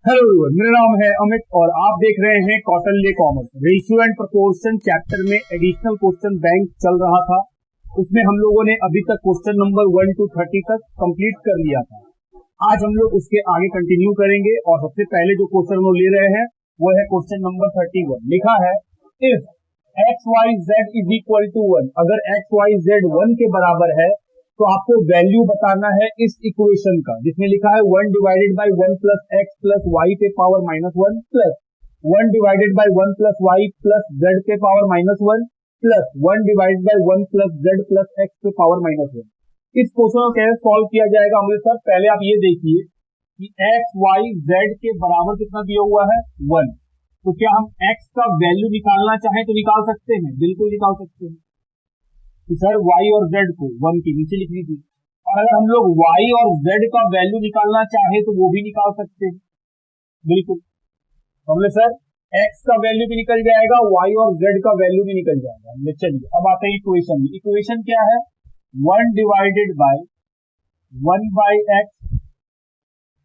Hello everyone, मेरा नाम है अमित और आप देख रहे हैं Kautilya commerce. Ratio and proportion chapter में एडिशनल क्वेश्चन बैंक चल रहा था। उसमें हम लोगों ने अभी तक क्वेश्चन नंबर 1 to 30 तक कंप्लीट कर लिया था। आज हम लोग उसके आगे कंटिन्यू करेंगे और सबसे पहले जो क्वेश्चन हम लोग ले रहे हैं वो है क्वेश्चन नंबर 31। लिखा है if x y z is equal to 1, अगर एक्स वाई जेड 1 के बराबर है तो आपको वैल्यू बताना है इस इक्वेशन का, जिसमें लिखा है 1 divided by 1 plus x plus y पे power -1 plus 1 divided by 1 plus Y plus z पे power -1 plus 1 divided by 1 plus z plus x पे पावर -1। इस क्वेश्चन को कैसे सॉल्व किया जाएगा हम लोग। पहले आप ये देखिए कि एक्स वाई जेड के बराबर कितना दिया हुआ है 1, तो क्या हम एक्स का वैल्यू निकालना चाहें तो निकाल सकते हैं, बिल्कुल निकाल सकते हैं। तो सर y और z को 1 के नीचे लिख लीजिए, और अगर हम लोग y और z का वैल्यू निकालना चाहे तो वो भी निकाल सकते हैं, बिल्कुल। तो हमने सर x का वैल्यू भी निकल जाएगा, y और z का वैल्यू भी निकल जाएगा। चलिए अब आते हैं इक्वेशन में। इक्वेशन क्या है, 1 डिवाइडेड बाय 1 बाई एक्स,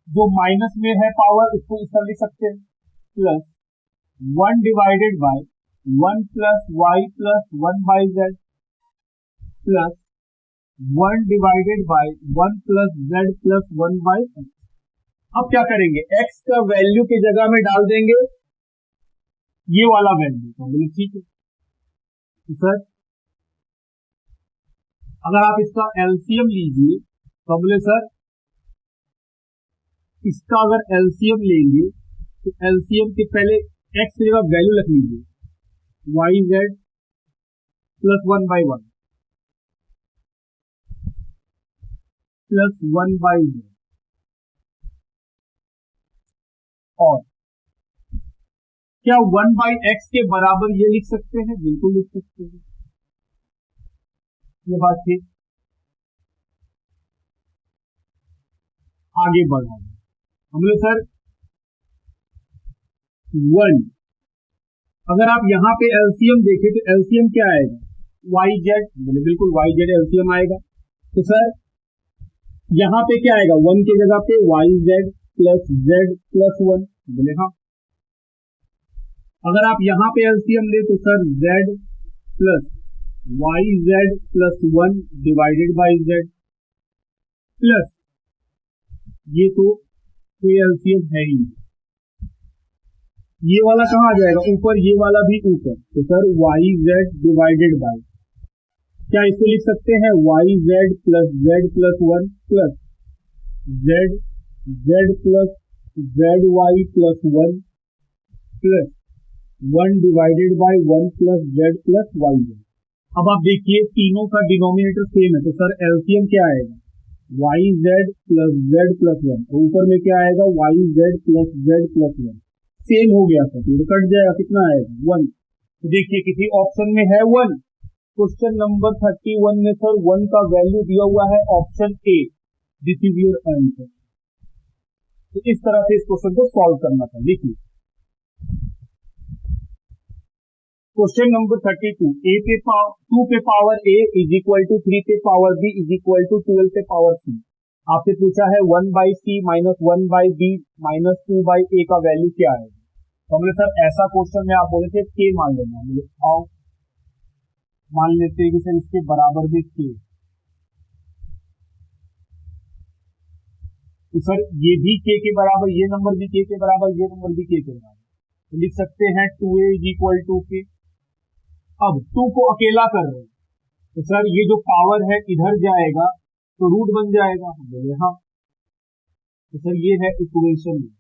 जो माइनस में है पावर उसको इस तरह लिख सकते हैं, plus 1 divided by 1 plus Y plus 1 by z plus 1 divided by 1 plus z plus 1 by x. अब क्या करेंगे, x का वैल्यू की जगह में डाल देंगे ये वाला वैल्यू। तो बोले ठीक है। तो सर अगर आप इसका एलसीएम लीजिए तो बोले सर इसका अगर एलसीएम लेंगे तो एलसीएम के पहले x की जगह वैल्यू रख लीजिए, y z plus 1 by 1 plus 1 by z, और क्या 1 बाई एक्स के बराबर ये लिख सकते हैं, बिल्कुल लिख सकते हैं। ये बात ठीक। आगे बढ़ा हम लोग सर 1, अगर आप यहां पे एलसीएम देखें तो एलसीएम क्या आएगा, वाई जेड, बिल्कुल वाई जेड एलसीएम आएगा। तो सर यहां पे क्या आएगा, 1 की जगह पे y z plus z plus 1, बोले हाँ। अगर आप यहां पे एलसीएम ले तो sir z plus y z plus 1 divided by z plus ये तो कोई एलसीएम है ही, ये वाला कहां आ जाएगा ऊपर, ये वाला भी ऊपर। तो sir y z divided by, क्या इसको लिख सकते हैं y z plus z plus 1 plus z z plus z y plus 1 plus 1 divided by 1 plus z plus y z. अब आप देखिए तीनों का डिनोमिनेटर सेम है, तो सर एलसीएम क्या आएगा, y z plus z plus 1, ऊपर में क्या आएगा y z plus z plus 1, same हो गया सर, तो कट जाएगा, कितना आएगा 1। तो देखिए किसी ऑप्शन में है 1, क्वेश्चन नंबर 31 में सर 1 का वैल्यू दिया हुआ है option A, this is your answer. तो इस तरह से इस क्वेश्चन को सॉल्व करना था। देखिए क्वेश्चन नंबर 32, ए पे पावर 2 पे power A is equal to 3 पे power B is equal to 12 पे पावर सी। आपसे पूछा है 1 by C minus 1 by b minus 2 by a का वैल्यू क्या है। तो हमने सर ऐसा क्वेश्चन में आप बोले थे के मान लेना, मुझे आओ मान लेते हैं कि सर इसके बराबर भी के। तो सर ये भी के बराबर, ये नंबर भी के बराबर, ये नंबर भी के बराबर, तो लिख सकते हैं 2a इज इक्वल टू के। अब 2 को अकेला कर रहे हैं तो सर ये जो पावर है इधर जाएगा तो रूट बन जाएगा, बोले हाँ। तो सर ये है इक्वेशन में।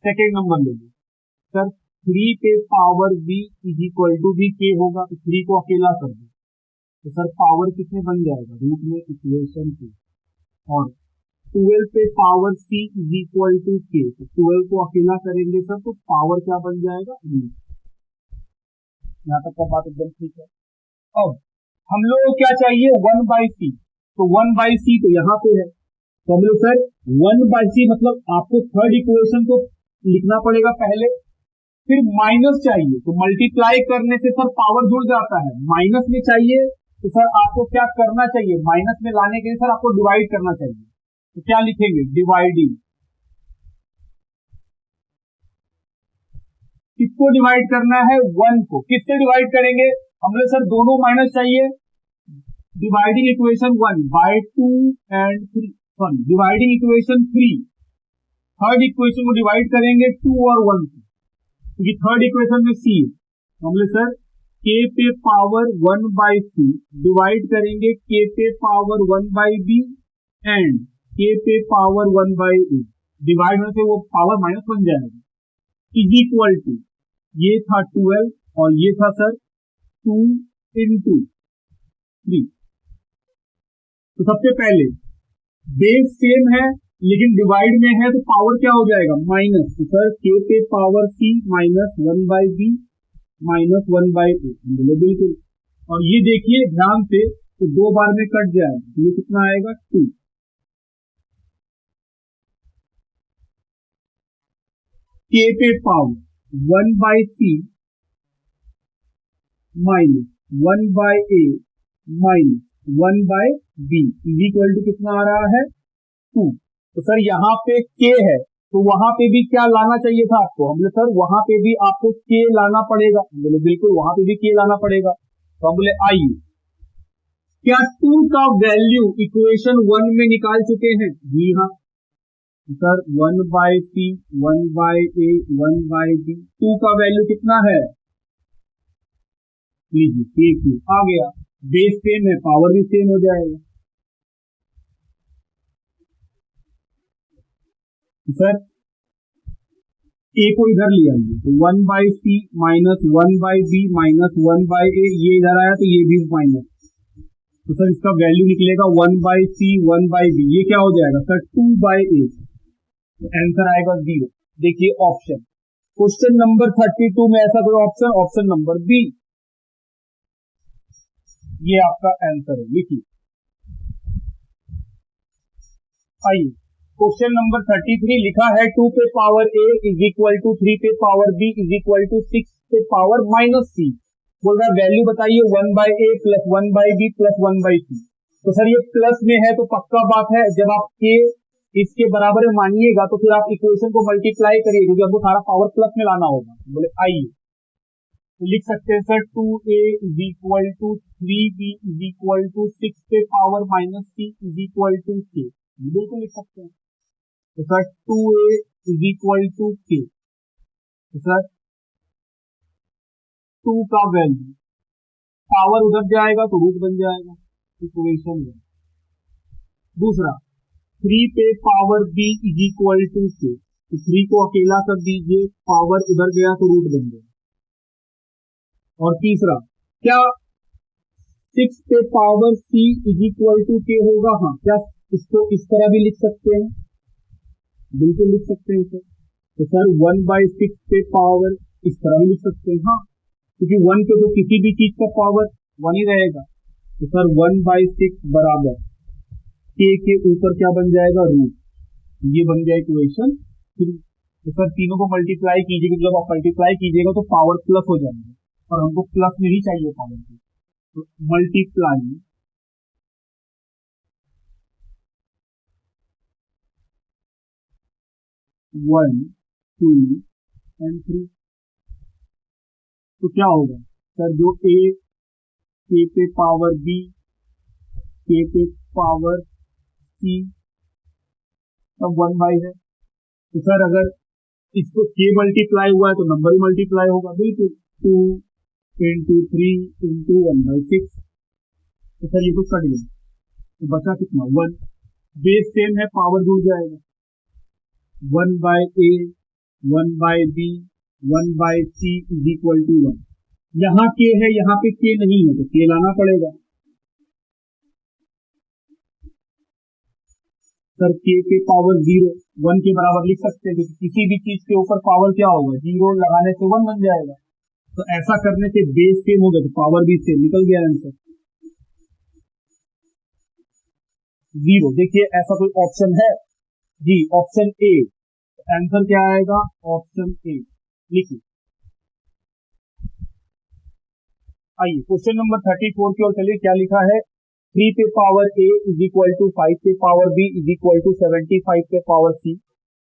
सेकेंड नंबर ले लीजिए सर 3 पे power b is equal to भी के होगा, तो 3 को अकेला कर दो तो सर पावर कितने बन जाएगा, रूट में इक्वेशन के। और 12 पे power c is equal to K, तो 12 को अकेला करेंगे सर तो पावर क्या बन जाएगा, रूट। यहाँ तक का बात एकदम ठीक है। अब हम लोग को क्या चाहिए 1 बाई सी, तो 1 बाई सी तो यहाँ पे है, तो हम लोग सर 1 बाई सी मतलब आपको थर्ड इक्वेशन को लिखना पड़ेगा पहले, फिर माइनस चाहिए तो मल्टीप्लाई करने से सर पावर जुड़ जाता है, माइनस में चाहिए तो सर आपको क्या करना चाहिए, माइनस में लाने के लिए सर आपको डिवाइड करना चाहिए। तो क्या लिखेंगे, डिवाइडिंग किसको डिवाइड करना है, 1 को। किससे डिवाइड करेंगे, हमने सर दोनों माइनस चाहिए, dividing equation 1 by 2 and 3, sorry dividing equation 3, third equation को डिवाइड करेंगे 2 और 1 से, क्योंकि थर्ड इक्वेशन में सी है। हमने सर k पे पावर 1 बाई सी डिवाइड करेंगे k पे power 1 by B and k पे पावर 1 बाई ए, डिवाइड होने से वो पावर माइनस बन जाएगा, इज इक्वल टू, ये था 12 और ये था सर 2 इंटू 3। तो सबसे पहले बेस सेम है लेकिन डिवाइड में है तो पावर क्या हो जाएगा, माइनस। तो सर k पे power c minus 1 by b minus 1 by a, बिल्कुल। और ये देखिए ध्यान से, तो 2 बार में कट जाएगा, ये कितना आएगा 2। k पे power 1 by C minus 1 by A minus 1 by B is equal to कितना आ रहा है 2। तो सर यहाँ पे k है तो वहां पे भी क्या लाना चाहिए था आपको, हम बोले सर वहां पे भी आपको k लाना पड़ेगा, हम बोले बिल्कुल वहां पे भी k लाना पड़ेगा। तो हम बोले आइए, क्या 2 का वैल्यू इक्वेशन 1 में निकाल चुके हैं, जी हाँ sir 1 by c 1 by A 1 by b, 2 का वैल्यू कितना है, लीजिए k आ गया, बेस सेम है पावर भी सेम हो जाएगा। सर ए को इधर लिया, तो 1 by C minus 1 by b minus 1 by a, ये इधर आया तो ये भी माइनस, तो सर इसका वैल्यू निकलेगा 1 बाई सी 1 बाई बी, ये क्या हो जाएगा सर 2 बाई ए, तो आंसर आएगा 0। देखिए ऑप्शन क्वेश्चन नंबर 32 में ऐसा कोई ऑप्शन, ऑप्शन नंबर बी, ये आपका आंसर है, लिखिए। आइए क्वेश्चन नंबर 33 लिखा है 2 पे power a is equal to 3 पे power b is equal to 6 पे पावर माइनस c, बोल रहा है वैल्यू बताइए 1 by a plus 1 by b plus 1 by c. तो सर ये प्लस में है तो पक्का बात है, जब आप k इसके बराबर में मानिएगा तो फिर आप इक्वेशन को मल्टीप्लाई करिए, क्योंकि हमको सारा पावर प्लस में लाना होगा। बोले आइए तो लिख सकते हैं sir 2a is equal to 3b is equal to 6 पे power minus c is equal to k, बिल्कुल लिख सकते हैं। तो sir 2a is equal to k, तो सर 2 का वैल्यू पावर उधर जाएगा तो रूट बन जाएगा, इक्वेशन में। दूसरा 3 पे power b is equal to k, तो 3 को अकेला कर दीजिए, पावर उधर गया तो रूट बन गया। और तीसरा क्या 6 पे power c is equal to k होगा, हाँ क्या इसको इस तरह भी लिख सकते हैं, बिल्कुल लिख सकते हैं सर। तो सर 1 बाई 6 पे पावर इस तरह भी लिख सकते हैं, हाँ क्योंकि 1 पे तो किसी भी चीज का पावर 1 ही रहेगा। तो सर 1 बाई 6 बराबर k के ऊपर क्या बन जाएगा, रूट, ये बन जाए इक्वेशन 3। तो सर तीनों को मल्टीप्लाई कीजिएगा, जब आप मल्टीप्लाई कीजिएगा तो पावर प्लस हो जाएंगे और हमको प्लस में ही चाहिए पावर, तो मल्टीप्लाई 1 2 एंड 3, तो क्या होगा सर, जो a k पे पावर b k पे पावर c सब 1 बाई है। तो सर अगर इसको k मल्टीप्लाई हुआ है तो नंबर ही मल्टीप्लाई होगा, बिल्कुल 2 इंटू 3 इंटू 1 बाई 6। तो सर ये तो कट गया, तो बचा कितना 1, बेस सेम है पावर जुड़ जाएगा, 1 by A 1 by B 1 by C is equal to 1। यहाँ k है, यहाँ पे k नहीं है तो k लाना पड़ेगा। सर k पे पावर 0 1 के बराबर लिख सकते हैं, क्योंकि किसी भी चीज के ऊपर पावर क्या होगा, 0 लगाने से 1 बन जाएगा। तो ऐसा करने से बेस सेम हो गया तो पावर भी सेम, निकल गया आंसर 0। देखिए ऐसा कोई ऑप्शन है जी, ऑप्शन ए, आंसर क्या आएगा, ऑप्शन ए, लिखिए। आइए क्वेश्चन नंबर 34 की ओर चलिए, क्या लिखा है, 3 पे power a is equal to 5 पे power b is equal to 75 पे पावर c।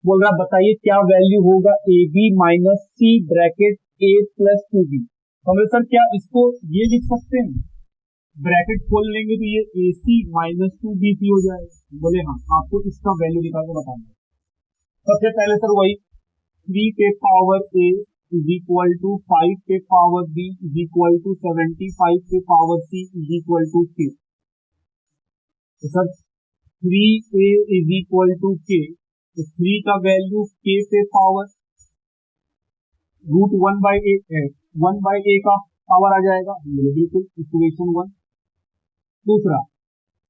बोल रहा बताइए क्या वैल्यू होगा A B minus C bracket A plus two B. तो हम सर क्या इसको ये लिख सकते हैं, ब्रैकेट खोल लेंगे तो ये ए सी माइनस टू बी सी हो जाएगा। बोले हाँ, आपको इसका वैल्यू निकाल के बताना है। सबसे पहले सर वही 3 पे power A is equal to 5 पे power B is equal to 75 पे power C is equal to K. तो sir 3a is equal to K, तो 3 का वैल्यू के पे पावर रूट 1/a है, 1/a का पावर आ जाएगा, बिल्कुल इक्वेशन 1। दूसरा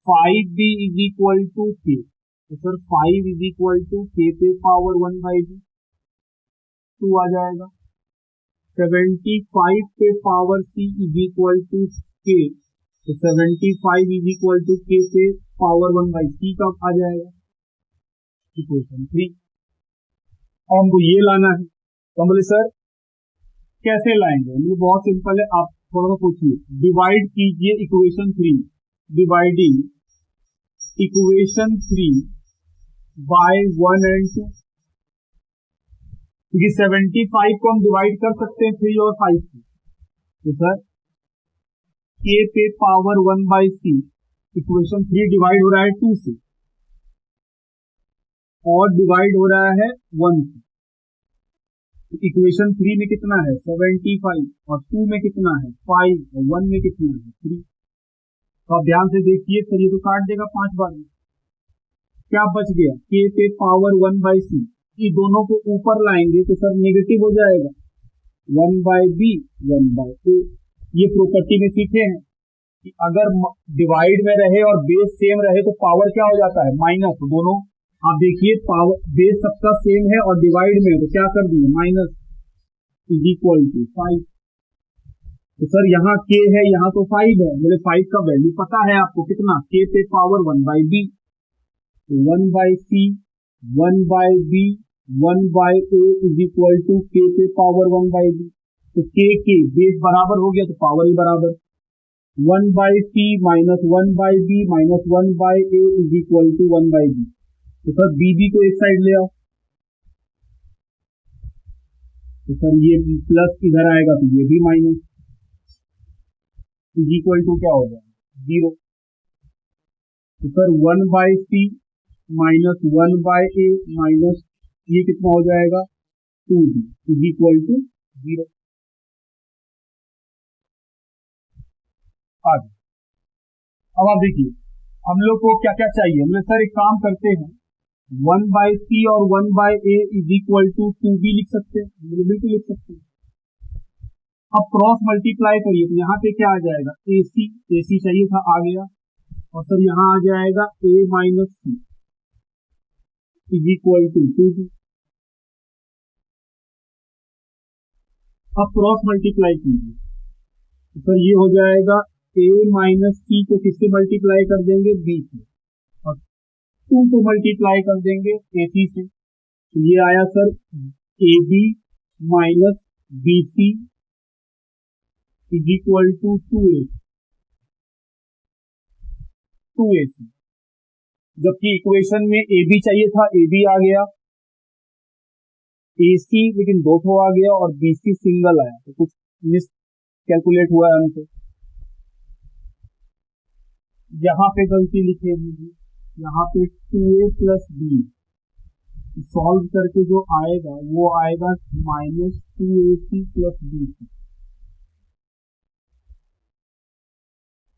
5b is equal to K, तो सर 5 इज इक्वल टू के पे पावर 1/b 2 आ जाएगा। 75 पे power c is equal to K, तो 75 इज इक्वल टू के पे पावर 1/c का आ जाएगा, इक्वेशन 3। और हमको ये लाना है, तो हम बोले सर कैसे लाएंगे, ये बहुत सिंपल है, आप थोड़ा सा सोचिए। डिवाइड कीजिए equation 3, dividing equation 3 by 1 and 2, क्योंकि 75 को हम डिवाइड कर सकते हैं 3 और 5 से। तो सर k पे पावर 1/c, इक्वेशन 3 डिवाइड हो रहा है 2 से और डिवाइड हो रहा है 1 से। इक्वेशन 3 में कितना है 75 और 2 में कितना है 5 और 1 में कितना है 3। तो आप ध्यान से देखिए सर, ये तो काट देगा 5 बार में, क्या बच गया k पे पावर 1/c। ये दोनों को ऊपर लाएंगे तो सर नेगेटिव हो जाएगा 1/b 1/a। ये प्रॉपर्टी में सीखे हैं कि अगर डिवाइड में रहे और बेस सेम रहे तो पावर क्या हो जाता है माइनस। तो दोनों आप देखिए पावर बेस सबका सेम है और डिवाइड में है तो क्या कर दिए माइनस इज इक्वल टू 5। तो सर यहाँ k है, यहाँ तो 5 है, मेरे 5 का वैल्यू पता है आपको कितना, k पे power 1/b, 1/c 1/b 1/a is equal to k पे पावर 1/b। तो k बेस बराबर हो गया तो पावर ही बराबर, 1/c minus 1/b minus 1/a is equal to 1/b। तो सर bb को एक साइड ले आओ, तो सर ये प्लस इधर आएगा तो ये भी माइनस, इज इक्वल टू क्या हो जाएगा 0। तो sir 1/c minus 1/a minus ये कितना हो जाएगा 2b इज इक्वल टू 0। आगे अब आप देखिए हम लोग को क्या क्या चाहिए। हमने सर एक काम करते हैं 1/c और 1/a is equal to 2b लिख सकते हैं, बिल्कुल लिख सकते हैं। अब क्रॉस मल्टीप्लाई करिए तो यहाँ पे क्या आ जाएगा ac चाहिए था आ गया, और सर यहाँ आ जाएगा a minus C is equal to 2b। अब क्रॉस मल्टीप्लाई कीजिए तो सर ये हो जाएगा a माइनस सी को किससे मल्टीप्लाई कर देंगे b से, और 2 को मल्टीप्लाई कर देंगे ac से। तो ये आया sir ab minus bc is equal to 2ac। जबकि इक्वेशन में ab चाहिए था, ab आ गया, ac लेकिन 2 ठो आ गया और bc सिंगल आया, तो कुछ मिस कैलकुलेट हुआ है हमसे, यहाँ पे गलती लिखे मुझे, यहाँ पे 2a प्लस b सॉल्व करके जो आएगा वो आएगा minus 2ac plus b,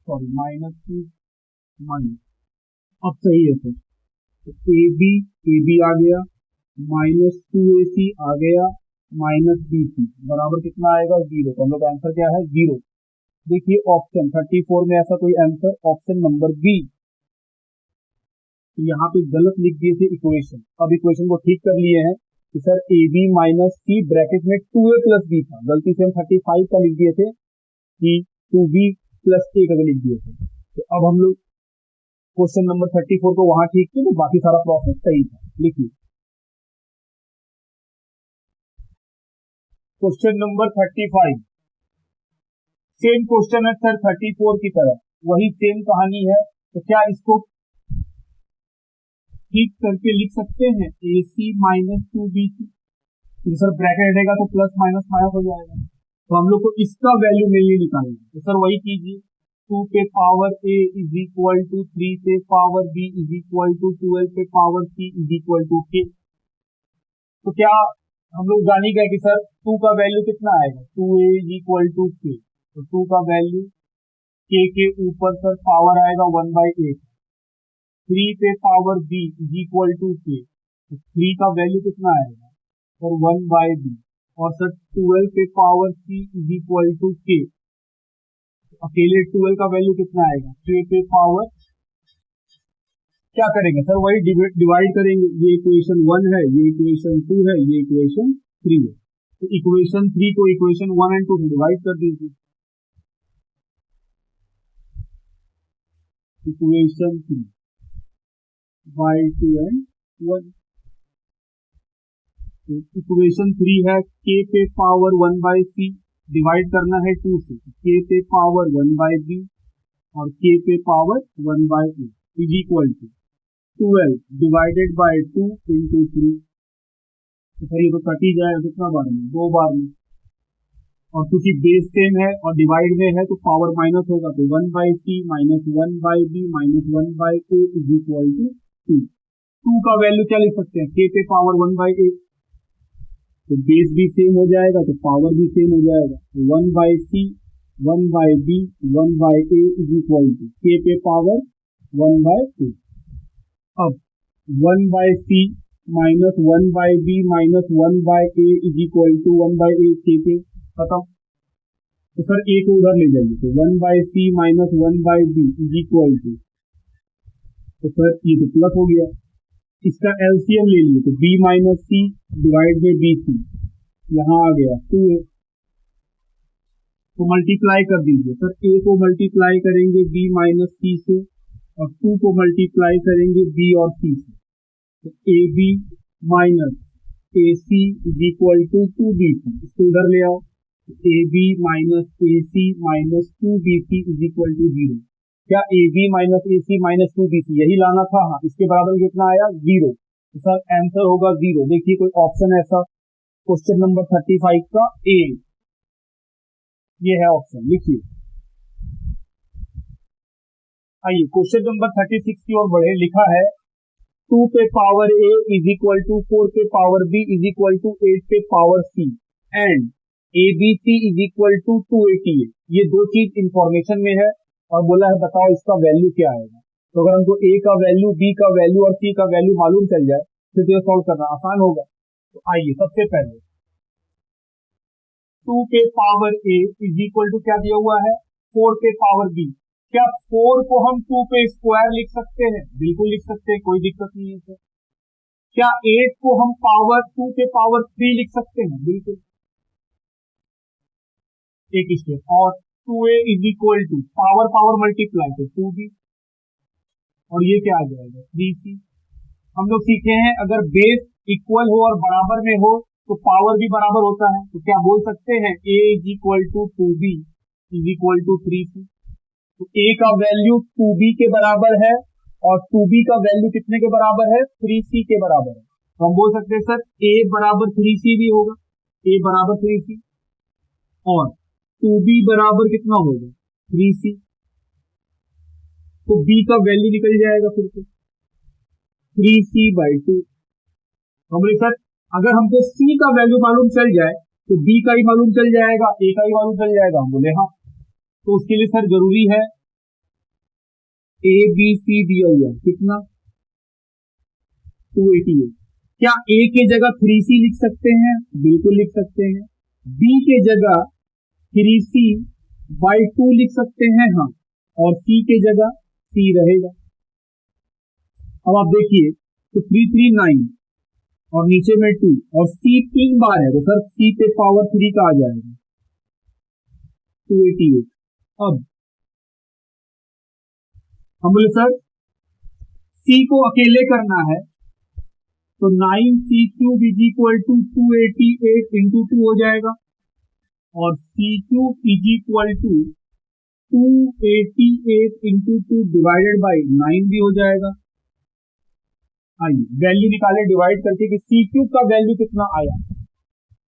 sorry minus 2 minus. अब सही है सर, तो ab आ गया माइनस 2ac आ गया माइनस bc बराबर कितना आएगा 0। तो हम लोग आंसर क्या है 0। देखिए ऑप्शन 34 में ऐसा कोई आंसर ऑप्शन नंबर बी, तो यहाँ पे गलत लिख दिए थे इक्वेशन। अब इक्वेशन को ठीक कर लिए हैं कि सर ए बी माइनस सी ब्रैकेट में 2a प्लस बी था, गलती से हम 35 का लिख दिए थे कि 2b प्लस a का लिख दिए थे। तो अब हम लोग क्वेश्चन नंबर 34 को वहां ठीक किए तो बाकी सारा प्रोसेस सही था। लिखिए क्वेश्चन नंबर 35, सेम क्वेश्चन है सर 34 की तरह, वही सेम कहानी है। तो क्या इसको ठीक करके लिख सकते हैं AC minus 2BC। Sir bracket रहेगा तो प्लस माइनस माइनस हो जाएगा, तो हम लोग को इसका वैल्यू मिलनी निकालना है। तो सर वही कीजिए, 2 पे power A is equal to 3 पे power B is equal to 12 पे power C is equal to K। तो क्या हम लोग जान ही गए कि सर 2 का वैल्यू कितना आएगा, 2A is equal to K। तो 2 का वैल्यू K के ऊपर सर पावर आएगा 1/8। 3 पे power B is equal to K, तो 3 का वैल्यू कितना आएगा और 1/B। और सर 12 पे power C is equal to K, अकेले 12 का वैल्यू कितना आएगा, K पे पावर, क्या करेंगे सर वही डिवाइड करेंगे। ये इक्वेशन 1 है, ये इक्वेशन 2 है, ये इक्वेशन 3 है। तो इक्वेशन 3 को इक्वेशन 1 एंड 2 में डिवाइड कर दीजिए। Equation 3 by 2 and 1। तो इक्वेशन 3 है K पे पावर 1/C, डिवाइड करना है 2 से, K पे पावर 1/B और K पे power 1/A is equal to 12 divided by 2 into 3। तो सर ये तो कट ही जाएगा कितना बार में, 2 बार में, और क्योंकि बेस सेम है और डिवाइड में है तो पावर माइनस होगा, तो 1/C minus 1/B minus 1/A is equal to 2। 2 का वैल्यू क्या लिख सकते हैं, K पे पावर 1/A, तो बेस भी सेम हो जाएगा तो पावर भी सेम हो जाएगा, 1/C 1/B 1/A is equal to K पे पावर 1/A। अब 1/C minus 1/B minus 1/A is equal to 1/A, K खत्म। तो सर A को उधर ले जाइए, तो 1/C minus 1/B is equal to, तो सर ये तो प्लस हो गया, इसका LCM ले लिए तो B माइनस C डिवाइड में BC, यहाँ आ गया 2A। तो मल्टीप्लाई कर दीजिए, सर A को मल्टीप्लाई करेंगे B माइनस C से और 2 को मल्टीप्लाई करेंगे B और C से, तो AB minus AC is equal to 2BC, इसको उधर ले आओ, AB minus AC minus 2BC is equal to 0। क्या AB minus AC minus 2BC यही लाना था, हाँ, इसके बराबर कितना आया 0, तो सर आंसर होगा 0। देखिए कोई ऑप्शन ऐसा क्वेश्चन नंबर 35 का A, ये है ऑप्शन, लिखिए। आइए क्वेश्चन नंबर 36 की ओर बढ़े। लिखा है 2 पे power A is equal to 4 पे power B is equal to 8 पे power C and ABC is equal to 288। ये दो चीज इंफॉर्मेशन में है और बोला है बताओ इसका वैल्यू क्या आएगा। तो अगर हमको A का वैल्यू, B का वैल्यू और C का वैल्यू मालूम चल जाए फिर तो ये सॉल्व करना आसान होगा। तो आइए सबसे पहले 2 पे power A is equal to क्या दिया हुआ है 4 पे पावर B। क्या 4 को हम 2 पे स्क्वायर लिख सकते हैं, बिल्कुल लिख सकते हैं, कोई दिक्कत नहीं है सर। क्या 8 को हम पावर 2 पे पावर 3 लिख सकते हैं, बिल्कुल, एक स्टेप। और 2A is equal to power power multiply तो 2B, और ये क्या आ जाएगा 3C। हम लोग सीखे हैं अगर बेस इक्वल हो और बराबर में हो तो पावर भी बराबर होता है, तो क्या बोल सकते हैं A is equal to 2B is equal to 3C। तो A का वैल्यू 2B के बराबर है और 2B का वैल्यू कितने के बराबर है 3C के बराबर है, तो हम बोल सकते हैं सर A बराबर 3C भी होगा, A बराबर 3C और 2B बराबर कितना होगा 3C। तो B का वैल्यू निकल जाएगा फिर से 3C/2। हमने सर अगर हमको C का वैल्यू मालूम चल जाए तो B का ही मालूम चल जाएगा, A का ही मालूम चल जाएगा, हम बोले हाँ। तो उसके लिए सर जरूरी है ABC दिया हुआ कितना 288। क्या A के जगह 3C लिख सकते हैं, बिल्कुल लिख सकते हैं। B के जगह 3C/2 लिख सकते हैं, हाँ, और C के जगह C रहेगा। अब आप देखिए तो 339 और नीचे में 2 और C 3 बार है तो सर C पे पावर 3 का आ जाएगा 288। अब हम बोले सर C को अकेले करना है तो 9C³ is equal to 288 into 2 हो जाएगा और C³ is equal to 288 into 2 divided by 9 भी हो जाएगा। आइए वैल्यू निकाले डिवाइड करके कि सी क्यूब का वैल्यू कितना आया।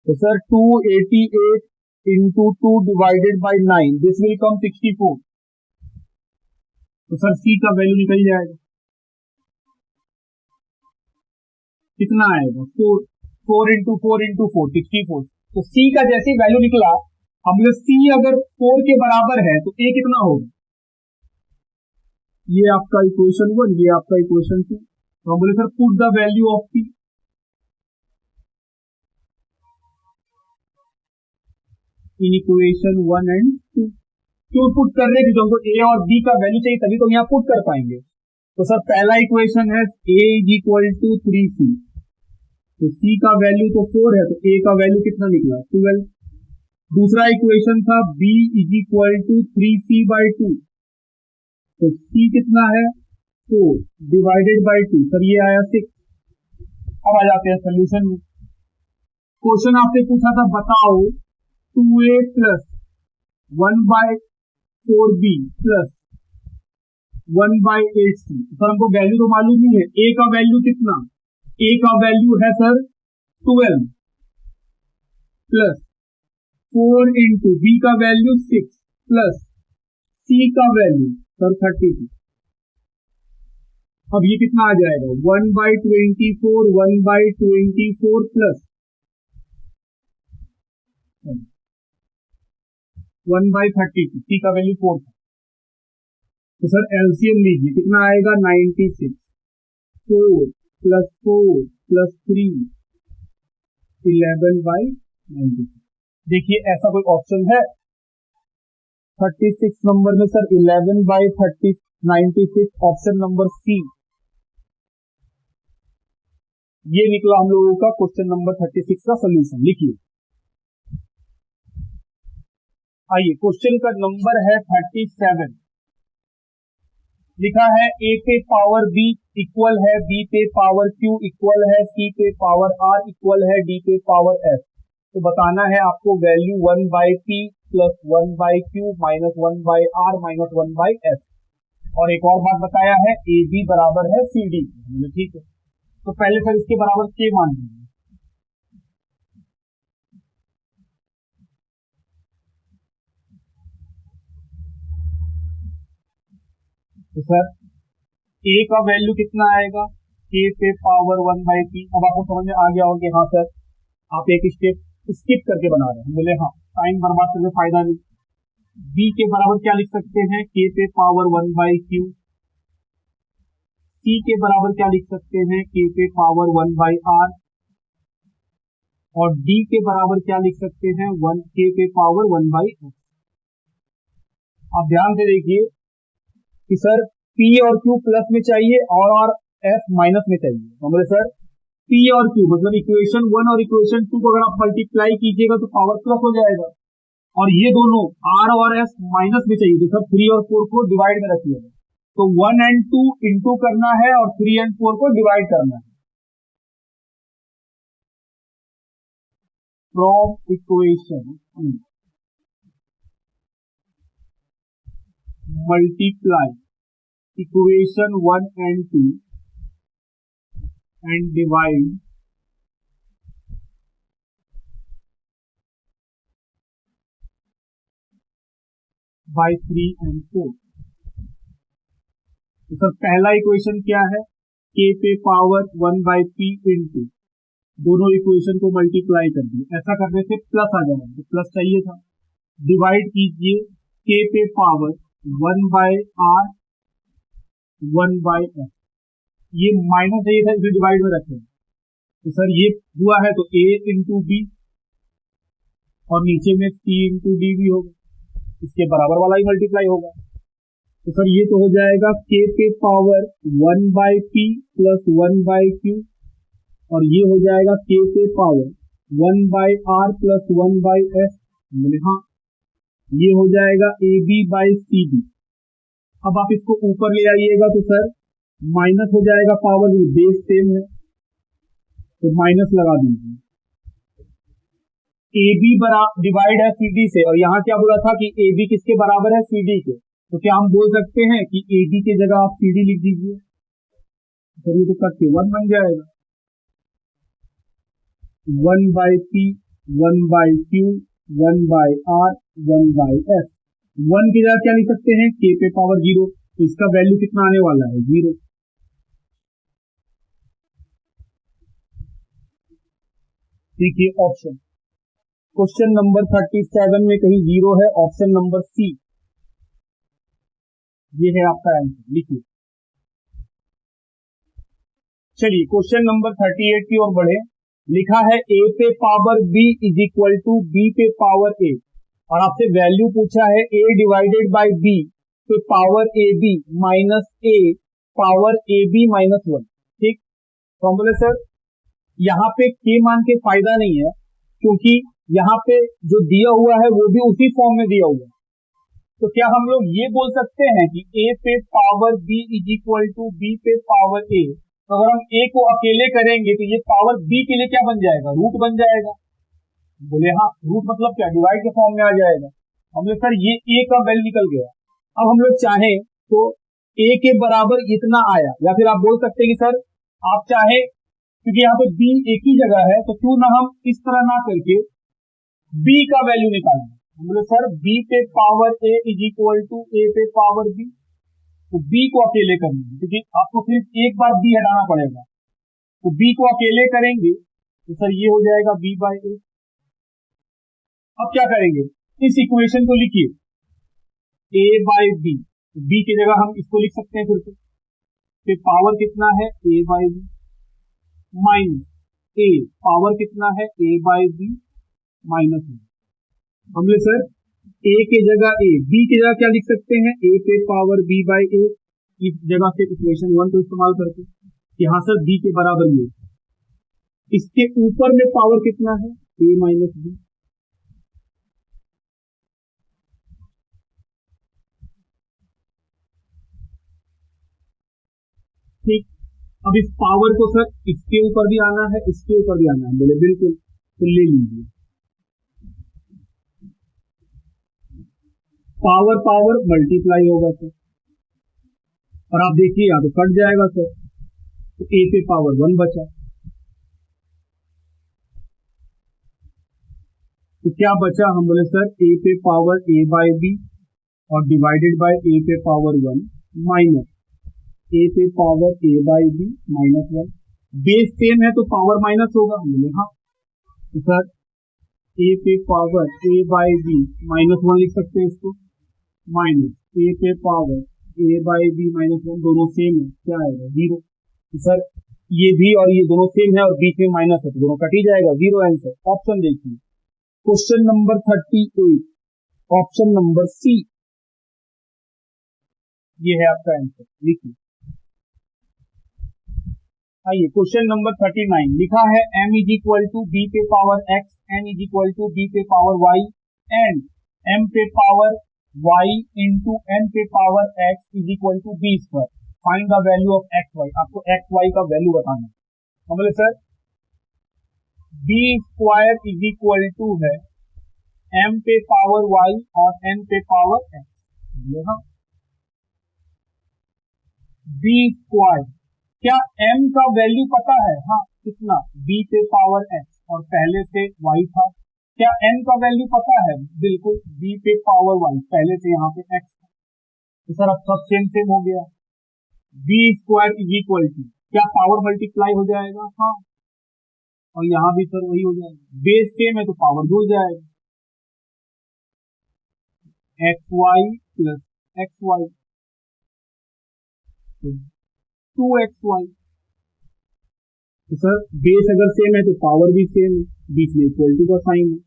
तो sir 288 into 2 divided by 9 this will come 64। तो सर सी का वैल्यू निकल जाएगा, कितना आएगा 4, 4 इंटू 4 इंटू 4 64। तो सी का जैसे ही वैल्यू निकला, हमने सी अगर 4 के बराबर है तो ए कितना होगा, ये आपका इक्वेशन 1, ये आपका इक्वेशन 2। तो हम बोले sir put the value of C in equation 1 and 2। क्यों पुट कर रहे हैं, क्योंकि हमको ए और बी का वैल्यू चाहिए, तभी तो हम यहाँ पुट कर पाएंगे। तो सर पहला इक्वेशन है a is equal to 3c। तो c का वैल्यू तो 4 है, तो a का वैल्यू कितना निकला 12। दूसरा इक्वेशन था b is equal to 3c by 2। तो c कितना है 4 डिवाइडेड बाई 2, सर ये आया 6। अब आ जाते हैं सोल्यूशन में। क्वेश्चन आपसे पूछा था बताओ 2a plus 1 by 4b plus 1 by 8c। Sir हमको वैल्यू तो मालूम नहीं है, a का वैल्यू कितना, a का वैल्यू है सर 12 प्लस 4 इंटू b का वैल्यू 6 प्लस c का वैल्यू सर 32। अब ये कितना आ जाएगा 1 by 24, 1 by 24 plus 1 by 32, c का वैल्यू 4 था। तो सर एलसीएम लीजिए, कितना आएगा 96, 4 प्लस 4 प्लस 3 11 बाई 96। देखिए ऐसा कोई ऑप्शन है 36 नंबर में sir 11 by 96, option number C. ये निकला हम लोगों का क्वेश्चन नंबर 36 का सोल्यूशन। लिखिए, आइए क्वेश्चन का नंबर है 37। लिखा है a पे पावर b इक्वल है b पे पावर q इक्वल है c पे पावर r इक्वल है d पे पावर s। तो बताना है आपको value 1 by p plus 1 by q minus 1 by r minus 1 by s। और एक और बात बताया है ए बी बराबर है सी डी। ठीक है, तो पहले सर इसके बराबर के मान लीजिए। तो सर a का वैल्यू कितना आएगा k पे पावर 1 बाई p। अब आपको समझ में आ गया होगा कि हाँ सर आप एक स्टेप स्किप करके बना रहे हैं। बोले हाँ टाइम बर्बाद करके फायदा नहीं। b के बराबर क्या लिख सकते हैं k पे पावर 1 बाई q। c के बराबर क्या लिख सकते हैं k पे पावर 1 बाई r। और d के बराबर क्या लिख सकते हैं k पे पावर 1 बाई s। आप ध्यान से देखिए कि सर P और Q प्लस में चाहिए और F माइनस में चाहिए। तो बोले सर P और Q मतलब इक्वेशन 1 और इक्वेशन 2 को अगर आप मल्टीप्लाई कीजिएगा तो पावर प्लस हो जाएगा, और ये दोनों R और S माइनस में चाहिए। तो सर 3 और 4 को डिवाइड में रखिएगा, तो 1 एंड 2 इंटू करना है और 3 एंड 4 को डिवाइड करना है। From equation multiply equation 1 and 2 and divide by 3 and 4। तो सर पहला इक्वेशन क्या है k पे पावर 1 बाई p इंटू दोनों इक्वेशन को मल्टीप्लाई कर दिए, ऐसा करने से प्लस आ जाएगा, तो प्लस चाहिए था। डिवाइड कीजिए k पे power 1 by r 1 by s। ये माइनस चाहिए था, इसे डिवाइड में रखें। तो सर ये हुआ है तो a इंटू बी और नीचे में c इंटू डी भी होगा, इसके बराबर वाला ही मल्टीप्लाई होगा। तो सर ये तो हो जाएगा k पे power 1 by p plus 1 by q, और ये हो जाएगा k पे power 1 by r plus 1 by s। हाँ ये हो जाएगा A B by C B. अब आप इसको ऊपर ले आइएगा तो सर माइनस हो जाएगा, पावर बेस सेम है तो माइनस लगा दीजिए। ए बी डिवाइड है सी डी से, और यहाँ क्या बोला था कि ए बी किसके बराबर है सी डी के। तो क्या हम बोल सकते हैं कि ए बी की जगह आप सी डी लिख दीजिए। तो ये तो कट के 1 बन जाएगा, 1/p, 1/q, 1/r, 1/s। 1 की जगह क्या लिख सकते हैं, k पे पावर 0, तो इसका वैल्यू कितना आने वाला है, 0। देखिए ऑप्शन, क्वेश्चन नंबर 37 में कहीं 0 है, ऑप्शन नंबर सी, ये है आपका आंसर, लिखिए। चलिए क्वेश्चन नंबर 38 की ओर बढ़े। लिखा है a पे power b is equal to b पे पावर a, और आपसे वैल्यू पूछा है a डिवाइडेड बाय b पे power A B minus a power A B minus 1। ठीक, तो हम बोले सर यहाँ पे k मान के फायदा नहीं है, क्योंकि यहाँ पे जो दिया हुआ है वो भी उसी फॉर्म में दिया हुआ है। तो क्या हम लोग ये बोल सकते हैं कि a पे power b is equal to b पे पावर a, तो अगर हम a को अकेले करेंगे तो ये पावर b के लिए क्या बन जाएगा, रूट बन जाएगा। बोले हाँ, रूट मतलब क्या, डिवाइड के फॉर्म में आ जाएगा। हम लोग सर ये a का वैल्यू निकल गया, अब हम लोग चाहें तो a के बराबर इतना आया, या फिर आप बोल सकते हैं कि सर आप चाहे, क्योंकि यहाँ पे b एक ही जगह है, तो क्यों ना हम इस तरह ना करके b का वैल्यू निकालें। हम बोले सर b पे power a is equal to a पे पावर b, तो b को अकेले करेंगे, क्योंकि आपको सिर्फ एक बार b हटाना पड़ेगा, तो b को अकेले करेंगे तो सर ये हो जाएगा b/a। अब क्या करेंगे, इस इक्वेशन को लिखिए a/b, b की जगह हम इसको लिख सकते हैं फिर पावर कितना है a/b माइनस a, पावर कितना है a/b माइनस 1। हमने सर a की जगह a, b की जगह क्या लिख सकते हैं, a पे पावर b/a, इस जगह से इक्वेशन 1 को इस्तेमाल करके यहाँ सर b के बराबर ये, इसके ऊपर में पावर कितना है a माइनस b। ठीक, अब इस पावर को सर इसके ऊपर भी आना है, इसके ऊपर भी आना है, बोले बिल्कुल, तो ले लीजिए, पावर पावर मल्टीप्लाई होगा सर, और आप देखिए यहाँ तो कट जाएगा सर, तो a पे पावर 1 बचा, तो क्या बचा, हम बोले सर a पे पावर a/b और डिवाइडेड बाय a पे पावर 1 माइनस a पे power a/b minus 1। Base same है तो पावर माइनस होगा, हम बोले हाँ, तो सर a पे पावर a/b माइनस 1 लिख सकते हैं इसको, माइनस a पे पावर a/b माइनस 1, दोनों सेम है, क्या आएगा 0। तो सर ये भी और ये दोनों सेम है और बीच में माइनस है, तो दोनों कट ही जाएगा, 0 आंसर। ऑप्शन देखिए, question number 38, option number C, ये है आपका आंसर, लिखिए। आइए क्वेश्चन नंबर 39, लिखा है m is equal to b पे power x, n is equal to b पे पावर y एंड m पे पावर y इंटू n पे power x is equal to b square, find the value of x y. आपको x y का value बताना है। हम बोले sir b square is equal to है m पे पावर y और n पे पावर x, यहाँ बी स्क्वायर, क्या m का वैल्यू पता है, हाँ कितना, b पे पावर x और पहले से y था। क्या n का वैल्यू पता है, बिल्कुल b पे पावर y, पहले से यहाँ पे x था, तो सर अब सब सेम सेम हो गया। B square is equal to, क्या पावर मल्टीप्लाई हो जाएगा, हाँ, और यहाँ भी सर वही हो जाएगा, बेस सेम है तो पावर जुड़ जाएगा, X Y plus X Y, 2xy। तो सर बेस अगर सेम है तो पावर भी सेम है, बीच में इक्वल टू का साइन है,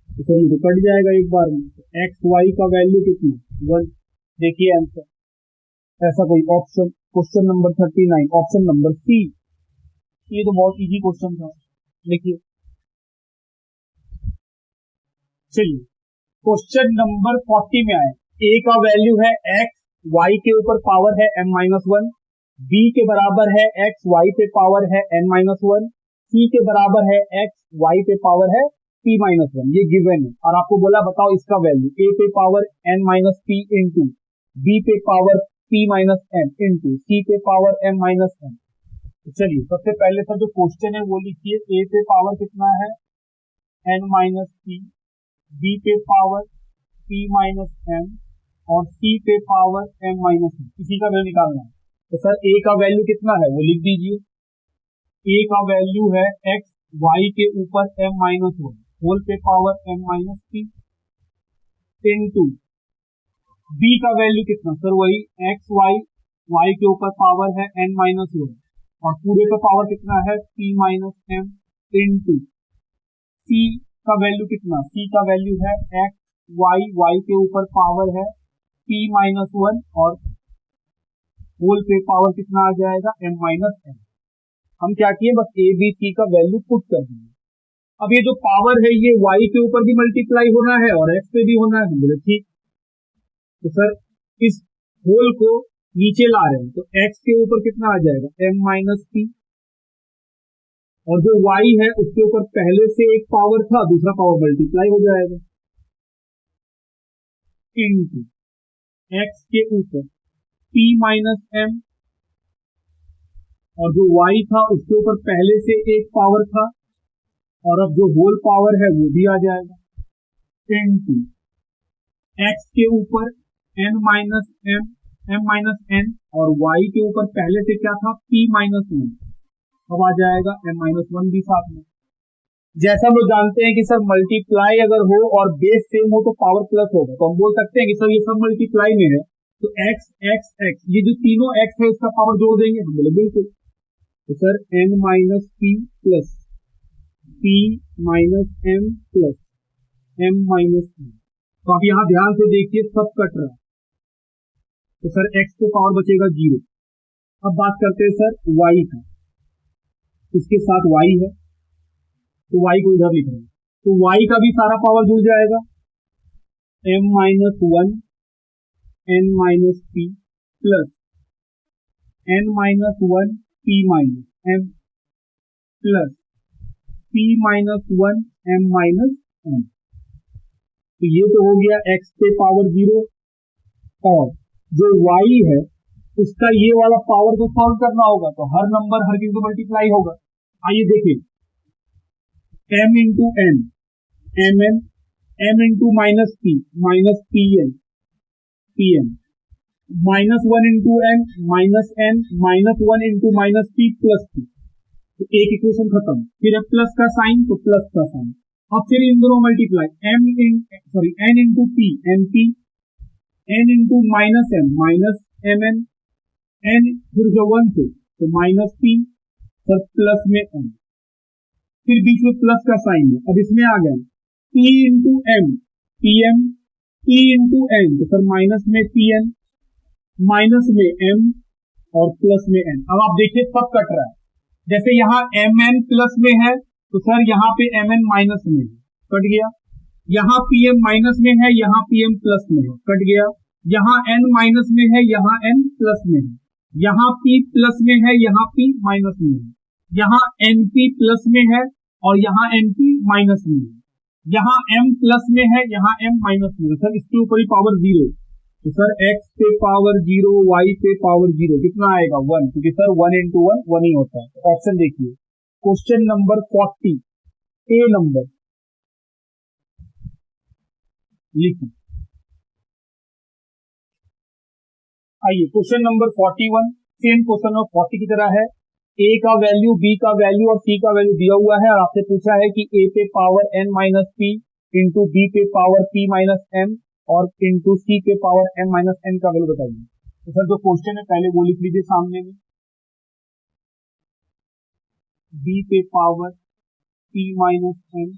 तो सर ये तो कट जाएगा एक बार में, तो एक्स वाई का वैल्यू कितना, 1। देखिए आंसर, ऐसा कोई option, question number 39 option number C, ये तो बहुत इजी क्वेश्चन था, देखिए। चलिए क्वेश्चन नंबर 40 में आए, ए का वैल्यू है x, y के ऊपर पावर है m-1, b के बराबर है x, y पे पावर है n-1, c के बराबर है x, y पे पावर है p-1, ये गिवन है, और आपको बोला बताओ इसका वैल्यू, a पे पावर n-p इंटू b पे पावर p-n इंटू c पे पावर m-n, तो चलिए सबसे पहले सर जो क्वेश्चन है वो लिखिए, ए पे पावर कितना है n माइनस पी, बी पे पावर p माइनस m और c पे पावर m माइनस n, इसी का वैल्यू निकालना है। तो सर a का वैल्यू कितना है वो लिख दीजिए, a का वैल्यू है x y के ऊपर m माइनस वन होल पे power m minus p into b का वैल्यू कितना, सर वही x y के ऊपर पावर है n माइनस वन और पूरे का पावर कितना है p minus m into c का वैल्यू कितना, c का वैल्यू है x y के ऊपर पावर है p माइनस वन और होल पे पावर कितना आ जाएगा m माइनस n। हम क्या किए, बस a b c का वैल्यू पुट कर दिए। अब ये जो पावर है ये y के ऊपर भी मल्टीप्लाई होना है और x पे भी होना है, बोले ठीक। तो सर इस होल को नीचे ला रहे हैं तो x के ऊपर कितना आ जाएगा m माइनस p और जो y है उसके ऊपर पहले से एक पावर था, दूसरा पावर मल्टीप्लाई हो जाएगा इंटू x के ऊपर p माइनस m और जो y था उसके ऊपर पहले से एक पावर था और अब जो होल पावर है वो भी आ जाएगा इंटू x के ऊपर n minus m minus n और y के ऊपर पहले से क्या था p माइनस वन, अब आ जाएगा m माइनस वन भी साथ में। जैसा हम लोग जानते हैं कि सर मल्टीप्लाई अगर हो और बेस सेम हो तो पावर प्लस होगा, तो हम बोल सकते हैं कि सर ये सब मल्टीप्लाई में है तो x x x ये जो तीनों x है इसका पावर जोड़ देंगे, हम बोले बिल्कुल। तो sir n minus p plus p minus m plus m minus n, तो आप यहाँ ध्यान से देखिए सब कट रहा है, तो सर x को पावर बचेगा 0। अब बात करते हैं सर y का, इसके साथ y है तो y को इधर लिख रहे हैं, तो y का भी सारा पावर जुड़ जाएगा m minus one n minus p plus n minus one p minus m plus p minus one m minus n। तो ये तो हो गया x पे पावर 0 और जो y है उसका ये वाला पावर को सॉल्व करना होगा, तो हर नंबर हर किसी को मल्टीप्लाई होगा। आइए देखिए m into n mn, m into minus p minus pn pn, minus one into n minus one into minus p plus p, तो एक इक्वेशन खत्म। फिर प्लस का साइन तो प्लस का साइन, अब फिर इन दोनों multiply n into p mp, n into minus m minus mn, n फिर जो वन से तो माइनस p सर प्लस में n, फिर बीच में प्लस का साइन है। अब इसमें आ गया p into m pm, p into n तो सर माइनस में pn, माइनस में m और प्लस में n। अब आप देखिए सब कट रहा है, जैसे यहाँ mn प्लस में है तो सर यहाँ पे mn माइनस में है, कट गया। यहाँ pm माइनस में है, यहाँ pm प्लस में है, कट गया। यहाँ n माइनस में है, यहाँ n प्लस में है, यहाँ p प्लस में है, यहाँ p माइनस में है, यहाँ np प्लस में है और यहाँ np माइनस में है, यहाँ m प्लस में है, यहाँ m माइनस में है, सर इसके ऊपर ही पावर 0, तो सर x पे पावर 0 y पे पावर 0 कितना आएगा 1, क्योंकि सर 1 इंटू 1 1 ही होता है। तो ऑप्शन देखिए क्वेश्चन नंबर 40 ए नंबर लिखिए। आइए question number 41 same question number 40 की तरह है, a का वैल्यू b का वैल्यू और c का वैल्यू दिया हुआ है और आपसे पूछा है कि a पे power n minus p into b पे पावर p माइनस m और इंटू c पे पावर m माइनस n का वैल्यू बताइए। तो सर जो क्वेश्चन है पहले वो लिख लीजिए सामने में, b पे पावर p माइनस m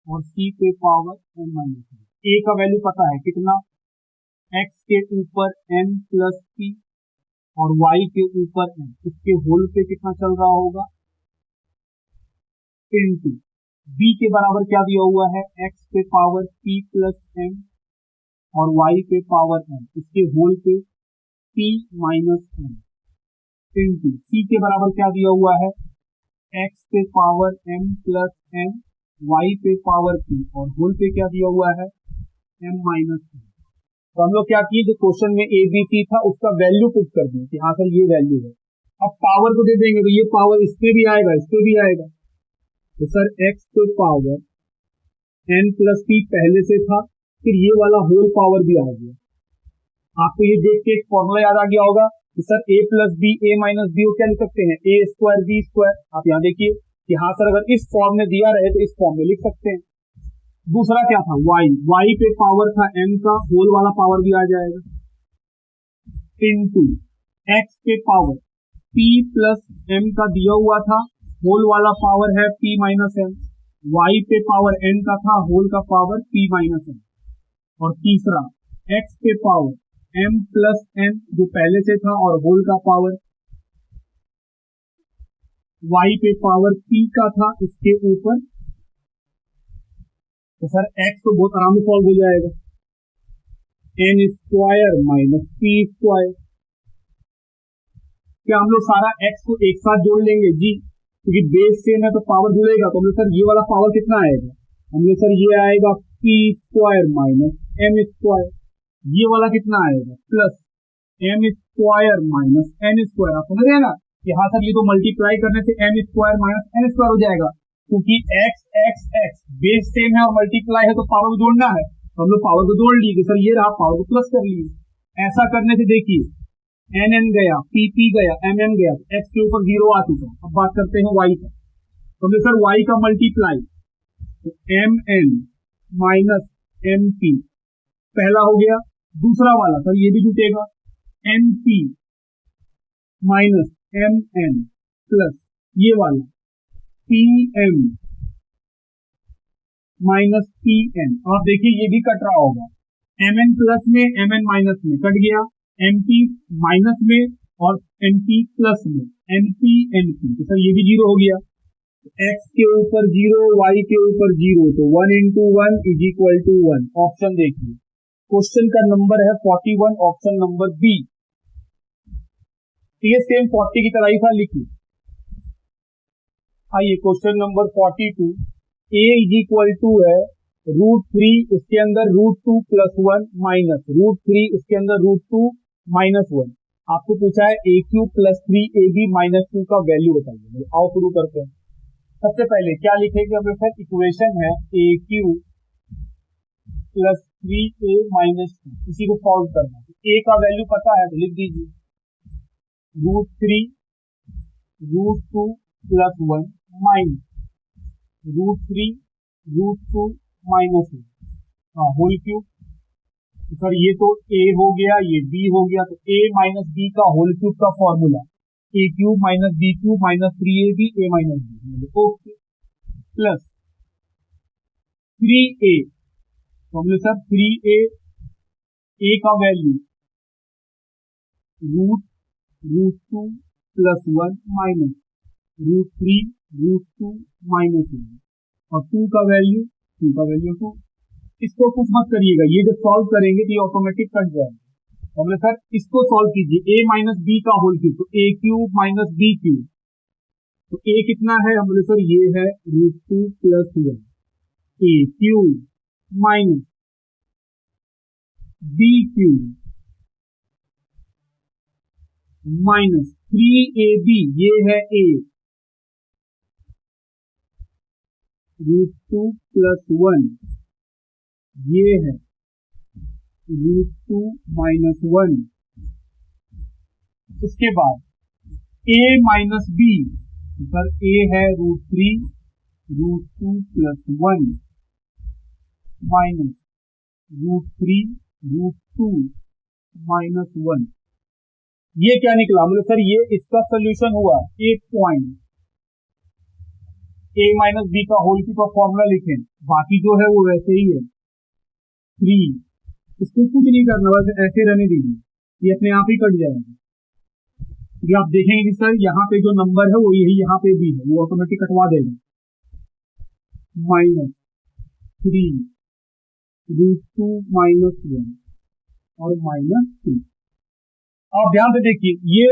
और c पे power m minus n। a का वैल्यू पता है कितना, x के ऊपर n प्लस p और y के ऊपर n, इसके होल पे कितना चल रहा होगा इंटू b के बराबर क्या दिया हुआ है x पे पावर p प्लस m और y पे पावर n, इसके होल पे p minus m into c के बराबर क्या दिया हुआ है x पे power m plus n, y पे पावर p और होल पे क्या दिया हुआ है m माइनस n। तो हम लोग क्या किए, जो क्वेश्चन में ए बी सी था उसका वैल्यू पुट कर दिए कि हाँ सर ये वैल्यू है, अब पावर को दे देंगे तो ये पावर इस पे भी आएगा, इस पे भी आएगा, तो सर x पे पावर n प्लस p पहले से था, फिर ये वाला होल पावर भी आ गया। आपको ये देख के एक फॉर्मूला याद आ गया होगा कि sir a plus B A minus B को क्या लिख सकते हैं, ए स्क्वायर बी स्क्वायर। आप यहाँ देखिए कि हाँ सर अगर इस फॉर्म में दिया रहे तो इस फॉर्म में लिख सकते हैं। दूसरा क्या था, y पे पावर था m का, होल वाला पावर भी आ जाएगा, इनटू x पे पावर p प्लस m का दिया हुआ था, होल वाला पावर है p माइनस m, y पे पावर n का था, होल का पावर p माइनस m, और तीसरा x पे पावर m प्लस n जो पहले से था और होल का पावर y पे पावर p का था इसके ऊपर, तो सर x तो बहुत आराम से सॉल्व हो जाएगा, n square minus p square. क्या हम लोग सारा x को एक साथ जोड़ लेंगे जी, क्योंकि बेस सेम है तो पावर जुड़ेगा, तो हम लोग सर ये वाला पावर कितना आएगा, हम लोग सर ये आएगा p square minus m square, ये वाला कितना आएगा plus m square minus n square. आप समझ रहे हैं ना कि हाँ सर ये तो मल्टीप्लाई करने से m square minus n square हो जाएगा, क्योंकि x बेस सेम है और मल्टीप्लाई है तो पावर को जोड़ना है, तो हम लोग पावर को जोड़ लिए, सर ये रहा पावर को प्लस कर लिए। ऐसा करने से देखिए n गया, p गया, m गया, तो x के ऊपर 0 आ चुका। अब बात करते हैं y का, तो हमने सर y का मल्टीप्लाई, तो mn माइनस mp पहला हो गया, दूसरा वाला सर ये भी जुटेगा np माइनस mn प्लस ये वाला pm माइनस pn। आप देखिए ये भी कट रहा होगा, mn प्लस में mn माइनस में कट गया, mp माइनस में और np प्लस में np np, तो सर ये भी 0 हो गया, x के ऊपर 0 y के ऊपर 0, तो 1 into 1 is equal to 1। Option देखिए, क्वेश्चन का नंबर है 41, ऑप्शन नंबर बी। ये सेम 40 की तरह ही था, लिखिए। आइए question number 42, a is equal to है √3, उसके अंदर √2 प्लस 1 माइनस √3, उसके अंदर √2 माइनस 1। आपको पूछा है a cube plus 3ab minus 2 का वैल्यू बताइए। आओ शुरू करते हैं। सबसे पहले क्या लिखेंगे हम लोग, इक्वेशन है a cube plus 3a minus 2, इसी को सॉल्व करना है। a का वैल्यू पता है तो लिख दीजिए √3 √2 plus 1 minus √3 √2 minus 1 whole cube. तो सर ये तो a हो गया, ये b हो गया, तो a माइनस b का होल क्यूब का formula a cube minus b cube minus 3ab a minus b, okay, plus 3a, तो हमने सर 3a, a का वैल्यू √2 प्लस 1 माइनस √3 √2 माइनस 1, और 2 का वैल्यू 2। इसको कुछ मत करिएगा, ये जब सॉल्व करेंगे तो ये ऑटोमेटिक कट जाएगा। हमने सर इसको सॉल्व कीजिए, a माइनस b का होल क्यूब, तो a cube minus b cube, तो a कितना है, हमने सर ये है √2 plus 1, a cube minus b cube minus 3ab, ये है a, √2 प्लस 1, ये है √2 माइनस 1। उसके बाद a minus b, sir a है √3 √2 प्लस 1 माइनस √3 √2 माइनस 1। ये क्या निकला, मतलब सर ये इसका सोल्यूशन हुआ। एक पॉइंट a माइनस b का होल क्यूब का फॉर्मूला लिखें, बाकी जो है वो वैसे ही है 3, इसको कुछ नहीं करना, बस ऐसे रहने दीजिए, ये अपने आप ही कट जाएगा। ये आप देखेंगे कि सर यहाँ पे जो नंबर है वो यही यहाँ पे भी है, वो ऑटोमेटिक कटवा देगा, माइनस 3 √2 माइनस 1 और माइनस 2। आप ध्यान से देखिए, ये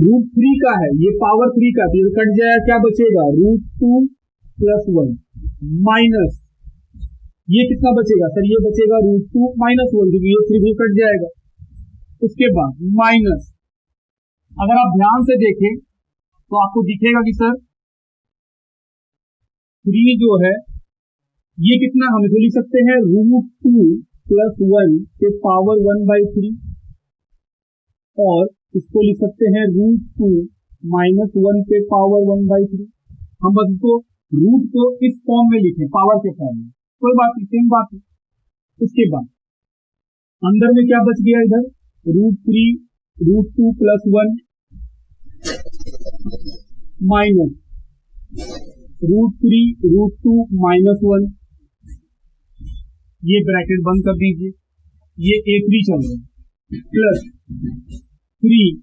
√3 का है, ये पावर 3 का, तो कट जाएगा, क्या बचेगा √2 प्लस 1 माइनस, ये कितना बचेगा सर, ये बचेगा √2 माइनस 1, क्योंकि ये 3 कट जाएगा। उसके बाद माइनस, अगर आप ध्यान से देखें तो आपको दिखेगा कि सर 3 जो है ये कितना, हम इसको लिख सकते हैं √2 + 1 के पावर 1/3, और इसको लिख सकते हैं √2 - 1 के पावर 1/3। हम बस इसको रूट को इस फॉर्म में लिखें, पावर के फॉर्म में, कोई बात नहीं, सेम बात है। उसके बाद अंदर में क्या बच गया, इधर √3 √2 + 1 माइनस √3 √2 - 1, ये ब्रैकेट बंद कर दीजिए, ये A3 चल रहा है, प्लस 3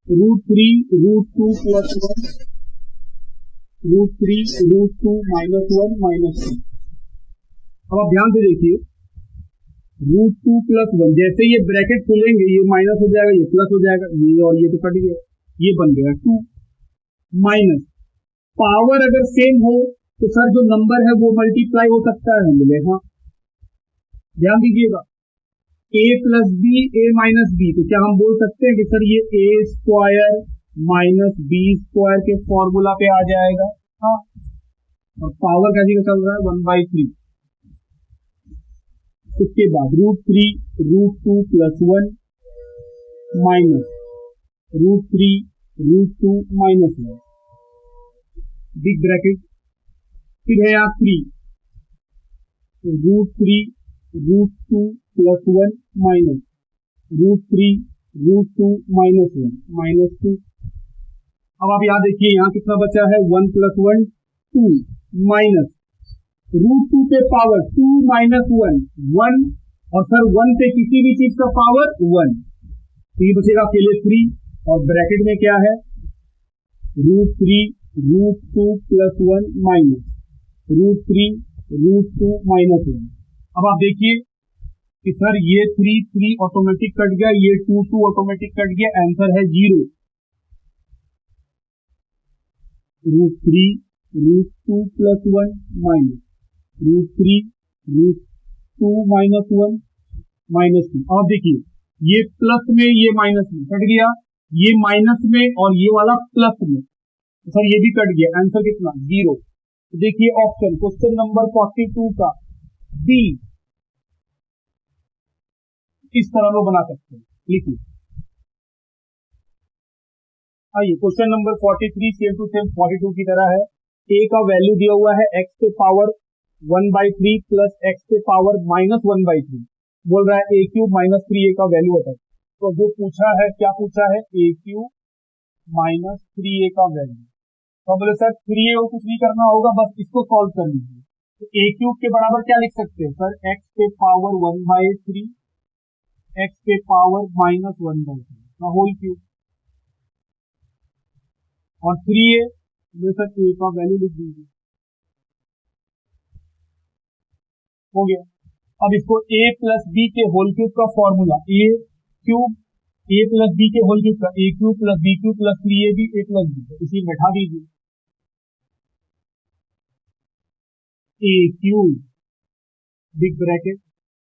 √3 √2 + 1 √3 √2 - 1 -2। अब आप ध्यान से देखिए, √2 + 1, जैसे ये ब्रैकेट खुलेंगे ये माइनस हो जाएगा, ये प्लस हो जाएगा, ये और ये तो कट गया, ये बन गया 2 माइनस, पावर अगर सेम हो तो सर जो नंबर है वो मल्टीप्लाई हो सकता है, हम बोले हाँ। ध्यान दीजिएगा, a + b a - b, तो क्या हम बोल सकते हैं कि सर ये a² - b² के फॉर्मूला पे आ जाएगा, हाँ। और पावर कैसे का चल रहा है 1/3। उसके बाद √3 √2 + 1 माइनस √3 √2 - 1, बिग ब्रैकेट, फिर है यहाँ 3 √3 √2 + 1 माइनस √3 √2 - 1 -2। अब आप यहाँ देखिए, यहाँ कितना बचा है, 1 + 1 2 माइनस √2 पे पावर 2 - 1 1, और सर 1 पे किसी भी चीज का पावर 1, तो ये बचेगा अकेले 3, और ब्रैकेट में क्या है √3 √2 + 1 माइनस √3 √2 - 1। अब आप देखिए कि सर ये 3 ऑटोमेटिक कट गया, ये 2 ऑटोमेटिक कट गया, आंसर है 0। √3 √2 + 1 माइनस √3 √2 - 1 -2। अब देखिए, ये प्लस में ये माइनस में कट गया, ये माइनस में और ये वाला प्लस में, तो सर ये भी कट गया, आंसर कितना 0। तो देखिए ऑप्शन क्वेश्चन नंबर 42 का बी, इस तरह लो बना सकते हैं, लिखिए। आइए question number 43 same to same 42 की तरह है। ए का वैल्यू दिया हुआ है x के पावर 1/3 प्लस x के पावर -1/3, बोल रहा है a³ - 3a का वैल्यू होता है। तो जो पूछा है, क्या पूछा है, a³ - 3a का वैल्यू। तो बोले सर 3a को कुछ नहीं करना होगा, बस इसको सॉल्व कर लीजिए। तो a³ के बराबर क्या लिख सकते हैं सर, x के पावर 1/3 x के पावर -1/3 का होल क्यूब, और 3a सर a का वैल्यू लिख दीजिए, हो गया। अब इसको a + b के होल क्यूब का फॉर्मूला, a³ a + b के होल क्यूब का a³ + b³ + 3ab a + b, इसी बैठा दीजिए। a³ big bracket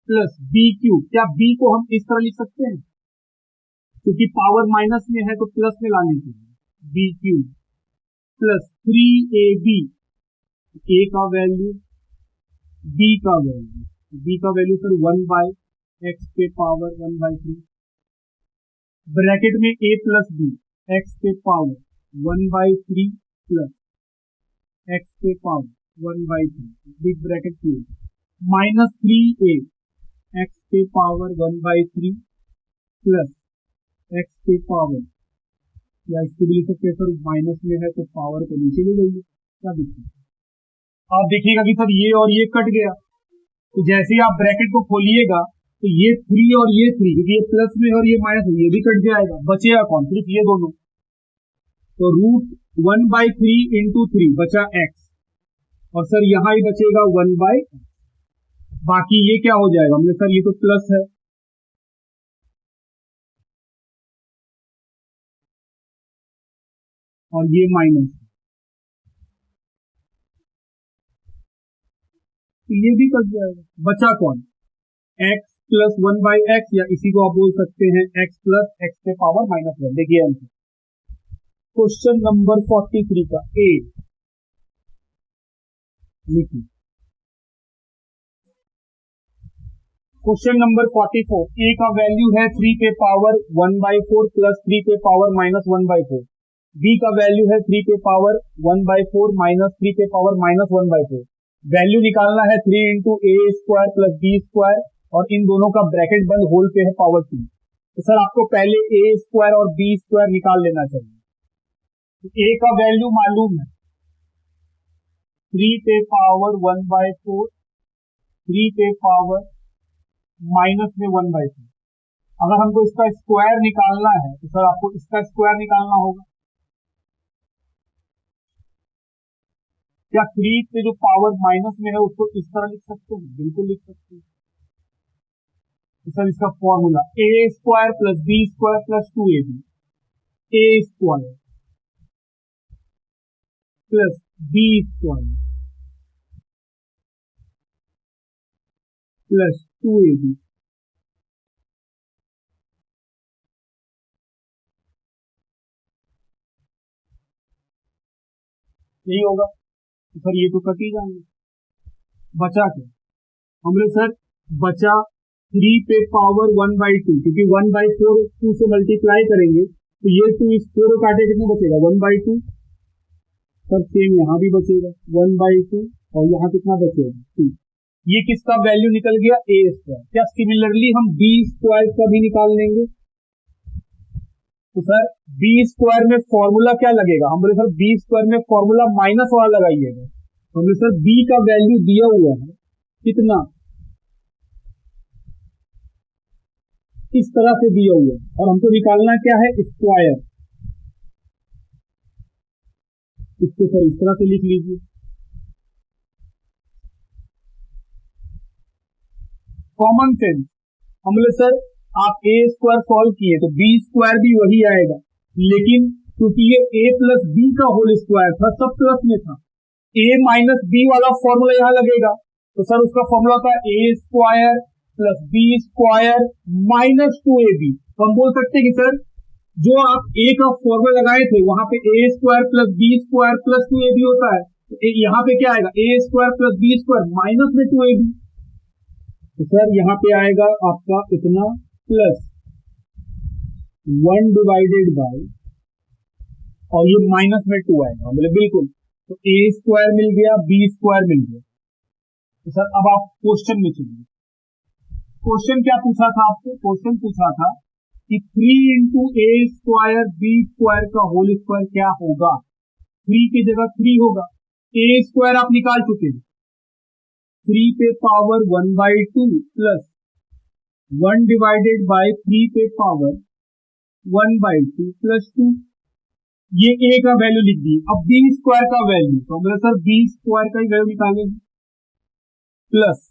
plus b³, क्या b को हम इस तरह लिख सकते हैं, क्योंकि पावर माइनस में है तो प्लस में लाने के लिए, b³ प्लस 3ab, a का वैल्यू b का वैल्यू, b का वैल्यू सर 1/x के पावर 1/3, ब्रैकेट में a + b x के पावर 1/3 प्लस x के power 1/3, big bracket close, minus 3a x के पावर 1/3 प्लस x के पावर, या इसको भी लिख सकते हैं सर माइनस में है तो पावर को नीचे ले जाइए, क्या दिक्कत है। आप देखिएगा कि सर ये और ये कट गया, तो जैसे ही आप ब्रैकेट को खोलिएगा तो ये 3 और ये 3, क्योंकि ये प्लस में और ये माइनस में, ये भी कट जाएगा, बचेगा कौन, सिर्फ ये दोनों। तो √1/3 × 3 बचा x, और सर यहां ही बचेगा 1/x, बाकी ये क्या हो जाएगा, मतलब सर ये तो प्लस है, और ये माइनस, तो ये भी कट जाएगा, बचा कौन, x प्लस 1/x, या इसी को आप बोल सकते हैं x प्लस x के पावर -1। देखिए आंसर क्वेश्चन नंबर 43 का ए लिखिए। क्वेश्चन नंबर 44, ए का वैल्यू है 3 के पावर 1/4 प्लस 3 के पावर -1/4। बी का वैल्यू है 3 के पावर 1/4 माइनस 3 के पावर -1/4। वैल्यू निकालना है 3 इंटू ए स्क्वायर प्लस बी स्क्वायर, और इन दोनों का ब्रैकेट बंद, होल पे है पावर 2। तो सर आपको पहले ए स्क्वायर और बी स्क्वायर निकाल लेना चाहिए। तो ए का वैल्यू मालूम है 3 पे पावर 1/4, 3 पे पावर माइनस में 1/4। अगर हमको इसका स्क्वायर निकालना है तो सर आपको इसका स्क्वायर निकालना होगा। क्या 3 पे जो पावर माइनस में है उसको इस तरह लिख सकते हैं? बिल्कुल लिख सकते हैं। तो सर इसका formula a square plus B square plus 2ab, a square plus B square plus 2ab, यही होगा। तो सर ये तो कट ही जाएंगे, बचा क्या? हमने सर बचा 3 पे पावर 1/2, क्योंकि 1/4 2 से मल्टीप्लाई करेंगे तो ये 2 इस 4 काटे कितना बचेगा? 1/2। सर सेम यहाँ भी बचेगा 1/2, और यहाँ कितना बचेगा? 2। ये किसका वैल्यू निकल गया? ए स्क्वायर। क्या सिमिलरली हम बी स्क्वायर का भी निकाल लेंगे? तो सर बी स्क्वायर में फॉर्मूला क्या लगेगा? हम बोले सर बी स्क्वायर में फॉर्मूला माइनस वाला लगाइएगा। हमने सर बी का वैल्यू दिया हुआ है कितना, इस तरह से दिया हुआ है, और हमको निकालना क्या है? स्क्वायर। इसको सर इस तरह से लिख लीजिए। कॉमन सेंस, हमने सर आप ए स्क्वायर सॉल्व किए तो बी स्क्वायर भी वही आएगा, लेकिन क्योंकि ये ए प्लस बी का होल स्क्वायर था, सब प्लस में था, ए माइनस बी वाला फॉर्मूला यहां लगेगा। तो सर उसका फॉर्मूला था a square plus B square minus 2ab। तो हम बोल सकते हैं कि सर जो आप ए का फॉर्मूला लगाए थे वहां पे a square plus B square plus 2ab होता है, तो यहाँ पे क्या आएगा? A square plus B square minus में 2ab। तो सर यहाँ पे आएगा आपका इतना प्लस 1 डिवाइडेड बाय, और ये माइनस में 2 आएगा। बोले बिल्कुल। तो ए स्क्वायर मिल गया, बी स्क्वायर मिल गया। तो सर अब आप क्वेश्चन में चलिए। क्वेश्चन क्या पूछा था आपको? क्वेश्चन पूछा था कि 3 इंटू ए स्क्वायर बी स्क्वायर का होल स्क्वायर क्या होगा? 3 की जगह 3 होगा। ए स्क्वायर आप निकाल चुके हैं, 3 पे पावर 1/2 प्लस 1 डिवाइडेड बाय 3 पे पावर 1/2 प्लस 2। ये ए का वैल्यू लिख दिए। अब बी स्क्वायर का वैल्यू, तो मेरे सर बी स्क्वायर का ही वैल्यू निकालेंगे, प्लस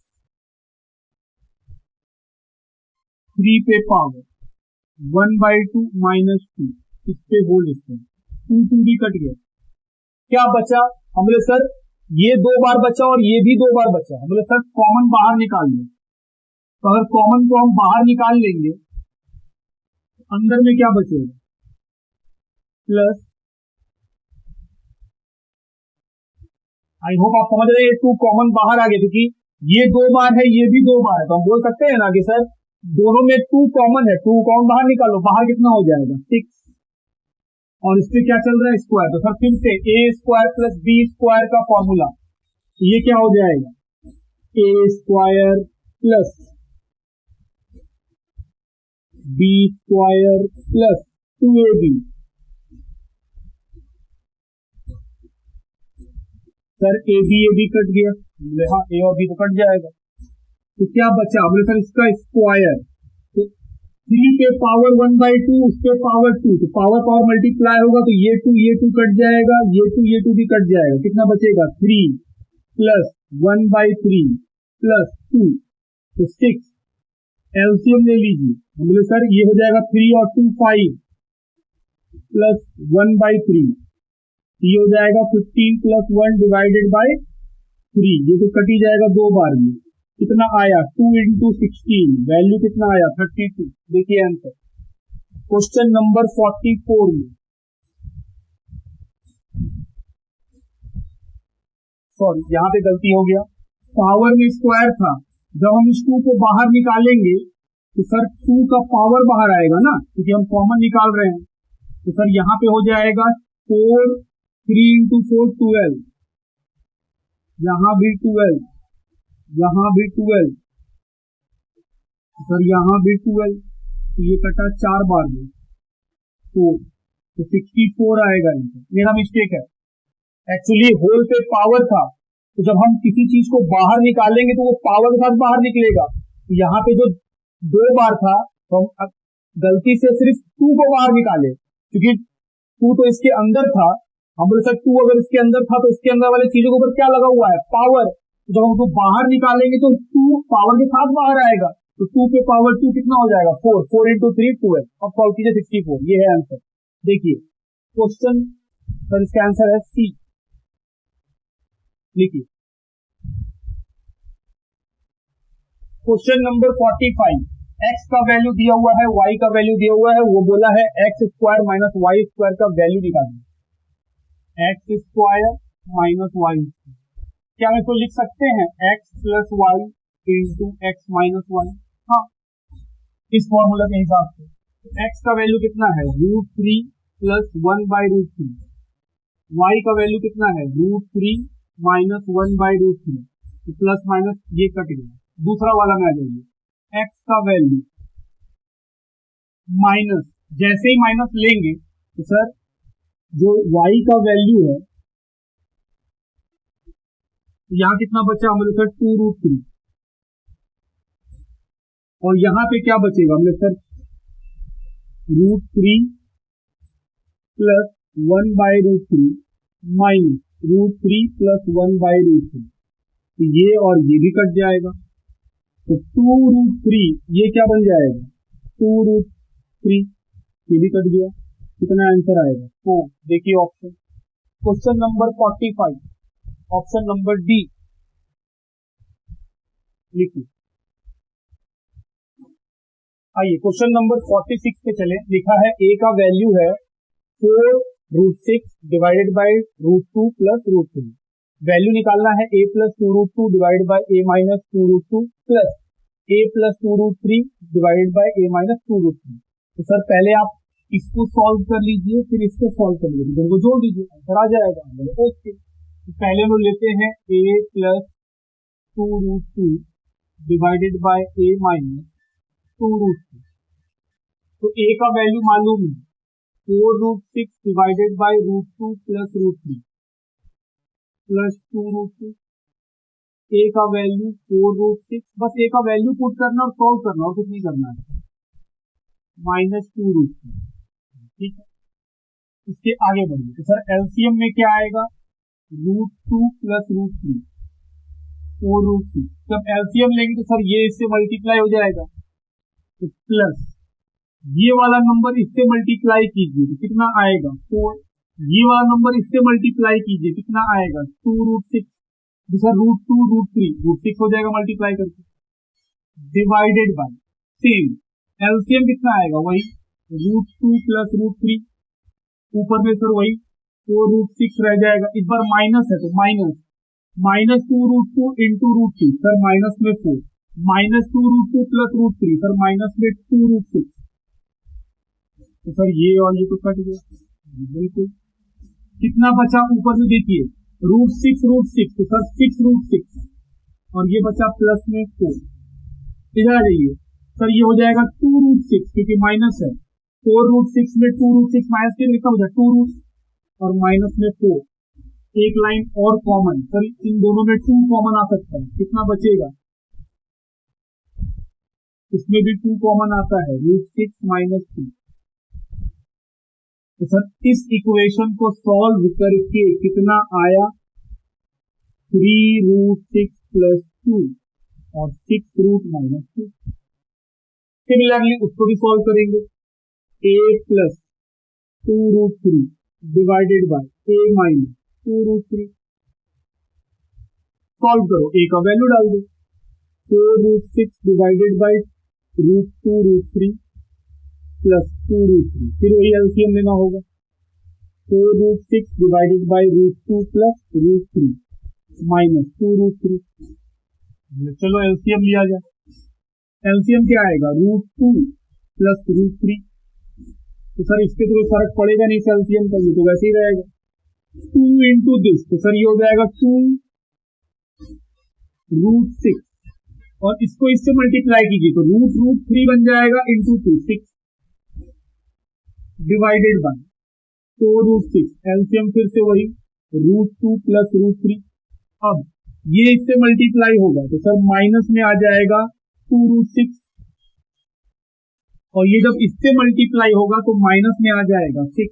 3 पे पावर 1/2 माइनस 2, इस पे होल स्क्वायर, 2 भी कट गया। क्या बचा? हमने सर ये 2 बार बचा और ये भी 2 बार बचा। हमने सर कॉमन बाहर निकाल लिया। तो अगर कॉमन को हम बाहर निकाल लेंगे तो अंदर में क्या बचेगा? प्लस, आई होप आप समझ रहे हैं, 2 कॉमन बाहर आ गए, क्योंकि ये 2 बार है, ये भी 2 बार है, तो हम बोल सकते हैं ना कि सर दोनों में 2 कॉमन है, 2 कॉमन बाहर निकालो, बाहर कितना हो जाएगा? 6। और इस पे क्या चल रहा है? स्क्वायर। तो सर फिर से a square plus B square का फॉर्मूला, तो ये क्या हो जाएगा? ए square plus B square plus 2ab। Sir ए बी कट गया, हाँ ए और बी तो कट जाएगा। तो क्या बचा? बोले सर इसका स्क्वायर, तो 3 पे पावर 1/2, उस पे पावर 2, तो पावर पावर मल्टीप्लाई होगा, तो ये 2 कट जाएगा, ये 2 भी कट जाएगा। कितना बचेगा? 3 प्लस 1/3 प्लस 2, तो 6। एलसीएम ले लीजिए। हम बोले सर ये हो जाएगा 3 और 2 5 प्लस 1/3, ये हो जाएगा 15 प्लस 1 डिवाइडेड बाय 3। ये तो कट ही जाएगा 2 बार में, कितना आया 2 into 16, वैल्यू कितना आया 32। देखिए आंसर क्वेश्चन नंबर 44 में, सॉरी यहाँ पे गलती हो गया, पावर में स्क्वायर था। जब हम इस 2 को बाहर निकालेंगे तो सर 2 का पावर बाहर आएगा ना, क्योंकि हम कॉमन निकाल रहे हैं। तो सर यहाँ पे हो जाएगा 4, 3 into 4 12, यहाँ भी 12, यहाँ भी 12, सर यहाँ भी 12, तो ये कटा 4 बार में 4, तो 64 आएगा। मेरा मिस्टेक है, एक्चुअली होल पे पावर था, तो जब हम किसी चीज को बाहर निकालेंगे तो वो पावर के साथ बाहर निकलेगा। तो यहाँ पे जो 2 बार था तो हम गलती से सिर्फ 2 को बाहर निकाले, क्योंकि 2 तो इसके अंदर था। हम बोले सर 2 अगर इसके अंदर था तो इसके अंदर वाले चीजों के ऊपर क्या लगा हुआ है, पावर। तो जब हम उसको बाहर निकालेंगे तो 2 पावर के साथ बाहर आएगा, तो 2 पे पावर 2 कितना हो जाएगा 4, 4 into 3 12। अब सॉल्व कीजिए 64, ये है आंसर। देखिए क्वेश्चन, सर इसका आंसर है सी। लिखिए क्वेश्चन नंबर 45, एक्स का वैल्यू दिया हुआ है, वाई का वैल्यू दिया हुआ है। वो बोला है X square minus Y square का वैल्यू निकालना। एक्स स्क्वायर माइनस वाई, क्या हम इसको लिख सकते हैं X plus Y into X minus Y? हाँ, इस फॉर्मूला के हिसाब से एक्स का वैल्यू कितना है √3 प्लस 1/√3, वाई का वैल्यू कितना है √3 माइनस 1/√3, तो प्लस माइनस ये कट गया। दूसरा वाला में आ जाइए, एक्स का वैल्यू माइनस, जैसे ही माइनस लेंगे तो सर जो वाई का वैल्यू है, यहां कितना बचा हमारे सर 2√3, और यहां पे क्या बचेगा हमें सर √3 प्लस 1/√3 माइनस √3 प्लस 1/√3, तो ये और ये भी कट जाएगा, तो 2√3 ये क्या बन जाएगा 2√3, ये भी कट गया। कितना आंसर आएगा 4। देखिए option, question number 45, option number D लिखिए। आइए क्वेश्चन नंबर 46 पे चले। लिखा है ए का वैल्यू है 4√6 डिवाइडेड बाई √2 प्लस √3। वैल्यू निकालना है a plus 2√2 divide by a minus 2√2 plus a plus 2√3 divided by a minus 2√3। तो सर पहले आप इसको सॉल्व कर लीजिए, फिर इसको सॉल्व कर लीजिए, दोनों को जोड़ दीजिए, आंसर आ जाएगा। ओके, तो पहले हम लेते हैं a plus 2√2 divided by a minus 2√3। तो a का वैल्यू मालूम है 4√6 डिवाइडेड बाई √2 प्लस √3 प्लस 2√2। ए का वैल्यू 4√6, बस ए का वैल्यू पुट करना और सॉल्व करना और कुछ नहीं करना है, माइनस 2√3। ठीक है, इसके आगे बढ़िए। तो सर एलसीएम में क्या आएगा √2 प्लस √3 4√6। जब एलसीएम लेंगे तो सर ये इससे मल्टीप्लाई हो जाएगा, तो प्लस ये वाला नंबर इससे मल्टीप्लाई कीजिए तो कितना आएगा 4, ये वाला नंबर इससे मल्टीप्लाई कीजिए कितना आएगा 2√6, दूसरा √2 √3 √6 हो जाएगा मल्टीप्लाई करके, डिवाइडेड बाय सेम एलसीएम कितना आएगा वही √2 प्लस √3, ऊपर में सर वही 4√6 रह जाएगा। इस बार माइनस है तो माइनस 2√2 इंटू √3, सर माइनस में 4, माइनस 2√2 प्लस √3, सर माइनस में 2√6, तो सर ये और ये तो कट गया बिल्कुल। कितना बचा ऊपर में देखिए √6 तो सर 6√6, और ये बचा प्लस में 4। इधर आ जाइए सर, ये हो जाएगा 2√6 क्योंकि माइनस है, 4√6 में 2√6 माइनस के लिखा हो जाए 2 और माइनस में 4, एक लाइन और कॉमन, सर इन दोनों में 2 कॉमन आ सकता है, कितना बचेगा इसमें भी 2 कॉमन आता है √6 माइनस 2। तो सर इस इक्वेशन को सॉल्व करके कितना आया 3√6 प्लस 2 और 6√-2। सिमिलरली उसको भी सॉल्व करेंगे, a plus 2√3 divided by a minus 2√3। Solve करो, a का वैल्यू डाल दो, 4√6 डिवाइडेड बाई √2√3 प्लस 2√3, फिर वही एलसीएम लेना होगा। 4√6 डिवाइडेड बाई √2 प्लस √3 माइनस 2√3। चलो एलसीएम लिया जाए। एलसीएम क्या आएगा? √2 प्लस √3। तो सर इसके तो फर्क पड़ेगा नहीं एलसीएम का, ये तो वैसे ही रहेगा। 2 इंटू दिस, तो सर ये हो जाएगा 2√6 और इसको इससे मल्टीप्लाई कीजिए तो √3 बन जाएगा इंटू 2 6 डिवाइडेड बाय 4√6। एलसीएम फिर से वही √2 प्लस √3। अब ये इससे मल्टीप्लाई होगा तो सर माइनस में आ जाएगा 2√6 और ये जब इससे मल्टीप्लाई होगा तो माइनस में आ जाएगा 6।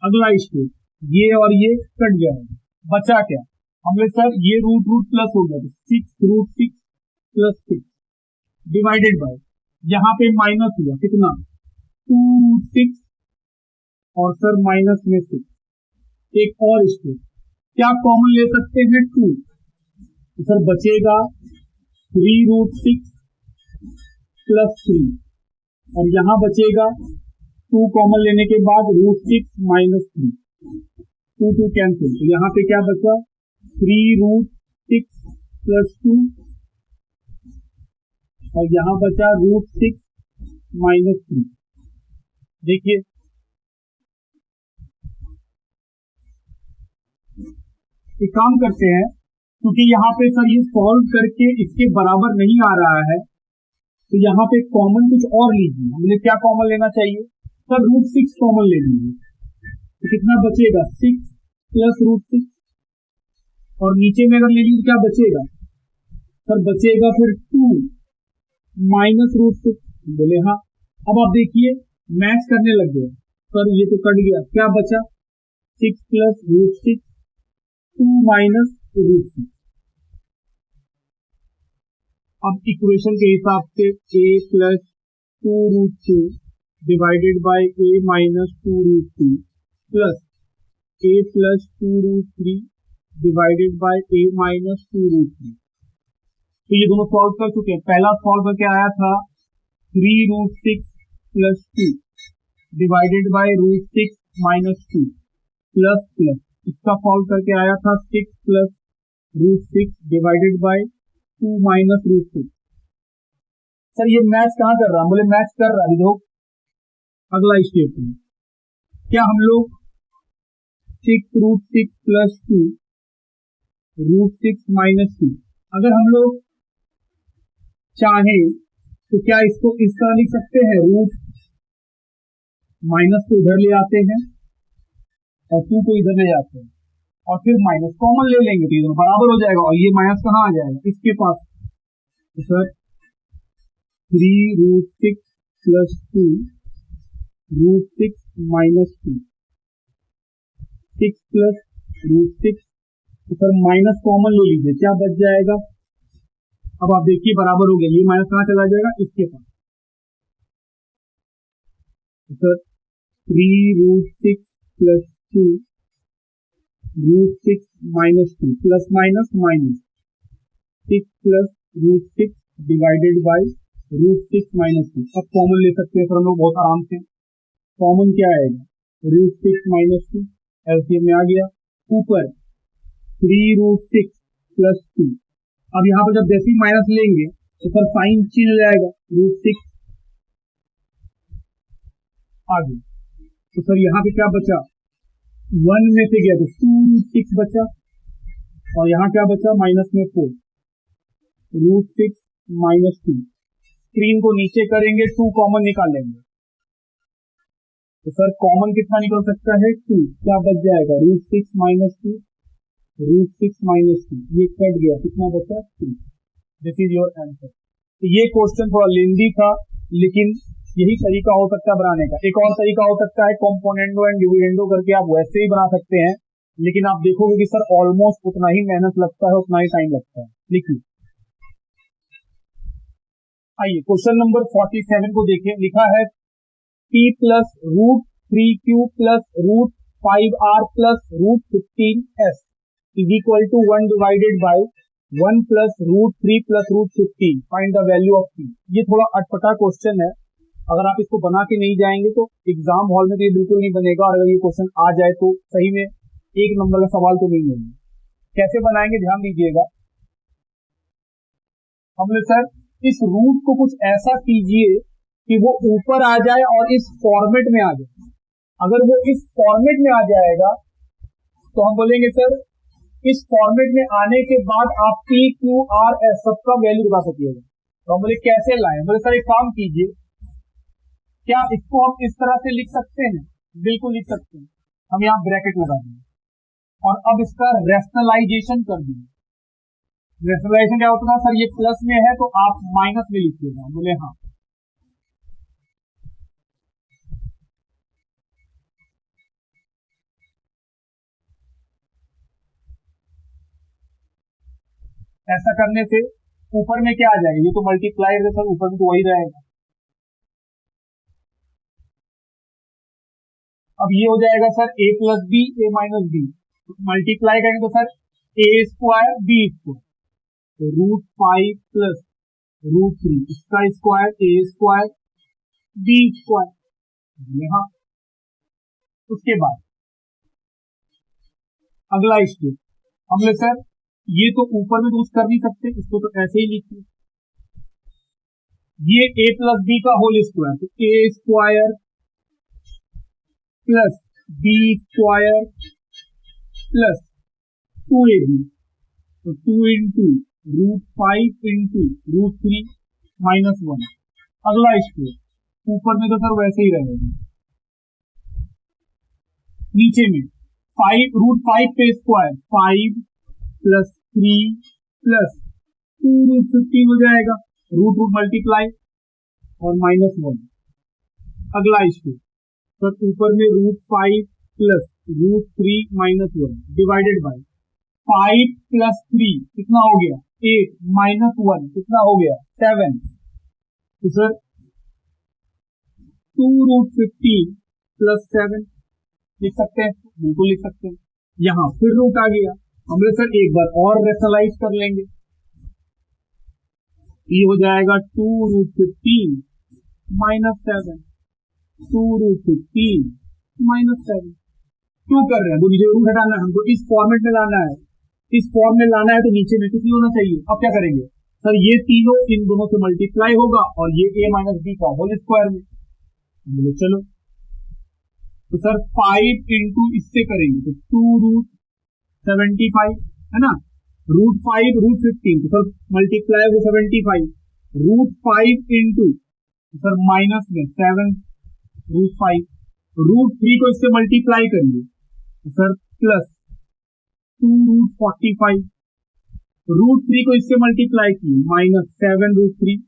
अगला स्टेप, ये और ये कट जाएगा, बचा क्या? हमने सर ये रूट प्लस हो गया तो 6√6 प्लस 6 डिवाइडेड बाय, यहां पे माइनस हुआ कितना? 2√6 और सर माइनस में 6। एक और स्टेप, क्या कॉमन ले सकते हैं? 2, तो सर बचेगा 3√6 प्लस 3 और यहां बचेगा 2 कॉमन लेने के बाद √6 माइनस 3, 2 कैंसिल, तो यहां पे क्या बचा? 3√6 प्लस 2 और यहां बचा √6 माइनस 3। देखिए एक काम करते हैं, क्योंकि यहाँ पे सर ये सॉल्व करके इसके बराबर नहीं आ रहा है तो यहाँ पे कॉमन कुछ और लीजिए। हमें क्या कॉमन लेना चाहिए? सर √6 कॉमन ले लीजिए तो कितना बचेगा? 6 प्लस √6 और नीचे में अगर ले लीजिए क्या बचेगा? सर बचेगा फिर 2 माइनस √6। बोले हाँ। अब आप देखिए मैच करने लग गया, सर ये तो कट गया, क्या बचा? 6 प्लस √6 2 माइनस √6। अब इक्वेशन के हिसाब से a plus 2√2 divided by a minus 2√2 plus a plus 2√3 divided by a minus 2√3। तो ये दोनों सॉल्व कर चुके हैं। पहला सॉल्व करके आया था 3√6 plus 2 divided bye √6 minus 2 plus plus, इसका सॉल्व करके आया था 6 plus √6 divided by 2 minus √6। Sir ये मैच कहाँ कर रहा है? बोले मैच कर रहा है। देखो अगला स्टेप है, क्या हम लोग 6√6 प्लस 2 √6 माइनस 2 अगर हम लोग चाहें तो क्या इसको इस तरह लिख सकते हैं? रूट माइनस को इधर ले आते हैं और 2 को इधर ले जाते हैं और फिर माइनस कॉमन ले लेंगे तो ये दोनों बराबर हो जाएगा और ये माइनस कहाँ आ जाएगा? इसके पास। तो सर 3√6 प्लस 2 √6 माइनस 2 6 प्लस √6, तो सर माइनस कॉमन ले लीजिए, क्या बच जाएगा? अब आप देखिए बराबर हो गया, ये माइनस कहाँ चला जाएगा? इसके पास। तो sir 3√6 plus 2 √6 minus 2 plus minus minus 6 plus √6 divided by √6 minus 2। अब कॉमन ले सकते हैं सर हम लोग बहुत आराम से। कॉमन क्या आएगा? √6 माइनस 2 एलसीएम में आ गया, ऊपर 3√6 प्लस 2। अब यहाँ पर जब जैसे ही माइनस लेंगे तो सर साइन चेंज हो जाएगा, √6 आगे। तो सर यहाँ पे क्या बचा? 1 में से गया तो 2√6 बचा और यहाँ क्या बचा? माइनस में 4 √6 माइनस 2। स्क्रीन को नीचे करेंगे, 2 कॉमन निकालेंगे तो सर कॉमन कितना निकल सकता है? 2। क्या बच जाएगा? √6 माइनस 2 √6 माइनस 2, ये कट गया, कितना बचा? 2। This is your answer. तो ये क्वेश्चन थोड़ा लेंदी था लेकिन यही तरीका हो सकता है बनाने का। एक और तरीका हो सकता है कॉम्पोनेंडो एंड डिविडेंडो करके आप वैसे ही बना सकते हैं, लेकिन आप देखोगे कि सर ऑलमोस्ट उतना ही मेहनत लगता है, उतना ही टाइम लगता है। लिखिए, आइए क्वेश्चन नंबर 47 को देखें। लिखा है p plus √3q plus √5r plus √15s is equal to 1 divided by 1 plus root 3 plus root 15 find the value of P. ये थोड़ा अटपटा क्वेश्चन है, अगर आप इसको बना के नहीं जाएंगे तो एग्जाम हॉल में तो ये बिल्कुल नहीं बनेगा, और अगर ये क्वेश्चन आ जाए तो सही में 1 नंबर का सवाल तो नहीं है। कैसे बनाएंगे ध्यान दीजिएगा। हमने सर इस रूट को कुछ ऐसा कीजिए कि वो ऊपर आ जाए और इस फॉर्मेट में आ जाए। अगर वो इस फॉर्मेट में आ जाएगा तो हम बोलेंगे सर इस फॉर्मेट में आने के बाद आप पी क्यू आर एस सबका वैल्यू बता सकिएगा। तो हम बोले कैसे लाएं, बोले सर एक काम कीजिए, क्या इसको हम इस तरह से लिख सकते हैं? बिल्कुल लिख सकते हैं। हम यहाँ ब्रैकेट लगा देंगे और अब इसका रैशनलाइजेशन कर देंगे। रैशनलाइजेशन क्या होता है सर, ये प्लस में है तो आप माइनस में लिखिएगा। बोले हाँ, ऐसा करने से ऊपर में क्या आ जाएगा, ये तो मल्टीप्लाई है सर, ऊपर में तो वही रहेगा। अब ये हो जाएगा sir A plus B A minus B, multiply करेंगे तो सर ए स्क्वायर बी स्क्वायर, तो रूट 5 प्लस रूट 3 इसका square a square B square. हाँ, उसके बाद अगला स्टेप हमने सर ये तो ऊपर में यूज कर नहीं सकते, इसको तो ऐसे ही लिखिए, ये ए प्लस बी का होल स्क्वायर, तो a square plus B square plus 2ab, तो 2 into root 5 into root 3 minus 1। अगला स्टेप ऊपर में तो सर वैसे ही रहेगा, नीचे में 5 रूट 5 पे स्क्वायर 5 प्लस 3 प्लस 2 रूट 15 हो जाएगा, रूट रूट मल्टीप्लाई और माइनस 1। अगला स्टेप सर ऊपर में root 5 plus root 3 minus 1 divided by 5 plus 3 कितना हो गया 8 माइनस 1 कितना हो गया 7। तो सर 2 रूट 15 प्लस 7 लिख सकते हैं, बिल्कुल लिख सकते हैं। यहां फिर रूट आ गया, हमने सर एक बार और रैशनलाइज कर लेंगे, ये हो जाएगा 2 रूट 15 माइनस 7, 2 रूट 15 माइनस 7। क्यों कर रहे हैं, तो नीचे रूट हटाना है हमको, इस फॉर्मेट में लाना है, इस फॉर्म में लाना है तो नीचे में कुछ नहीं होना चाहिए। अब क्या करेंगे सर, ये तीनों इन दोनों से मल्टीप्लाई होगा और ये a माइनस बी का होल स्क्वायर में, बोले चलो। तो सर 5 इंटू इससे करेंगे तो 2 रूट 75 है ना, रूट 5 रूट 15 तो सर मल्टीप्लाई हो 75, रूट 5 इंटू सर माइनस में 7 रूट 5, रूट 3 को इससे मल्टीप्लाई करिए तो सर प्लस 2 रूट 45, रूट 3 को इससे मल्टीप्लाई कीजिए माइनस 7 रूट 3,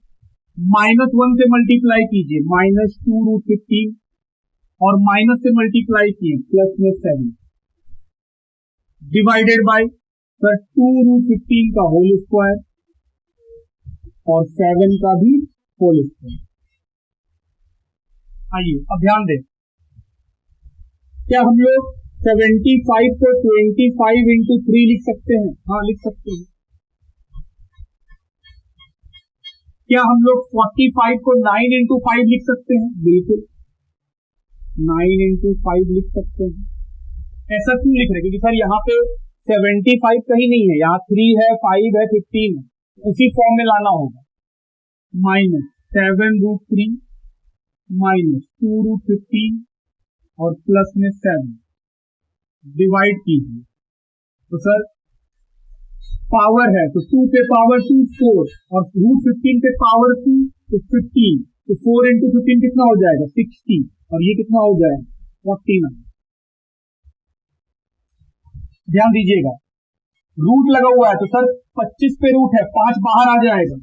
माइनस 1 से मल्टीप्लाई कीजिए माइनस 2 रूट 15 और माइनस से मल्टीप्लाई किए प्लस में 7 डिवाइडेड बाय सर 2 रूट 15 का होल स्क्वायर और 7 का भी होल स्क्वायर। आइए अब ध्यान दें, क्या हम लोग 75 को 25 इंटू 3 लिख सकते हैं? हाँ लिख सकते हैं। क्या हम लोग 45 को 9 इंटू 5 लिख सकते हैं? बिल्कुल 9 इंटू 5 लिख सकते हैं। ऐसा क्यों लिख रहे हैं, क्योंकि सर यहाँ पे 75 कहीं नहीं है, यहाँ 3 है 5 है 15 है, उसी फॉर्म में लाना होगा। माइनस 7 रूट 3 माइनस 2 रूट 15 और प्लस में 7 डिवाइड कीजिए तो सर पावर है तो 2 पे पावर 2 4 और रूट 15 पे पावर 2 तो 15, तो 4 इंटू 15 कितना हो जाएगा 60 और ये कितना हो जाएगा 49। ध्यान दीजिएगा रूट लगा हुआ है तो सर 25 पे रूट है 5 बाहर आ जाएगा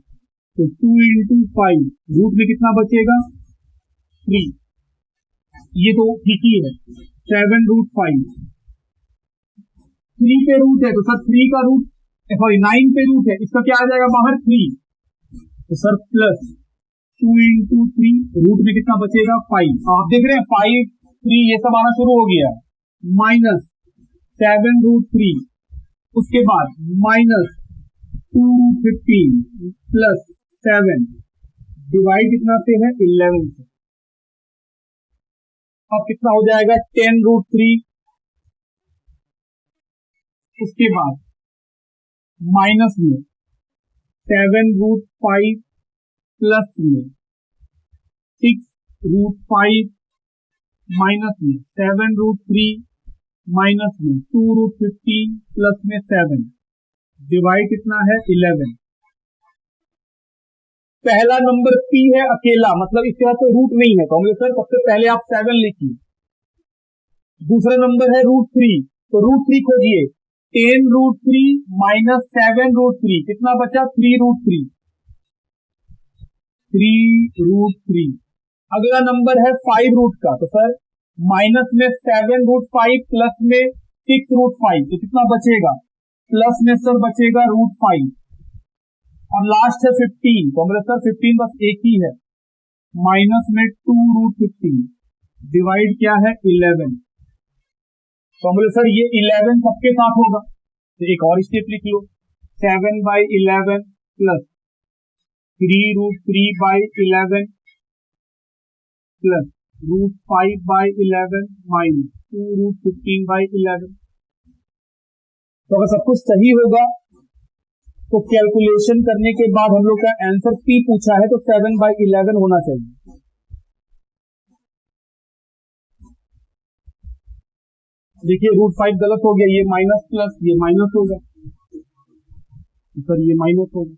तो 2 इंटू 5 रूट में कितना बचेगा 3, ये तो ठीक ही है। 7 रूट 5 3 पे रूट है तो सर 3 का रूट सॉरी 9 पे रूट है, इसका क्या आ जाएगा बाहर 3, तो सर प्लस 2 इंटू 3 रूट में कितना बचेगा 5। आप देख रहे हैं 5 3 ये सब आना शुरू हो गया, माइनस 7 रूट 3 उसके बाद माइनस 2√15 प्लस 7 डिवाइड कितना से है 11 से। अब कितना हो जाएगा 10√3, उसके बाद माइनस में 7√5 प्लस में 6√5 माइनस में 7√3 माइनस में 2√15 प्लस में 7 डिवाइड कितना है 11। पहला नंबर P है अकेला, मतलब इसके बाद कोई रूट नहीं है, तो हम सर सबसे पहले आप 7 लिखिए। दूसरा नंबर है √3, तो √3 खोजिए। 10√3 माइनस 7√3 कितना बचा 3√3। 3√3। अगला नंबर है 5 रूट का, तो सर माइनस में 7√5 प्लस में 6√5, तो कितना बचेगा प्लस में सर बचेगा √5। और लास्ट है 15, तो हमारे सर 15 बस एक ही है, माइनस में 2√15 डिवाइड क्या है 11। तो हमारे सर ये 11 सबके साथ होगा, तो एक और स्टेप लिख लो। 7/11 प्लस 3√3/11 प्लस √5/11 माइनस 2√15/11। तो अगर सब कुछ सही होगा तो कैलकुलेशन करने के बाद हम लोग का आंसर P पूछा है, तो 7/11 होना चाहिए। देखिए √5 गलत हो गया, ये माइनस प्लस ये माइनस होगा, सर ये माइनस होगा।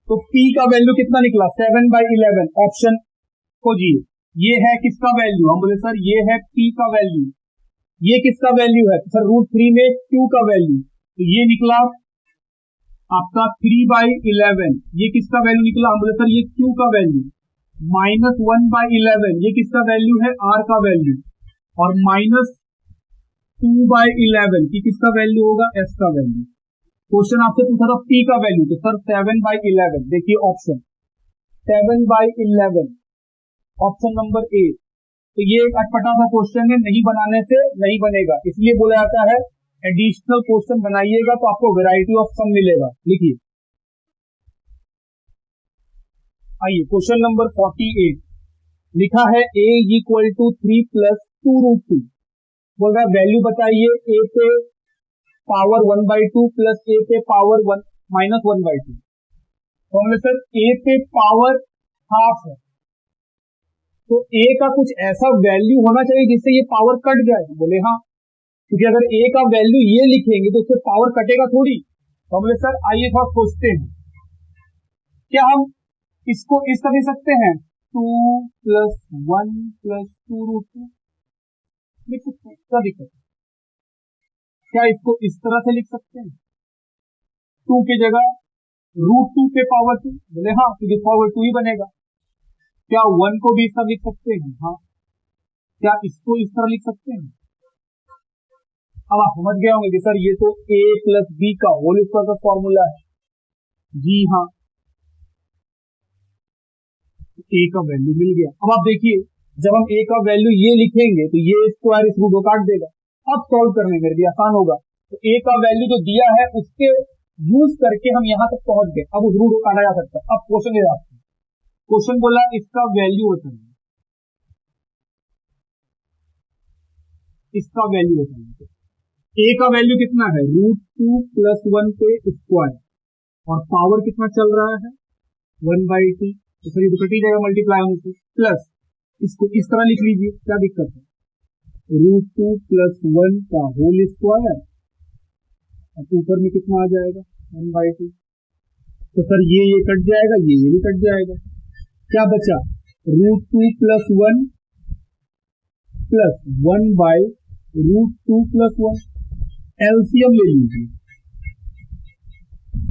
तो P का वैल्यू कितना निकला 7/11। ऑप्शन खोजिए, ये है किसका वैल्यू, हम बोले सर ये है P का वैल्यू। ये किसका वैल्यू है, सर √3 में Q का वैल्यू, तो ये निकला आपका 3/11। ये किसका वैल्यू निकला, हम बोले सर ये Q का वैल्यू। माइनस 1/11 ये किसका वैल्यू है R का वैल्यू, और माइनस 2/11 ये किसका वैल्यू होगा S का वैल्यू। क्वेश्चन आपसे पूछा था P का वैल्यू, तो सर 7/11। देखिए ऑप्शन 7/11 ऑप्शन नंबर ए। तो ये एक अटपटा सा क्वेश्चन है, नहीं बनाने से नहीं बनेगा, इसलिए बोला जाता है एडिशनल क्वेश्चन बनाइएगा तो आपको वैरायटी ऑफ सम मिलेगा। लिखिए, आइए क्वेश्चन नंबर 48 लिखा है a इक्वल टू 3 प्लस 2√2। बोल रहा है वैल्यू बताइए a पे पावर 1/2 प्लस a पे पावर माइनस 1/2। तो हमने सर a पे पावर हाफ है, तो a का कुछ ऐसा वैल्यू होना चाहिए जिससे ये पावर कट जाए। बोले हाँ, क्योंकि अगर a का वैल्यू ये लिखेंगे तो उससे पावर कटेगा थोड़ी। तो हम बोले सर आइए थोड़ा सोचते हैं, क्या हम इसको इस तरह लिख सकते हैं 2 प्लस 1 प्लस 2√2 लिख सकते हैं, क्या दिक्कत है? क्या इसको इस तरह से लिख सकते हैं 2 की जगह √2 पे पावर 2? बोले हाँ, क्योंकि पावर 2 ही बनेगा। क्या 1 को भी इस तरह लिख सकते हैं? हाँ। क्या इसको इस तरह लिख सकते हैं? अब आप समझ गए होंगे कि सर ये तो a प्लस बी का होल स्क्वायर का फॉर्मूला है। जी हाँ, a का वैल्यू मिल गया। अब आप देखिए, जब हम a का वैल्यू ये लिखेंगे तो ये स्क्वायर इस रूट को काट देगा। अब सॉल्व करने में भी आसान होगा। तो a का वैल्यू जो दिया है उसके यूज करके हम यहां तक पहुंच गए। अब उस रूट को काटा जा सकता है। अब क्वेश्चन ये आपसे, क्वेश्चन बोला इसका वैल्यू बताइए, इसका वैल्यू बताइए। a का वैल्यू कितना है √2 प्लस 1 पे स्क्वायर, और पावर कितना चल रहा है 1/2। तो सर ये तो कट ही जाएगा मल्टीप्लाई होने से, प्लस इसको इस तरह लिख लीजिए, क्या दिक्कत है √2 प्लस 1 का होल स्क्वायर, और ऊपर में कितना आ जाएगा 1/2। तो सर ये कट जाएगा, ये भी कट जाएगा, क्या बचा √2 प्लस 1 प्लस 1/√2 प्लस 1। एलसीएम ले लीजिए,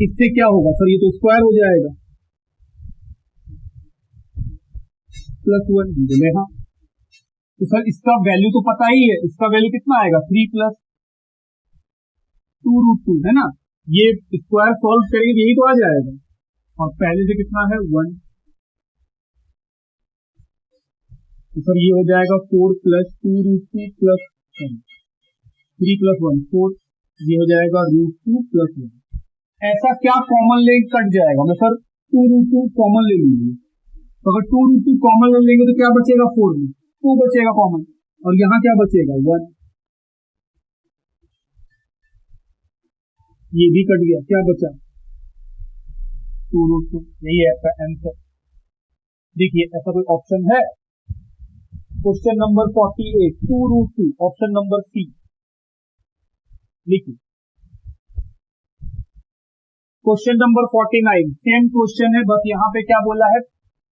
इससे क्या होगा सर ये तो स्क्वायर हो जाएगा, प्लस 1 बोले हाँ। तो सर इसका वैल्यू तो पता ही है, इसका वैल्यू कितना आएगा 3 प्लस 2√2 है ना। ये स्क्वायर सॉल्व करेंगे यही तो आ जाएगा, और पहले से कितना है 1। तो सर ये हो जाएगा 4 प्लस 2√2 प्लस 1, 3 प्लस 1 4, ये हो जाएगा √2 प्लस 1। ऐसा क्या कॉमन ले कट जाएगा, मैं सर 2√2 कॉमन ले लीजिए, तो अगर 2√2 कॉमन ले लेंगे तो क्या बचेगा 4 में 2 बचेगा कॉमन, और यहाँ क्या बचेगा 1, ये भी कट गया, क्या बचा 2√2, यही है आपका आंसर। देखिए ऐसा कोई ऑप्शन है, question number 48 2√2 option number c लिखिए। क्वेश्चन नंबर 49 सेम क्वेश्चन है, बस यहाँ पे क्या बोला है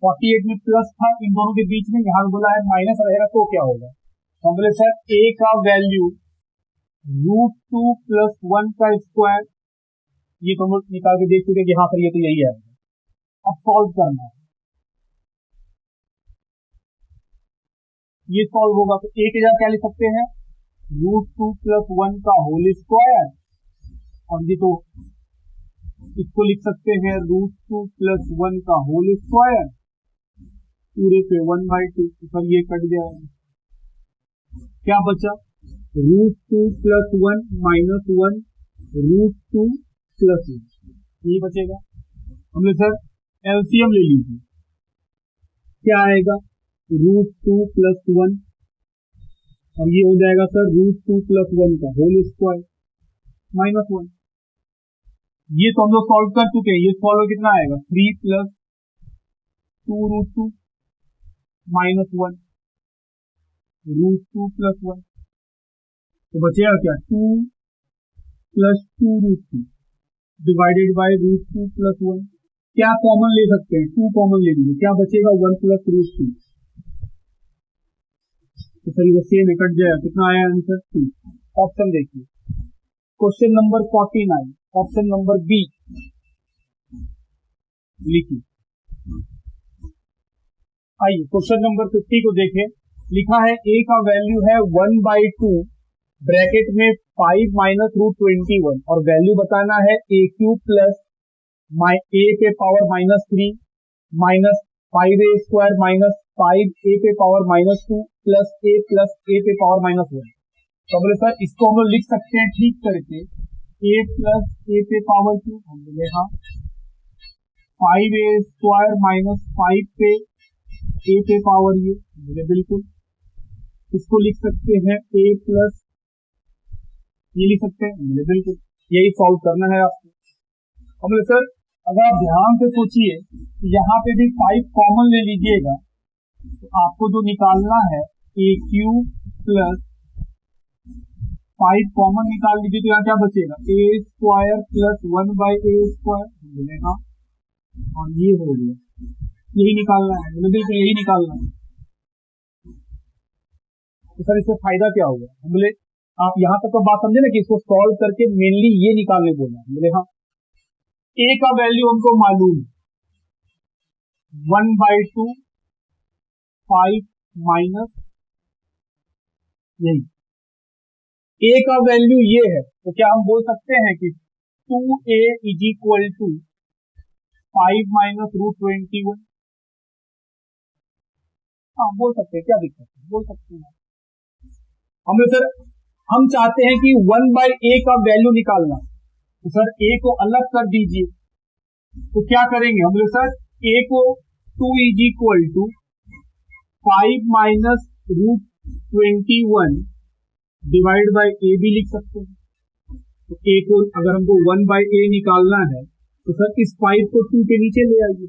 48 में प्लस था इन दोनों के बीच में, यहाँ बोला है माइनस रहेगा तो क्या होगा, तो हम बोले सर a का वैल्यू √2 + 1 का स्क्वायर, ये तो हम लोग निकाल के देख चुके कि हाँ सर ये तो यही है। अब सॉल्व करना है, ये सॉल्व होगा तो a की जगह क्या लिख सकते हैं √2 + 1 का होल स्क्वायर, और ये तो इसको लिख सकते हैं √2 + 1 का होल स्क्वायर पूरे पे 1/2, तो सर ये कट जाएगा, क्या बचा √2 + 1 - 1 √2 + 1, ये बचेगा। हमने सर एलसीएम ले लीजिए, क्या आएगा √2 + 1, और ये हो जाएगा सर √2 + 1 का होल स्क्वायर -1, ये तो हम लोग सॉल्व कर चुके हैं, ये सॉल्व कितना आएगा 3 + 2√2 - 1 √2 + 1, तो बचेगा क्या 2 + 2√2 डिवाइडेड बाय √2 + 1, क्या कॉमन ले सकते हैं 2 कॉमन ले लीजिए, क्या बचेगा 1 + √2, तो सर ये सेम कट जाएगा, कितना आया आंसर 2। ऑप्शन देखिए question number 49 option number B लिखिए। आइए क्वेश्चन नंबर 50 को देखें, लिखा है a का वैल्यू है 1/2 ब्रैकेट में 5 - √21, और वैल्यू बताना है a³ + a पे पावर -3 माइनस 5a² - 5a पे पावर -2 + a पे पावर -1, तो बोले सर इसको हम लोग लिख सकते हैं ठीक करके a + a पे पावर 2, हम बोले हाँ 5a² - 5 पे a पे पावर ये बोले बिल्कुल, इसको लिख सकते हैं a + ये लिख सकते हैं बोले बिल्कुल, यही सॉल्व करना है आपको। हम बोले सर अगर आप ध्यान से सोचिए यहाँ पे भी 5 कॉमन ले लीजिएगा, तो आपको जो निकालना है a³ + 5 कॉमन निकाल लीजिए, तो यहाँ क्या बचेगा a² + 1/a², बोले हाँ, और ये हो गया, यही निकालना है, बोले बिल्कुल यही निकालना है। तो सर इससे फायदा क्या होगा, हम बोले आप यहाँ तक तो बात समझे ना कि इसको सॉल्व करके मेनली ये निकालने बोला, बोले हाँ a का वैल्यू हमको मालूम 1/2 5 माइनस यही a का वैल्यू ये है, तो क्या हम बोल सकते हैं कि 2a = 5 - √21, हाँ बोल सकते हैं, क्या दिक्कत है बोल सकते हैं। हमें सर हम चाहते हैं कि 1/a का वैल्यू निकालना, तो सर a को अलग कर दीजिए, तो क्या करेंगे हम लोग सर a को 2 = 5 - √21 डिवाइड बाय a भी लिख सकते हैं, तो a को अगर हमको 1/a निकालना है तो सर इस 5 को 2 के नीचे ले आइए,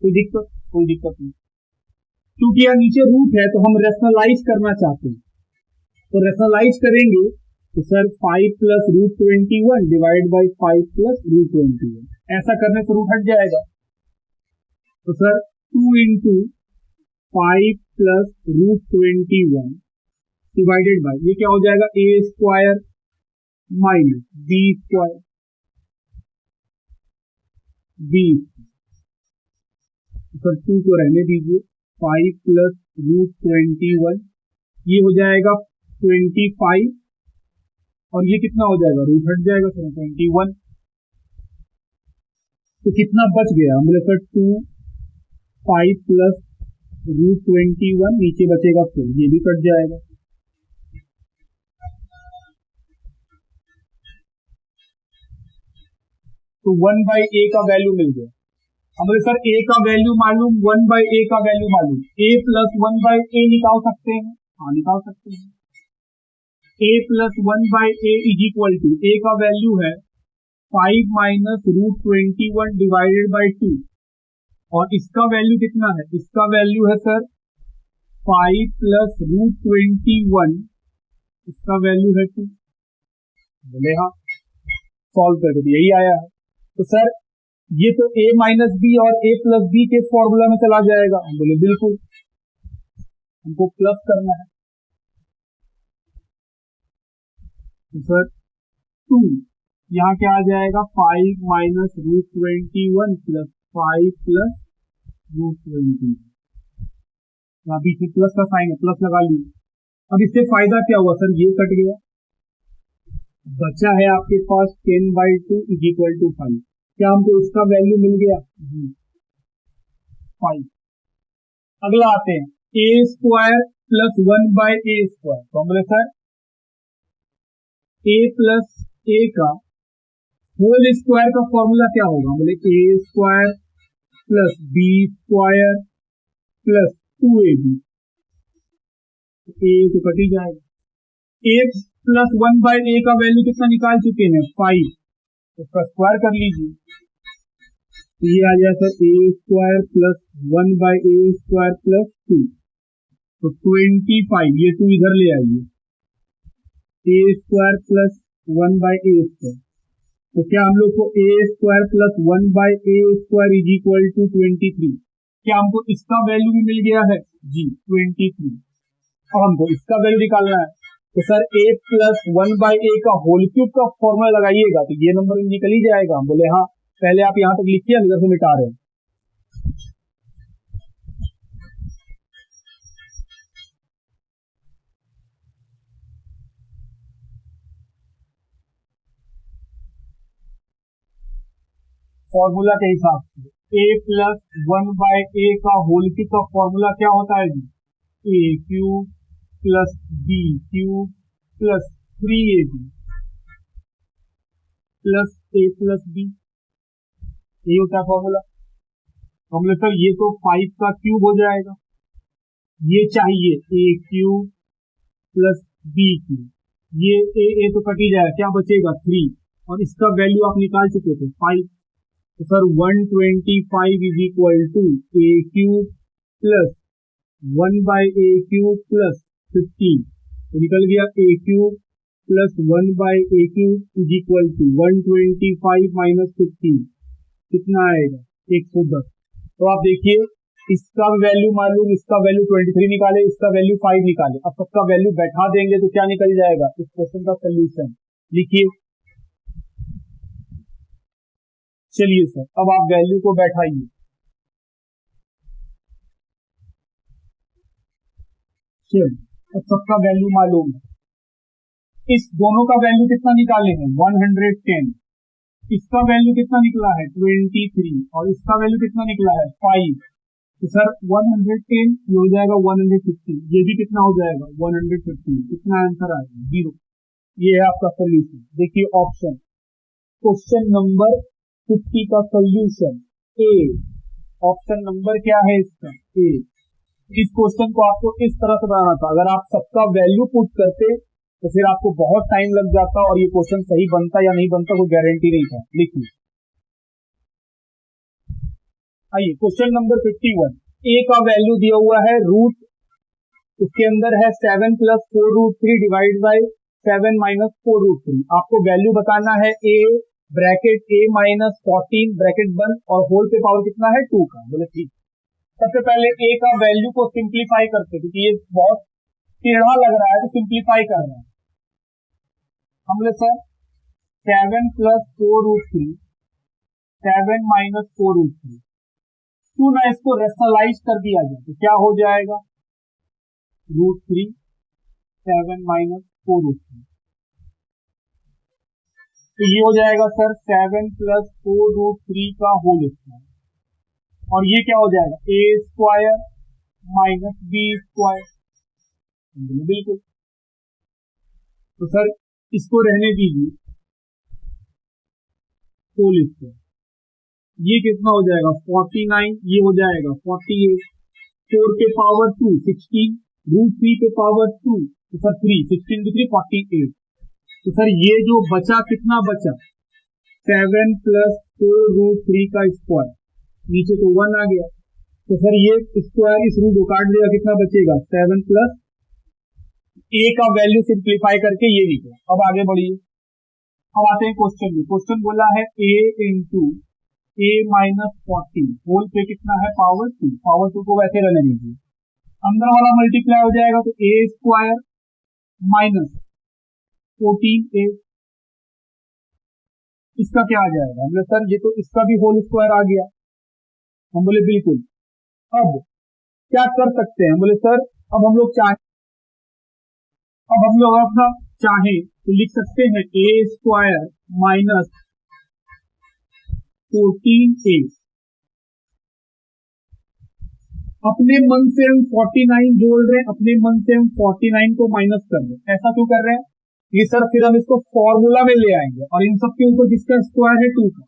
कोई दिक्कत नहीं, क्योंकि यहाँ नीचे रूट है तो हम रेशनलाइज करना चाहते हैं, तो रेशनलाइज करेंगे तो सर 5 + √21 डिवाइड बाय 5 + √21, ऐसा करने से रूट हट जाएगा, तो सर 2 × 5 + √21 डिवाइडेड बाय ये क्या हो जाएगा a² - b², सर 2 को रहने दीजिए, 5 + √21 ये हो जाएगा 25, और ये कितना हो जाएगा रूट हट जाएगा सर 21, तो कितना बच गया हम बोले सर 2 5 + √21 नीचे बचेगा 4, ये भी कट जाएगा, तो 1/a का वैल्यू मिल गया। हमें सर a का वैल्यू मालूम, 1/a का वैल्यू मालूम, a प्लस 1/a निकाल सकते हैं, हाँ निकाल सकते हैं। a plus 1/a is equal to, a का वैल्यू है 5 माइनस √21 डिवाइडेड बाई 2, और इसका वैल्यू कितना है, इसका वैल्यू है सर 5 प्लस √21, इसका वैल्यू है 2। बोले हाँ, सॉल्व कर दो, यही आया है। तो सर ये तो a माइनस बी और a प्लस बी के फॉर्मूला में चला जाएगा। हम बोले बिल्कुल, हमको प्लस करना है। तो सर 2 यहाँ क्या आ जाएगा, 5 माइनस √21 प्लस 5 प्लस √20, यहाँ पीछे प्लस का साइन है, प्लस लगा लीजिए। अब इससे फायदा क्या हुआ सर, ये कट गया, बचा है आपके पास 10/2 इज इक्वल टू 5। क्या हमको इसका वैल्यू मिल गया जी, 5। अगला आते हैं a square plus 1/a square. तो बोले सर a प्लस a का होल स्क्वायर का फॉर्मूला क्या होगा, बोले a square plus b square plus 2ab, a तो कट ही जाएगा। a प्लस 1/a का वैल्यू कितना निकाल चुके हैं, 5, उसका स्क्वायर कर लीजिए, ये आ जाए sir a square plus 1/a square plus 2, तो 25, ये 2 इधर ले आइए, a square plus 1/a square. तो क्या हम लोग को a square plus 1/a square is equal to 23, क्या हमको इसका वैल्यू भी मिल गया है जी, 23। अब हमको इसका वैल्यू निकालना है, तो सर a प्लस 1/a का होल क्यूब का फॉर्मूला लगाइएगा तो ये नंबर निकल ही जाएगा। हम बोले हाँ, पहले आप यहां तक लिखिए, हम इधर से मिटा रहे हैं। फॉर्मूला के हिसाब से a प्लस 1/a का होल क्यूब का फॉर्मूला क्या होता है जी, a cube plus b cube plus 3ab plus a plus b, ये होता है फॉर्मूला। हमने सर ये तो 5 का क्यूब हो जाएगा, ये चाहिए a cube plus b cube, ये a तो कट ही जाएगा, क्या बचेगा 3, और इसका वैल्यू आप निकाल चुके थे 5। तो sir 125 is equal to a cube plus 1/a cube plus 15, तो निकल गया a cube plus 1/a cube is equal to 125 minus 15, कितना आएगा 110। तो आप देखिए, इसका वैल्यू मालूम, इसका वैल्यू 23 निकाले, इसका वैल्यू 5 निकाले, अब सबका वैल्यू बैठा देंगे तो क्या निकल जाएगा, इस क्वेश्चन का सोल्यूशन लिखिए। चलिए सर, अब आप वैल्यू को बैठाइए। चलिए, अब सबका वैल्यू मालूम है, इस दोनों का वैल्यू कितना निकाले हैं 110, इसका वैल्यू कितना निकला है 23, और इसका वैल्यू कितना निकला है 5। तो सर 110 ये हो जाएगा 150, ये भी कितना हो जाएगा 150, कितना आंसर आएगा 0। ये है आपका सोल्यूशन। देखिए ऑप्शन, क्वेश्चन नंबर 50 का सोल्यूशन ए, ऑप्शन नंबर क्या है इसका ए। इस क्वेश्चन को आपको इस तरह से बनाना था, अगर आप सबका वैल्यू पुट करते तो फिर आपको बहुत टाइम लग जाता और ये क्वेश्चन सही बनता या नहीं बनता कोई गारंटी नहीं था। लिखिए, आइए क्वेश्चन नंबर 51, ए का वैल्यू दिया हुआ है रूट, उसके अंदर है 7 प्लस 4√3 डिवाइड बाई 7 माइनस 4√3। आपको वैल्यू बताना है A bracket a minus 14 bracket बंद और होल पे पावर कितना है 2 का। बोले ठीक, सबसे पहले a का वैल्यू को सिंप्लीफाई करते, क्योंकि ये बहुत टेढ़ा लग रहा है तो सिंप्लीफाई कर रहे हैं हमने। सर 7 प्लस 4√3, 7 माइनस 4√3, क्यों ना इसको रेशनलाइज कर दिया जाए, तो क्या हो जाएगा √3 7 माइनस 4√3, तो ये हो जाएगा सर 7 प्लस 4√3 का होल स्क्वायर, और ये क्या हो जाएगा a square minus b square, बिल्कुल। तो सर इसको रहने दीजिए, होल स्क्वायर, ये कितना हो जाएगा 49, ये हो जाएगा 48, 4 पे पावर 2 16, रूट 3 पे पावर 2 तो सर 3, 16 to 3 48। तो सर ये जो बचा कितना बचा 7 प्लस 4 रूट 3 का स्क्वायर, नीचे तो 1 आ गया, तो सर ये स्क्वायर इस रूट को काट देगा, कितना बचेगा 7 प्लस ए का वैल्यू सिंप्लीफाई करके ये निकला। अब आगे बढ़िए, अब आते हैं क्वेश्चन में। क्वेश्चन बोला है a into A minus 40 whole पे कितना है पावर 2, पावर 2 को वैसे रहने दीजिए, अंदर वाला मल्टीप्लाई हो जाएगा तो ए स्क्वायर माइनस 14a, इसका क्या आ जाएगा, हम बोले सर ये तो इसका भी होल स्क्वायर आ गया, हम बोले बिल्कुल। अब क्या कर सकते हैं, हम बोले सर अब हम लोग अपना चाहें तो लिख सकते हैं ए स्क्वायर माइनस 14a, अपने मन से हम 49 जोड़ रहे हैं, अपने मन से हम 49 को माइनस कर रहे हैं। ऐसा क्यों कर रहे हैं, ये सर फिर हम इसको फॉर्मूला में ले आएंगे और इन सब के ऊपर जिसका स्क्वायर है 2 का,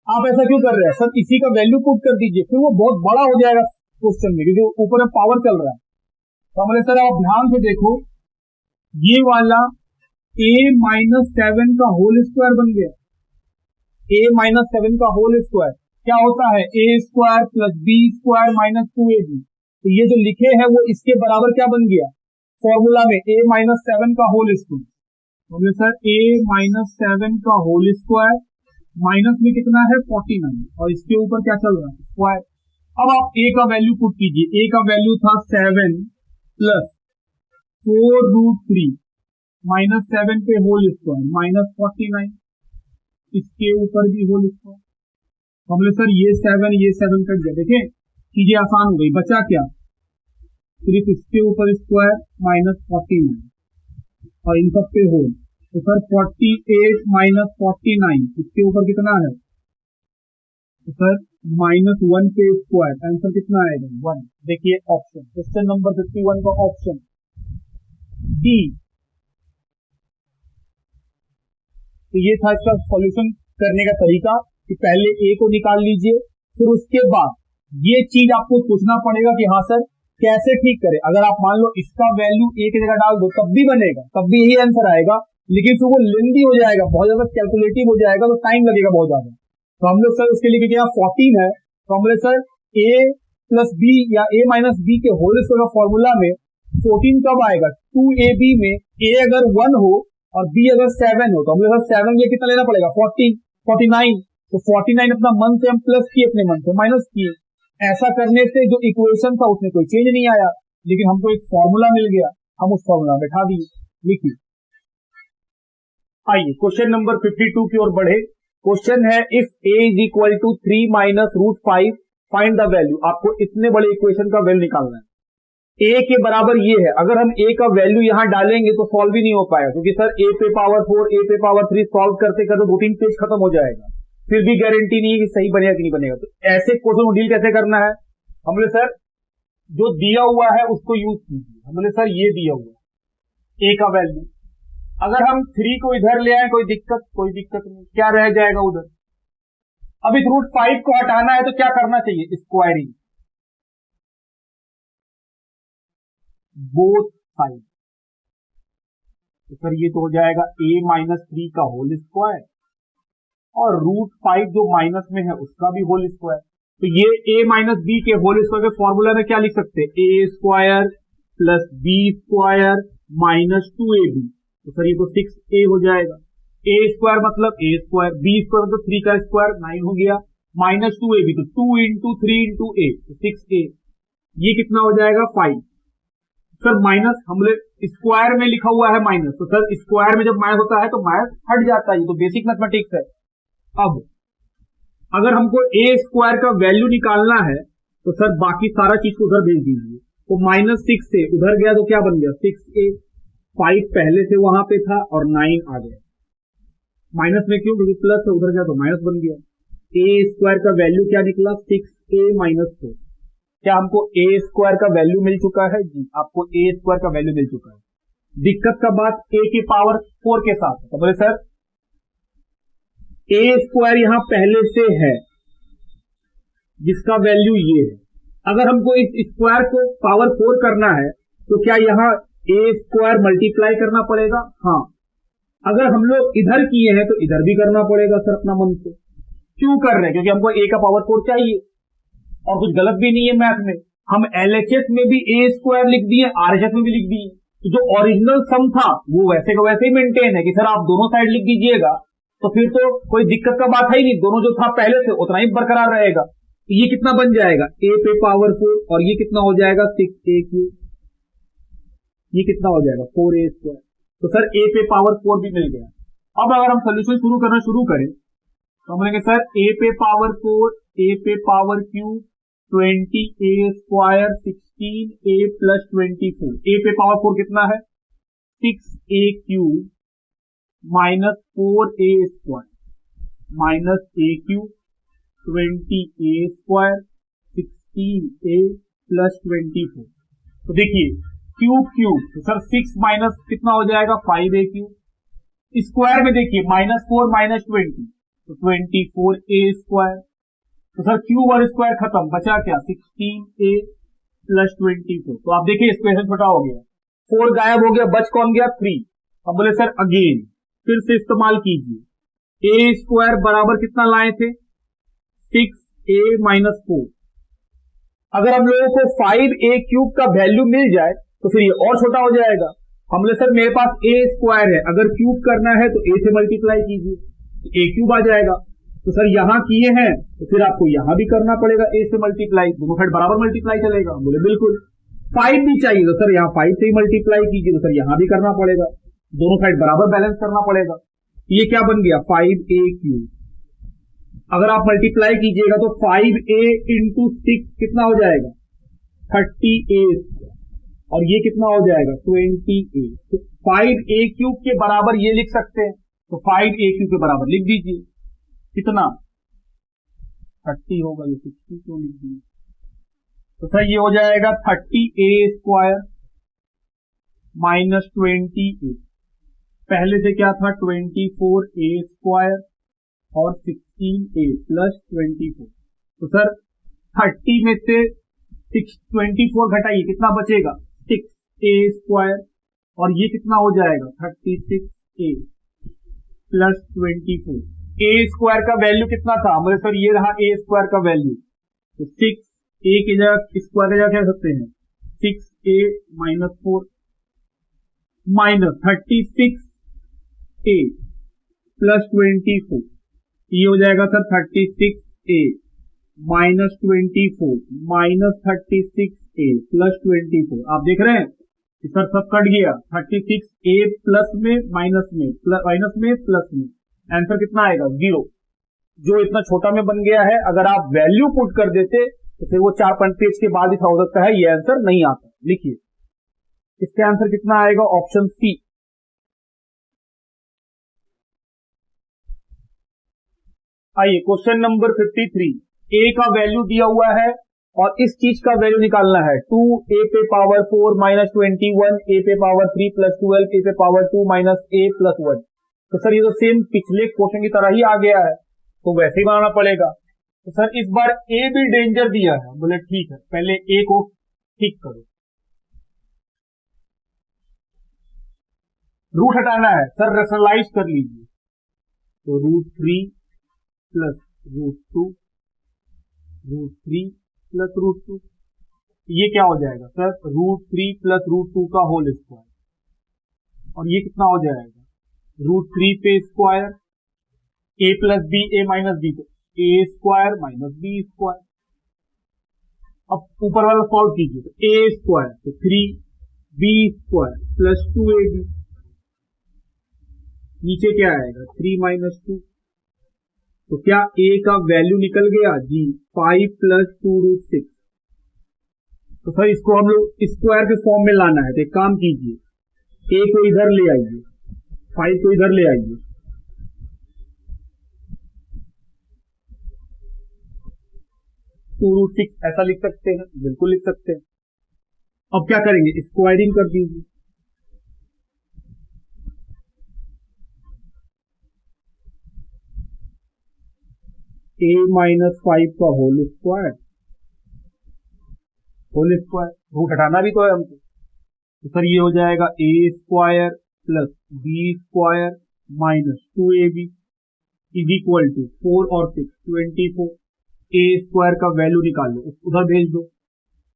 आप ऐसा क्यों कर रहे हैं सर, इसी का वैल्यू पुट कर दीजिए, फिर वो बहुत बड़ा हो जाएगा क्वेश्चन में, क्योंकि ऊपर में पावर चल रहा है। तो हमने सर आप ध्यान से देखो, ये वाला a माइनस 7 का होल स्क्वायर बन गया, a माइनस 7 का होल स्क्वायर क्या होता है a square plus b square minus 2ab, तो ये जो लिखे हैं वो इसके बराबर क्या बन गया फॉर्मूला में a माइनस 7 का होल स्क्वायर। तो सर a माइनस 7 का होल स्क्वायर माइनस में कितना है 49 और इसके ऊपर क्या चल रहा है स्क्वायर। अब आप a का वैल्यू पुट कीजिए, a का वैल्यू था 7 प्लस 4 रूट 3 माइनस 7 पे होल स्क्वायर माइनस 49, इसके ऊपर भी होल स्क्वायर। हमने सर ये 7 कट गया, देखें चीजें आसान हो गई, बचा क्या सिर्फ इसके ऊपर स्क्वायर माइनस 49 और इन सब पे होल, तो सर 48 माइनस 49 इसके ऊपर कितना है, तो सर माइनस 1 पे स्क्वायर, आंसर कितना आएगा 1। देखिए ऑप्शन क्वेश्चन नंबर 51 का ऑप्शन डी। तो ये था इसका सॉल्यूशन करने का तरीका कि पहले ए को निकाल लीजिए, फिर उसके बाद ये चीज आपको पूछना पड़ेगा कि हाँ सर कैसे ठीक करें। अगर आप मान लो इसका वैल्यू ए की जगह डाल दो तब भी बनेगा, तब भी यही आंसर आएगा, लेकिन फिर वो लेंदी हो जाएगा, बहुत ज्यादा कैलकुलेटिव हो जाएगा, तो टाइम लगेगा बहुत ज्यादा। तो हम लोग सर उसके लिए, क्योंकि यहाँ 14 है, तो हम लोग सर ए प्लस बी या ए माइनस बी के होल स्क्वायर का फॉर्मूला में 14 कब आएगा 2ab में a अगर 1 हो और b अगर 7 हो, तो हम लोग 7 ये कितना लेना पड़ेगा 49, तो 49 अपना मन से हम प्लस किए, अपने मन से माइनस किए। ऐसा करने से जो इक्वेशन था उसमें कोई चेंज नहीं आया, लेकिन हमको एक फॉर्मूला मिल गया, हम उस फॉर्मूला में बैठा दिए। लिखिए, आइए क्वेश्चन नंबर 52 की ओर बढ़े। क्वेश्चन है if a is equal to 3 minus root 5 find the value. आपको इतने बड़े इक्वेशन का वैल्यू निकालना है, a के बराबर ये है, अगर हम a का वैल्यू यहां डालेंगे तो सॉल्व ही नहीं हो पाएगा, क्योंकि सर a पे पावर 4 a पे पावर 3 सॉल्व करते करते 2-3 पेज खत्म हो जाएगा, फिर भी गारंटी नहीं है कि सही बनेगा कि नहीं बनेगा। तो ऐसे क्वेश्चन को डील कैसे करना है, हमने सर जो दिया हुआ है उसको यूज कीजिए। हमने सर ये दिया हुआ a का वैल्यू, अगर हम 3 को इधर ले आए कोई दिक्कत नहीं, क्या रह जाएगा उधर। अब इस रूट 5 को हटाना है तो क्या करना चाहिए, स्क्वायरिंग बोथ साइड। तो सर ये तो हो जाएगा a माइनस 3 का होल स्क्वायर और रूट 5 जो माइनस में है उसका भी होल स्क्वायर। तो ये a माइनस बी के होल स्क्वायर के फॉर्मूला में क्या लिख सकते हैं, a square plus B square minus 2ab। तो सर ये तो 6a हो जाएगा, a स्क्वायर मतलब a स्क्वायर, b स्क्वायर मतलब 3 का स्क्वायर 9 हो गया, माइनस 2ab तो 2 इंटू 3 इंटू a तो 6a, ये कितना हो जाएगा 5। सर माइनस हमने स्क्वायर में लिखा हुआ है माइनस, तो सर स्क्वायर में जब माइनस होता है तो माइनस हट जाता है, ये तो बेसिक मैथमेटिक्स है। अब अगर हमको a स्क्वायर का वैल्यू निकालना है तो सर बाकी सारा चीज को उधर भेज दीजिए, तो माइनस 6 से उधर गया तो क्या बन गया 6a, 5 पहले से वहां पे था और 9 आ गया, माइनस में क्यों, क्योंकि प्लस से उधर गया तो माइनस बन गया। a स्क्वायर का वैल्यू क्या निकला 6a माइनस 4। क्या हमको a स्क्वायर का वैल्यू मिल चुका है, जी आपको a स्क्वायर का वैल्यू मिल चुका है। दिक्कत का बात a की पावर 4 के साथ है, तो बोले सर ए स्क्वायर यहां पहले से है जिसका वैल्यू ये है। अगर हमको इस स्क्वायर को पावर 4 करना है तो क्या यहां ए स्क्वायर मल्टीप्लाई करना पड़ेगा? हाँ। अगर हम लोग इधर किए हैं तो इधर भी करना पड़ेगा सर अपना मन से। क्यों कर रहे हैं? क्योंकि हमको ए का पावर 4 चाहिए और कुछ गलत भी नहीं है मैथ में। हम एलएचएस में भी ए स्क्वायर लिख दिए, आरएचएस में भी लिख दिए, तो जो ओरिजिनल सम था वो वैसे का वैसे ही मेंटेन है कि सर आप दोनों साइड लिख दीजिएगा, तो फिर तो कोई दिक्कत का बात है ही नहीं, दोनों जो था पहले से उतना ही बरकरार रहेगा। तो ये कितना बन जाएगा? ए पे पावर 4 और ये कितना हो जाएगा? 6a cube. ये कितना हो जाएगा? 4a square. तो सर ए पे पावर 4 भी मिल गया। अब अगर हम सोल्यूशन शुरू करना शुरू करें तो हम बोलेंगे सर ए पे पावर 4, ए पे power cube 20a square 16a plus 24। ए पे पावर 4 कितना है? 6a cube minus 4a square minus a cube 20a square 16a plus 24। तो देखिए क्यूब क्यूब तो सर 6 माइनस कितना हो जाएगा? 5a cube. स्क्वायर में देखिए -4 माइनस 20 तो 24a स्क्वायर। तो सर क्यूब और स्क्वायर खत्म, बचा क्या? 16a plus 24। तो आप देखिए इक्वेशन छोटा हो गया, 4 गायब हो गया, बच कौन गया? 3। अब बोले सर अगेन फिर से इस्तेमाल कीजिए। ए स्क्वायर बराबर कितना लाए थे? 6a minus 4। अगर हम लोगों को 5a क्यूब का वैल्यू मिल जाए तो फिर ये और छोटा हो जाएगा। हम बोले सर मेरे पास a स्क्वायर है, अगर क्यूब करना है तो a से मल्टीप्लाई कीजिए, तो a क्यूब आ जाएगा। तो सर यहां किए हैं तो फिर आपको यहां भी करना पड़ेगा a से मल्टीप्लाई, दोनों साइड बराबर मल्टीप्लाई चलेगा। हम बोले बिल्कुल। 5 भी चाहिए तो सर यहाँ 5 से ही मल्टीप्लाई कीजिए, तो सर यहां भी करना पड़ेगा, दोनों साइड बराबर बैलेंस करना पड़ेगा। ये क्या बन गया? 5a cube. अगर आप मल्टीप्लाई कीजिएगा तो 5a इंटू 6 कितना हो जाएगा? 30a और ये कितना हो जाएगा? 20a। तो 5a क्यूब के बराबर ये लिख सकते हैं, तो 5a क्यूब के बराबर लिख दीजिए। कितना? 30 होगा, ये 60 क्यों लिख दिए? तो सर ये हो जाएगा 30a स्क्वायर माइनस 20a। पहले से क्या था? 24a स्क्वायर और 16a प्लस 24। तो सर 30 में से 24 घटाइए, कितना बचेगा? 6a स्क्वायर और ये कितना हो जाएगा? 36a plus 24। a स्क्वायर का वैल्यू कितना था? हमारे सर ये रहा a स्क्वायर का वैल्यू, तो 6a की जगह स्क्वायर की जगह कह सकते हैं 6a minus 4 minus 36a plus 24। ये हो जाएगा sir 36a minus 24 minus 36a plus 24। आप देख रहे हैं कि सर सब कट गया, 36a प्लस में माइनस में प्लस में, आंसर कितना आएगा? 0। जो इतना छोटा में बन गया है, अगर आप वैल्यू पुट कर देते तो फिर वो 4 पेज के बाद ही हो सकता है ये आंसर नहीं आता। लिखिए इसका आंसर कितना आएगा? Option C. आइए क्वेश्चन नंबर 53। ए का वैल्यू दिया हुआ है और इस चीज का वैल्यू निकालना है। 2a पे पावर 4 माइनस 21, a पे पावर 3 प्लस 12, a पे पावर 2 माइनस a प्लस 1। तो सर ये तो सेम पिछले क्वेश्चन की तरह ही आ गया है, तो वैसे ही बनाना पड़ेगा। तो सर इस बार a भी डेंजर दिया है। बोले ठीक है, पहले a को ठीक करो। रूट हटाना है सर, रेशनलाइज कर लीजिए। तो √3 प्लस √2 √3 प्लस √2, ये क्या हो जाएगा सर? √3 प्लस √2 का होल स्क्वायर। और ये कितना हो जाएगा? √3 पे square, a plus B a minus B, तो a square minus B square. अब ऊपर वाला सॉल्व कीजिए, तो a स्क्वायर तो 3b स्क्वायर प्लस 2ab, नीचे क्या आएगा? 3 माइनस 2। तो क्या a का वैल्यू निकल गया? जी 5 प्लस 2√6। तो सर इसको हम लोग स्क्वायर के फॉर्म में लाना है, तो एक काम कीजिए, a को इधर ले आइए, 5 को इधर ले आइए, √6 ऐसा लिख सकते हैं, बिल्कुल लिख सकते हैं। अब क्या करेंगे? स्क्वायरिंग कर दीजिए। a माइनस 5 का होल स्क्वायर, रूट हटाना भी तो है हमको, तो सर ये हो जाएगा a square plus b square minus 2ab is equal to 4 और 6 24। a स्क्वायर का वैल्यू निकालो, उधर भेज दो,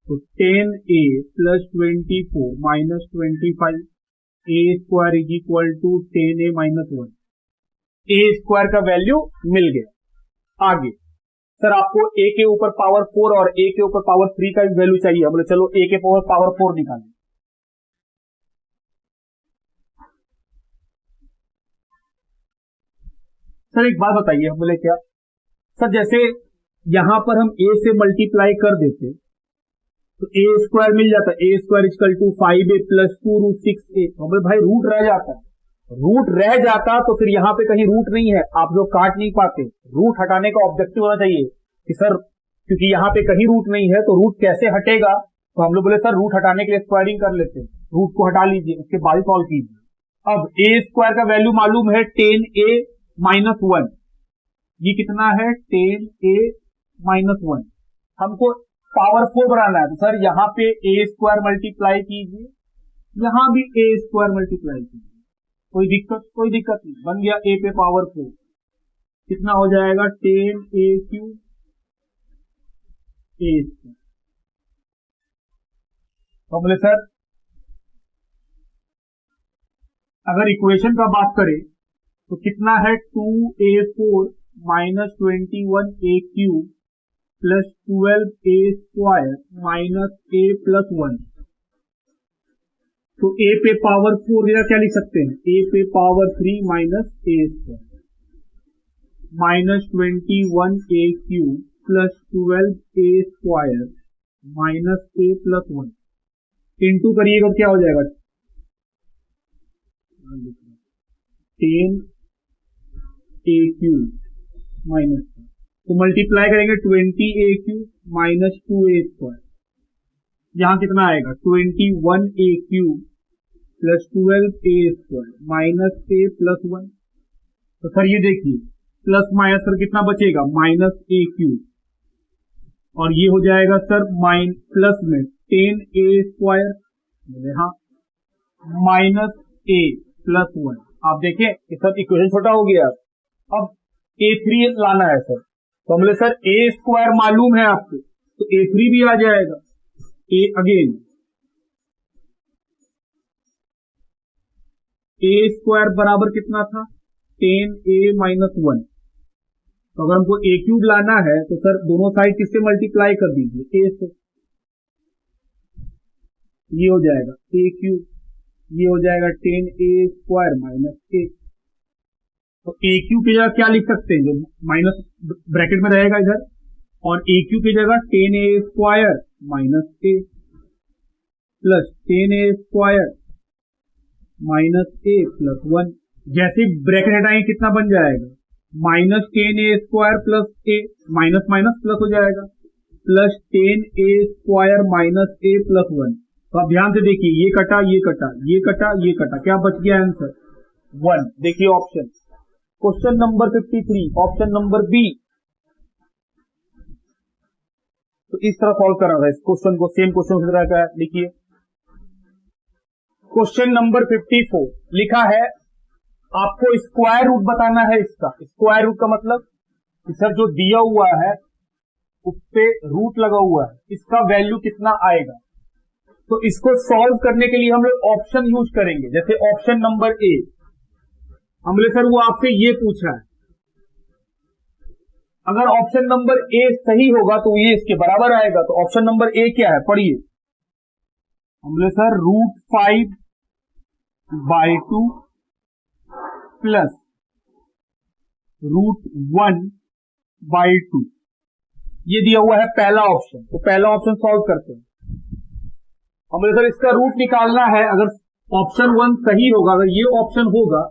तो 10a plus 24 minus 25 a square is equal to 10a minus 1। a square का वैल्यू मिल गया। आगे सर आपको a के ऊपर पावर 4 और a के ऊपर पावर 3 का वैल्यू चाहिए, बोले चलो a के ऊपर पावर 4 निकालें। सर एक बात बताइए, हम बोले क्या सर, जैसे यहां पर हम a से मल्टीप्लाई कर देते तो a स्क्वायर मिल जाता, a square equal to 5a plus 2 root 6a। बोले भाई रूट रह जाता, रूट रह जाता तो फिर यहाँ पे कहीं रूट नहीं है, आप लोग काट नहीं पाते। रूट हटाने का ऑब्जेक्टिव होना चाहिए कि सर क्योंकि यहाँ पे कहीं रूट नहीं है तो रूट कैसे हटेगा, तो हम लोग बोले सर रूट हटाने के लिए स्क्वायरिंग कर लेते हैं, रूट को हटा लीजिए, उसके बाद सॉल्व कीजिए। अब a स्क्वायर का वैल्यू मालूम है 10a माइनस 1, ये कितना है 10a माइनस 1। हमको पावर 4 बनाना है, तो सर यहाँ पे a स्क्वायर मल्टीप्लाई कीजिए, यहाँ भी a स्क्वायर मल्टीप्लाई कीजिए, कोई दिक्कत नहीं, बन गया a पे पावर 4, कितना हो जाएगा 10a क्यूब a स्क्वायर। तो बोले सर अगर इक्वेशन का बात करें तो कितना है 2a4 minus 21a cube plus 12a square minus a plus 1। तो a पे पावर 4 या क्या लिख सकते हैं, a पे power 3 minus a square minus 21a cube plus 12a square minus a plus 1 into करिएगा क्या हो जाएगा 10a क्यूब माइनस, तो मल्टीप्लाई करेंगे 20a cube minus 2a square, यहां कितना आएगा 21a cube plus 12a square minus a plus 1। तो सर ये देखिए प्लस माइनस सर कितना बचेगा माइनस a क्यूब, और ये हो जाएगा सर प्लस में 10a स्क्वायर हाँ माइनस a प्लस 1। आप देखें कि सर इक्वेशन छोटा हो गया, अब a3 लाना है सर, तो हमने सर a स्क्वायर मालूम है आपको तो a3 भी आ जाएगा। a अगेन a स्क्वायर बराबर कितना था 10a माइनस 1, तो अगर हमको a क्यूब लाना है तो सर दोनों साइड किससे मल्टीप्लाई कर दीजिए a से, ये हो जाएगा a क्यूब, ये हो जाएगा 10a स्क्वायर माइनस a। तो a क्यूब की जगह क्या लिख सकते हैं, जो माइनस ब्रैकेट में रहेगा इधर, और a क्यूब की जगह 10a square minus a plus 10a square minus a plus 1। जैसे ब्रैकेट हटाएंगे कितना बन जाएगा minus 10a square plus a, minus minus plus हो जाएगा, plus 10a square minus a plus 1। तो आप ध्यान से देखिए ये कटा ये कटा ये कटा ये कटा, क्या बच गया आंसर 1। देखिए option question number 53 option number B. तो इस तरह सॉल्व करना था इस क्वेश्चन को, सेम क्वेश्चन की तरह का लिखिए। क्वेश्चन नंबर 54 लिखा है आपको स्क्वायर रूट बताना है इसका। स्क्वायर रूट का मतलब सर जो दिया हुआ है उस पे रूट लगा हुआ है, इसका वैल्यू कितना आएगा। तो इसको सॉल्व करने के लिए हम लोग ऑप्शन यूज करेंगे। जैसे ऑप्शन नंबर ए, हमने सर वो आपसे ये पूछा है, अगर ऑप्शन नंबर ए सही होगा तो ये इसके बराबर आएगा। तो ऑप्शन नंबर ए क्या है पढ़िए, हमने सर √5/2 प्लस √1/2 ये दिया हुआ है पहला ऑप्शन। तो पहला ऑप्शन सॉल्व करते हैं। हमें सर इसका रूट निकालना है, अगर ऑप्शन 1 सही होगा, अगर ये ऑप्शन होगा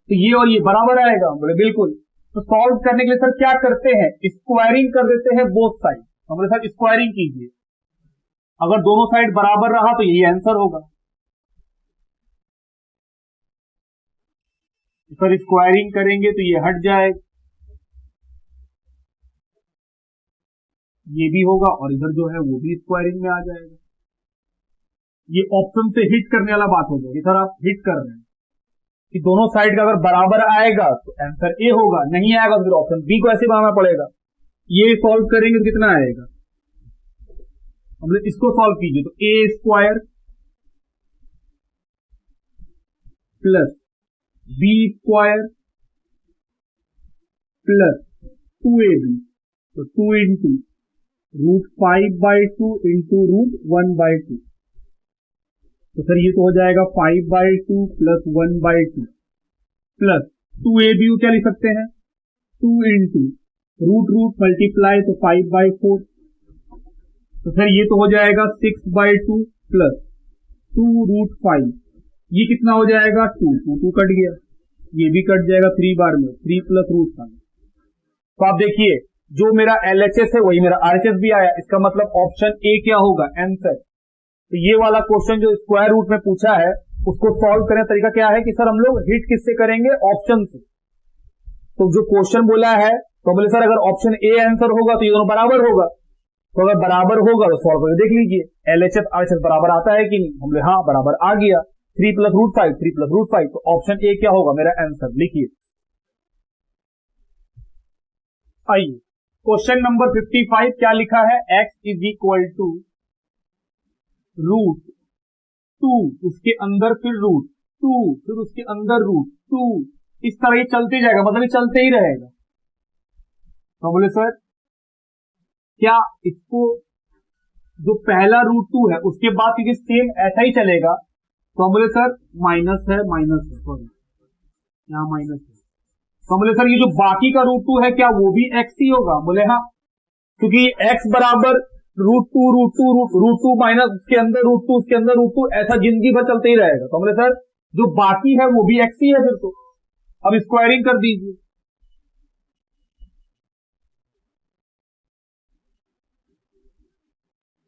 तो ये और ये बराबर आएगा। बोले बिल्कुल। तो सॉल्व करने के लिए सर क्या करते हैं, स्क्वायरिंग कर देते हैं बोथ साइड। हमारे साथ स्क्वायरिंग कीजिए, अगर दोनों साइड बराबर रहा तो यही आंसर होगा। सर स्क्वायरिंग करेंगे तो ये हट जाएगा, ये भी होगा और इधर जो है वो भी स्क्वायरिंग में आ जाएगा। ये ऑप्शन से हिट करने वाला बात हो जाएगी। इधर आप हिट कर रहे हैं कि दोनों साइड का अगर बराबर आएगा तो आंसर ए होगा, नहीं आएगा तो फिर ऑप्शन बी को ऐसे बनाना पड़ेगा। ये सॉल्व करेंगे तो कितना आएगा, हम लोग इसको सॉल्व कीजिए तो a square plus B square plus 2ab, तो 2 इंटू √5/2 इंटू √1/2, तो सर ये तो हो जाएगा 5/2 प्लस 1/2 प्लस 2ab क्या लिख सकते हैं 2 इंटू रूट मल्टीप्लाई तो 5/4, तो सर ये तो हो जाएगा 6/2 प्लस 2√5, ये कितना हो जाएगा 2 कट गया, ये भी कट जाएगा 3 बार में 3 प्लस √5। तो आप देखिए जो मेरा LHS है वही मेरा RHS भी आया, इसका मतलब ऑप्शन ए क्या होगा आंसर। तो ये वाला क्वेश्चन जो स्क्वायर रूट में पूछा है उसको सॉल्व करने का तरीका क्या है कि सर हम लोग हिट किससे करेंगे, ऑप्शन से। तो जो क्वेश्चन बोला है तो बोले सर अगर ऑप्शन ए आंसर होगा तो ये दोनों बराबर होगा, तो अगर बराबर होगा तो सॉल्व करके देख लीजिए LHS RHS बराबर आता है कि नहीं, हम बोले हाँ बराबर आ गया, 3 प्लस √5 3 प्लस √5, तो ऑप्शन ए क्या होगा मेरा आंसर, लिखिए। आइए क्वेश्चन नंबर 55 क्या लिखा है, x इज इक्वल टू √2 उसके अंदर फिर √2 फिर उसके अंदर √2, इस तरह ये चलते जाएगा, मतलब ये चलते ही रहेगा। तो बोले सर क्या इसको जो पहला √2 है उसके बाद क्योंकि सेम ऐसा ही चलेगा, तो हम बोले सर माइनस है सॉरी यहाँ माइनस है, तो बोले सर ये जो बाकी का √2 है क्या वो भी x ही होगा, बोले हाँ, क्योंकि x बराबर √2 माइनस उसके अंदर √2 उसके अंदर √2, ऐसा जिंदगी भर चलते ही रहेगा। तो बोले सर जो बाकी है वो भी x ही है, फिर तो अब स्क्वायरिंग कर दीजिए,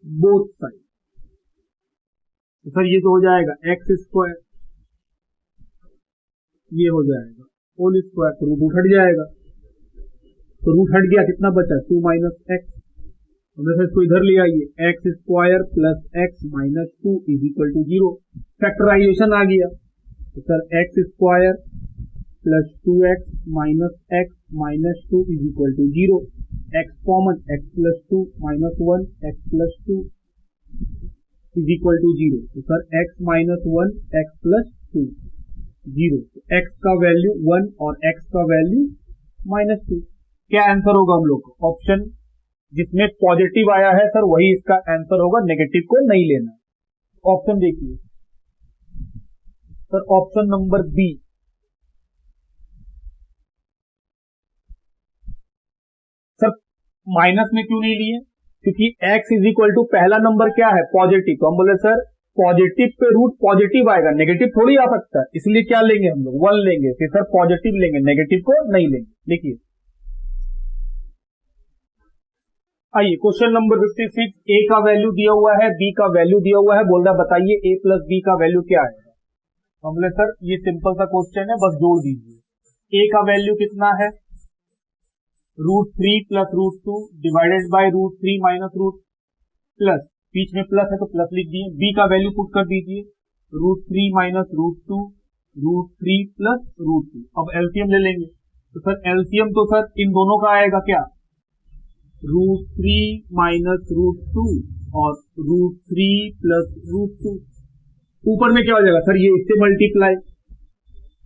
बोथ साइड, तो सर ये तो हो जाएगा x स्क्वायर, ये हो जाएगा होल स्क्वायर, तो रूट हट जाएगा, तो रूट हट गया, कितना बचा 2 माइनस एक्स, तो मैं इसको इधर ले आइए x square plus x minus 2 is equal to 0, factorization आ गया, तो sir x square plus 2x minus 2 is equal to 0, x common x plus 2 minus 1 x plus 2 is equal to 0, तो sir x minus 1 x plus 2 0, तो x का value 1 और x का value -2, क्या answer होगा हम लोग को, ऑप्शन जिसमें पॉजिटिव आया है सर वही इसका आंसर होगा, नेगेटिव को नहीं लेना। ऑप्शन देखिए sir, option number B, sir minus में क्यों नहीं लिए, क्योंकि x इज इक्वल टू पहला नंबर क्या है पॉजिटिव, तो हम बोले सर पॉजिटिव पे रूट पॉजिटिव आएगा, नेगेटिव थोड़ी आ सकता है, इसलिए क्या लेंगे हम लोग 1 लेंगे, फिर सर पॉजिटिव लेंगे, नेगेटिव को नहीं लेंगे। देखिए आइए क्वेश्चन नंबर 56, ए का वैल्यू दिया हुआ है बी का वैल्यू दिया हुआ है, बोल रहा बताइए ए प्लस बी का वैल्यू क्या है। हम बोले सर ये सिंपल सा क्वेश्चन है, बस जोड़ दीजिए। ए का वैल्यू कितना है √3 plus √2 divided by √3 minus root plus, बीच में प्लस है तो प्लस लिख दिए। बी का वैल्यू पुट कर दीजिए √3 माइनस √2 √3 प्लस √2। अब एलसीएम ले लेंगे, तो सर एलसीएम तो सर इन दोनों का आएगा क्या √3 माइनस √2 और √3 प्लस √2, ऊपर में क्या हो जाएगा सर ये इससे मल्टीप्लाई,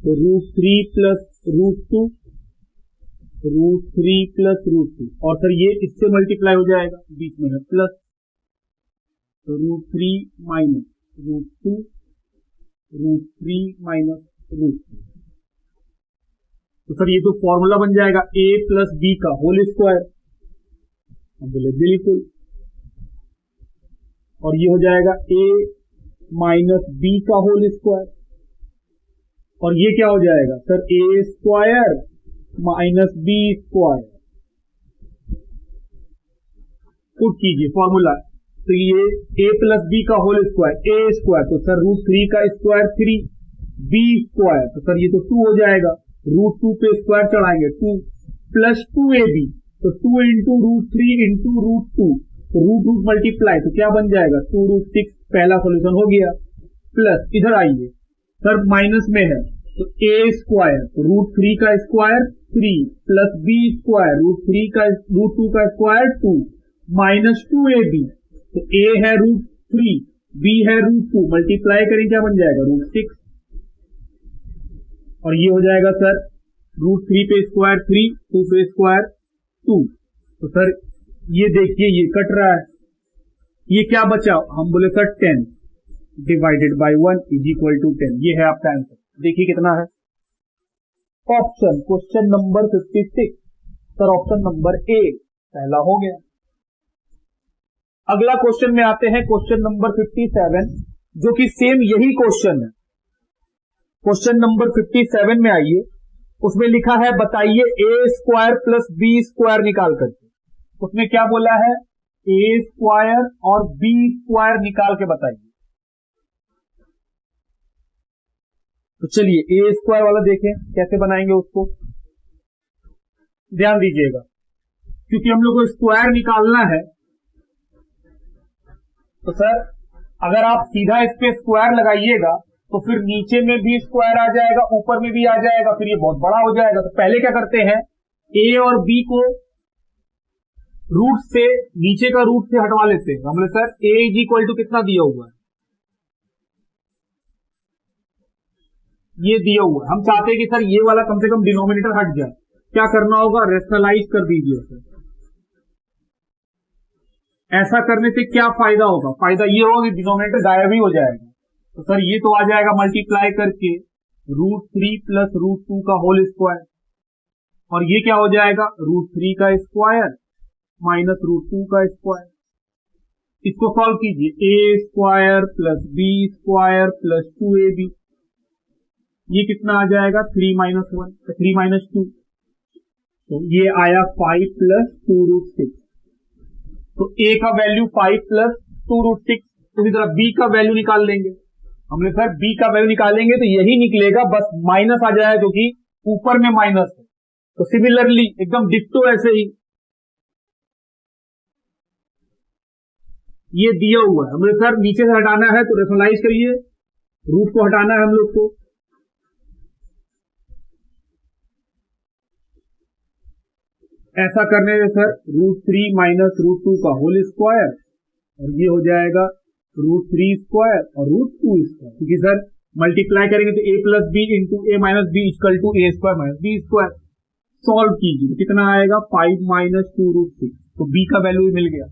तो √3 प्लस √2 √3 प्लस √2, और सर ये इससे मल्टीप्लाई हो जाएगा, बीच में है प्लस, तो √3 माइनस √2 √3 माइनस √2, तो सर ये तो फॉर्मूला बन जाएगा a प्लस बी का होल स्क्वायर, हम बोले बिल्कुल, और ये हो जाएगा a माइनस बी का होल स्क्वायर, और ये क्या हो जाएगा sir a square minus B square, put कीजिए फॉर्मूला, तो ये a प्लस बी का होल स्क्वायर a स्क्वायर, तो सर √3 का स्क्वायर 3 b स्क्वायर, तो सर ये तो 2 हो जाएगा, √2 पे स्क्वायर चढ़ाएंगे 2 प्लस 2ab, तो 2 इंटू √3 इंटू √2, तो रूट मल्टीप्लाई, तो क्या बन जाएगा 2√6, पहला सोल्यूशन हो गया। प्लस इधर आइए सर, माइनस में है तो a स्क्वायर, तो √3 का स्क्वायर 3 प्लस b स्क्वायर √2 का स्क्वायर 2 माइनस 2ab, तो a है √3 b है √2, मल्टीप्लाई करें क्या बन जाएगा √6, और ये हो जाएगा सर √3 पे स्क्वायर 3, 2 पे स्क्वायर 2, तो सर ये देखिए ये कट रहा है, ये क्या बचा, हम बोले sir 10 divided by 1 is equal to 10, ये है आपका आंसर। देखिए कितना है option, question number 56, sir option number A पहला हो गया। अगला क्वेश्चन में आते हैं, क्वेश्चन नंबर 57, जो कि सेम यही क्वेश्चन है। क्वेश्चन नंबर 57 में आइए, उसमें लिखा है बताइए a square plus b square निकाल करके, उसमें क्या बोला है a स्क्वायर और b स्क्वायर निकाल के बताइए। तो चलिए a स्क्वायर वाला देखें कैसे बनाएंगे उसको, ध्यान दीजिएगा क्योंकि हम लोग को स्क्वायर निकालना है। तो सर अगर आप सीधा इस पे स्क्वायर लगाइएगा तो फिर नीचे में भी स्क्वायर आ जाएगा, ऊपर में भी आ जाएगा, फिर ये बहुत बड़ा हो जाएगा। तो पहले क्या करते हैं, a और b को रूट से, नीचे का रूट से हटवा लेते हैं। हमने sir a is equal to कितना दिया हुआ है, ये दिया हुआ है, हम चाहते हैं कि सर ये वाला कम से कम डिनोमिनेटर हट जाए। क्या करना होगा, रेशनलाइज कर दीजिए सर। ऐसा करने से क्या फायदा होगा, फायदा ये होगा कि डिनोमिनेटर गायब ही हो जाएगा। तो सर ये तो आ जाएगा मल्टीप्लाई करके √3 प्लस √2 का होल स्क्वायर, और ये क्या हो जाएगा √3 का स्क्वायर माइनस √2 का स्क्वायर। इसको सॉल्व कीजिए, a square plus b square plus 2ab, ये कितना आ जाएगा 3 माइनस 2, तो ये आया 5 प्लस 2√6। तो a का वैल्यू 5 प्लस 2√6, उसी तरह b का वैल्यू निकाल लेंगे। हमने सर b का वैल्यू निकालेंगे तो यही निकलेगा, बस माइनस आ जाएगा क्योंकि ऊपर में माइनस है। तो सिमिलरली एकदम डिक्टो ऐसे ही ये दिया हुआ है। हमने सर नीचे से हटाना है तो रेशनलाइज करिए, रूट को हटाना है हम लोग को। ऐसा करने से सर √3 माइनस √2 का होल स्क्वायर, और ये हो जाएगा √3 स्क्वायर और √2 स्क्वायर, क्योंकि सर मल्टीप्लाई करेंगे तो a plus B into A minus B equal to a square minus B square. Solve कीजिए तो कितना आएगा 5 माइनस 2√6, तो b का वैल्यू मिल गया।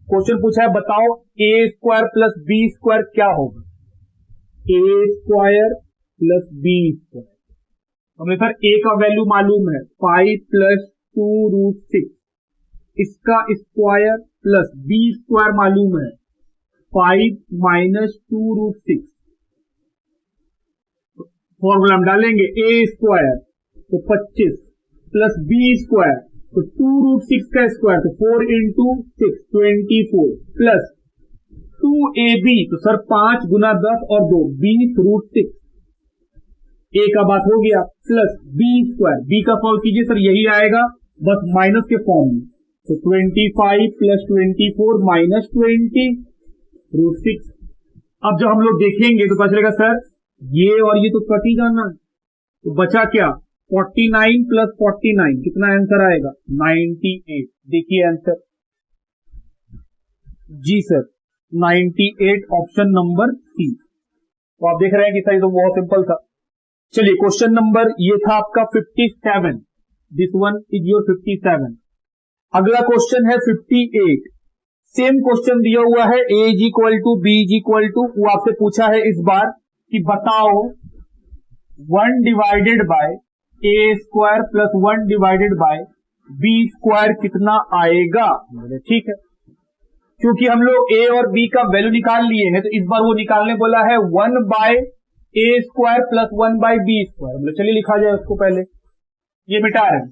क्वेश्चन पूछा है बताओ a square plus b square क्या होगा, a square plus b square. हमें सर a का वैल्यू मालूम है 5 प्लस 2√6, इसका स्क्वायर प्लस b स्क्वायर मालूम है 5 माइनस 2√6। फॉर्मूला हम डालेंगे a स्क्वायर तो 25 प्लस b स्क्वायर तो 2√6 का स्क्वायर तो 4 इंटू 6 24 प्लस 2ab तो सर 5 गुना 10 और 2 20√6, a का बात हो गया, प्लस b स्क्वायर, b का सॉल्व कीजिए सर यही आएगा बस माइनस के फॉर्म में, तो 25 प्लस 24 माइनस 20√6। अब जब हम लोग देखेंगे तो पता चलेगा सर ये और ये तो कट ही जाना, तो बचा क्या 49 प्लस 49 कितना आंसर आएगा 98। देखिए आंसर जी सर 98, ऑप्शन नंबर सी। तो आप देख रहे हैं कि सर तो बहुत सिंपल था। चलिए क्वेश्चन नंबर ये था आपका 57, दिस वन इज योर 57। अगला क्वेश्चन है 58, सेम क्वेश्चन दिया हुआ है a is equal to B is equal to, वो आपसे पूछा है इस बार कि बताओ 1 divided by a square plus 1 divided by b square कितना आएगा। ठीक है, क्योंकि हम लोग a और b का वैल्यू निकाल लिए हैं तो इस बार वो निकालने बोला है 1 by a square plus 1 by b square. चलिए लिखा जाए उसको, पहले ये मिटा रहे हैं।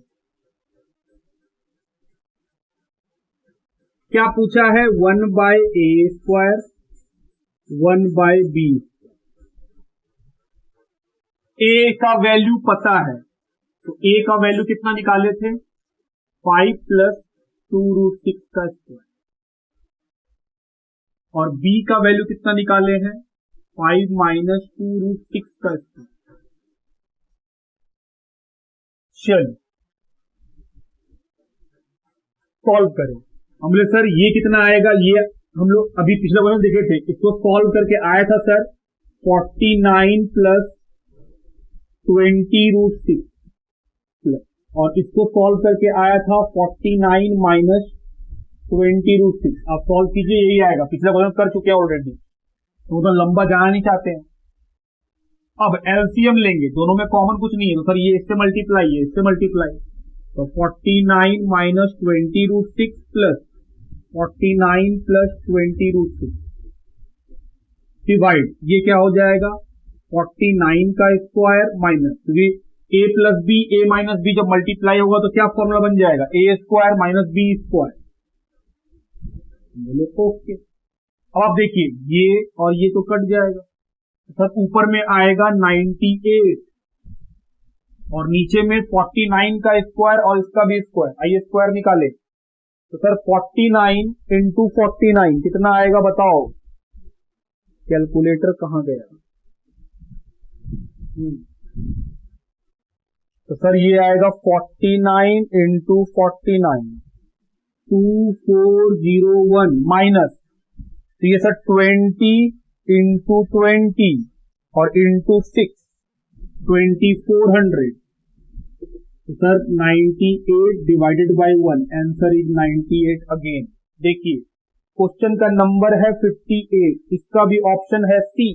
क्या पूछा है 1 by a square 1 by b, a का वैल्यू पता है तो a का वैल्यू कितना निकाले थे 5 प्लस 2√6 का स्क्वायर, और b का वैल्यू कितना निकाले हैं 5 माइनस 2√6 का स्क्वायर। चलिए सॉल्व करें। हम बोले सर ये कितना आएगा, ये हम लोग अभी पिछले क्वेश्चन देखे थे, इसको सॉल्व करके आया था सर 49 प्लस 20√6 प्लस, और इसको सॉल्व करके आया था 49 माइनस 20√6। आप सॉल्व कीजिए, यही आएगा। पिछला क्वेश्चन कर चुके हैं ऑलरेडी, तो लंबा जाना नहीं चाहते हैं। अब एलसीएम लेंगे, दोनों में कॉमन कुछ नहीं है, तो सर ये इससे मल्टीप्लाई, ये इससे मल्टीप्लाई, तो 49 माइनस 20√6 प्लस 49 प्लस 20√6 डिवाइड, ये क्या हो जाएगा 49 का square minus a plus B, A minus B जब मल्टीप्लाई होगा तो क्या फॉर्मूला बन जाएगा, ए स्क्वायर माइनस बी स्क्वायर। बोले ओके। अब आप देखिए ये और ये तो कट जाएगा, सर ऊपर में आएगा 98 और नीचे में 49 का स्क्वायर और इसका भी स्क्वायर, आइए स्क्वायर निकाले, तो सर 49 इंटू 49 कितना आएगा बताओ, कैलकुलेटर कहां गया, तो सर ये आएगा 49 इंटू 49 2401 माइनस, तो ये सर 20 इंटू 20 और इंटू 6 2400, तो sir 98 divided by 1, answer is 98 again. देखिए क्वेश्चन का नंबर है 58, इसका भी ऑप्शन है सी,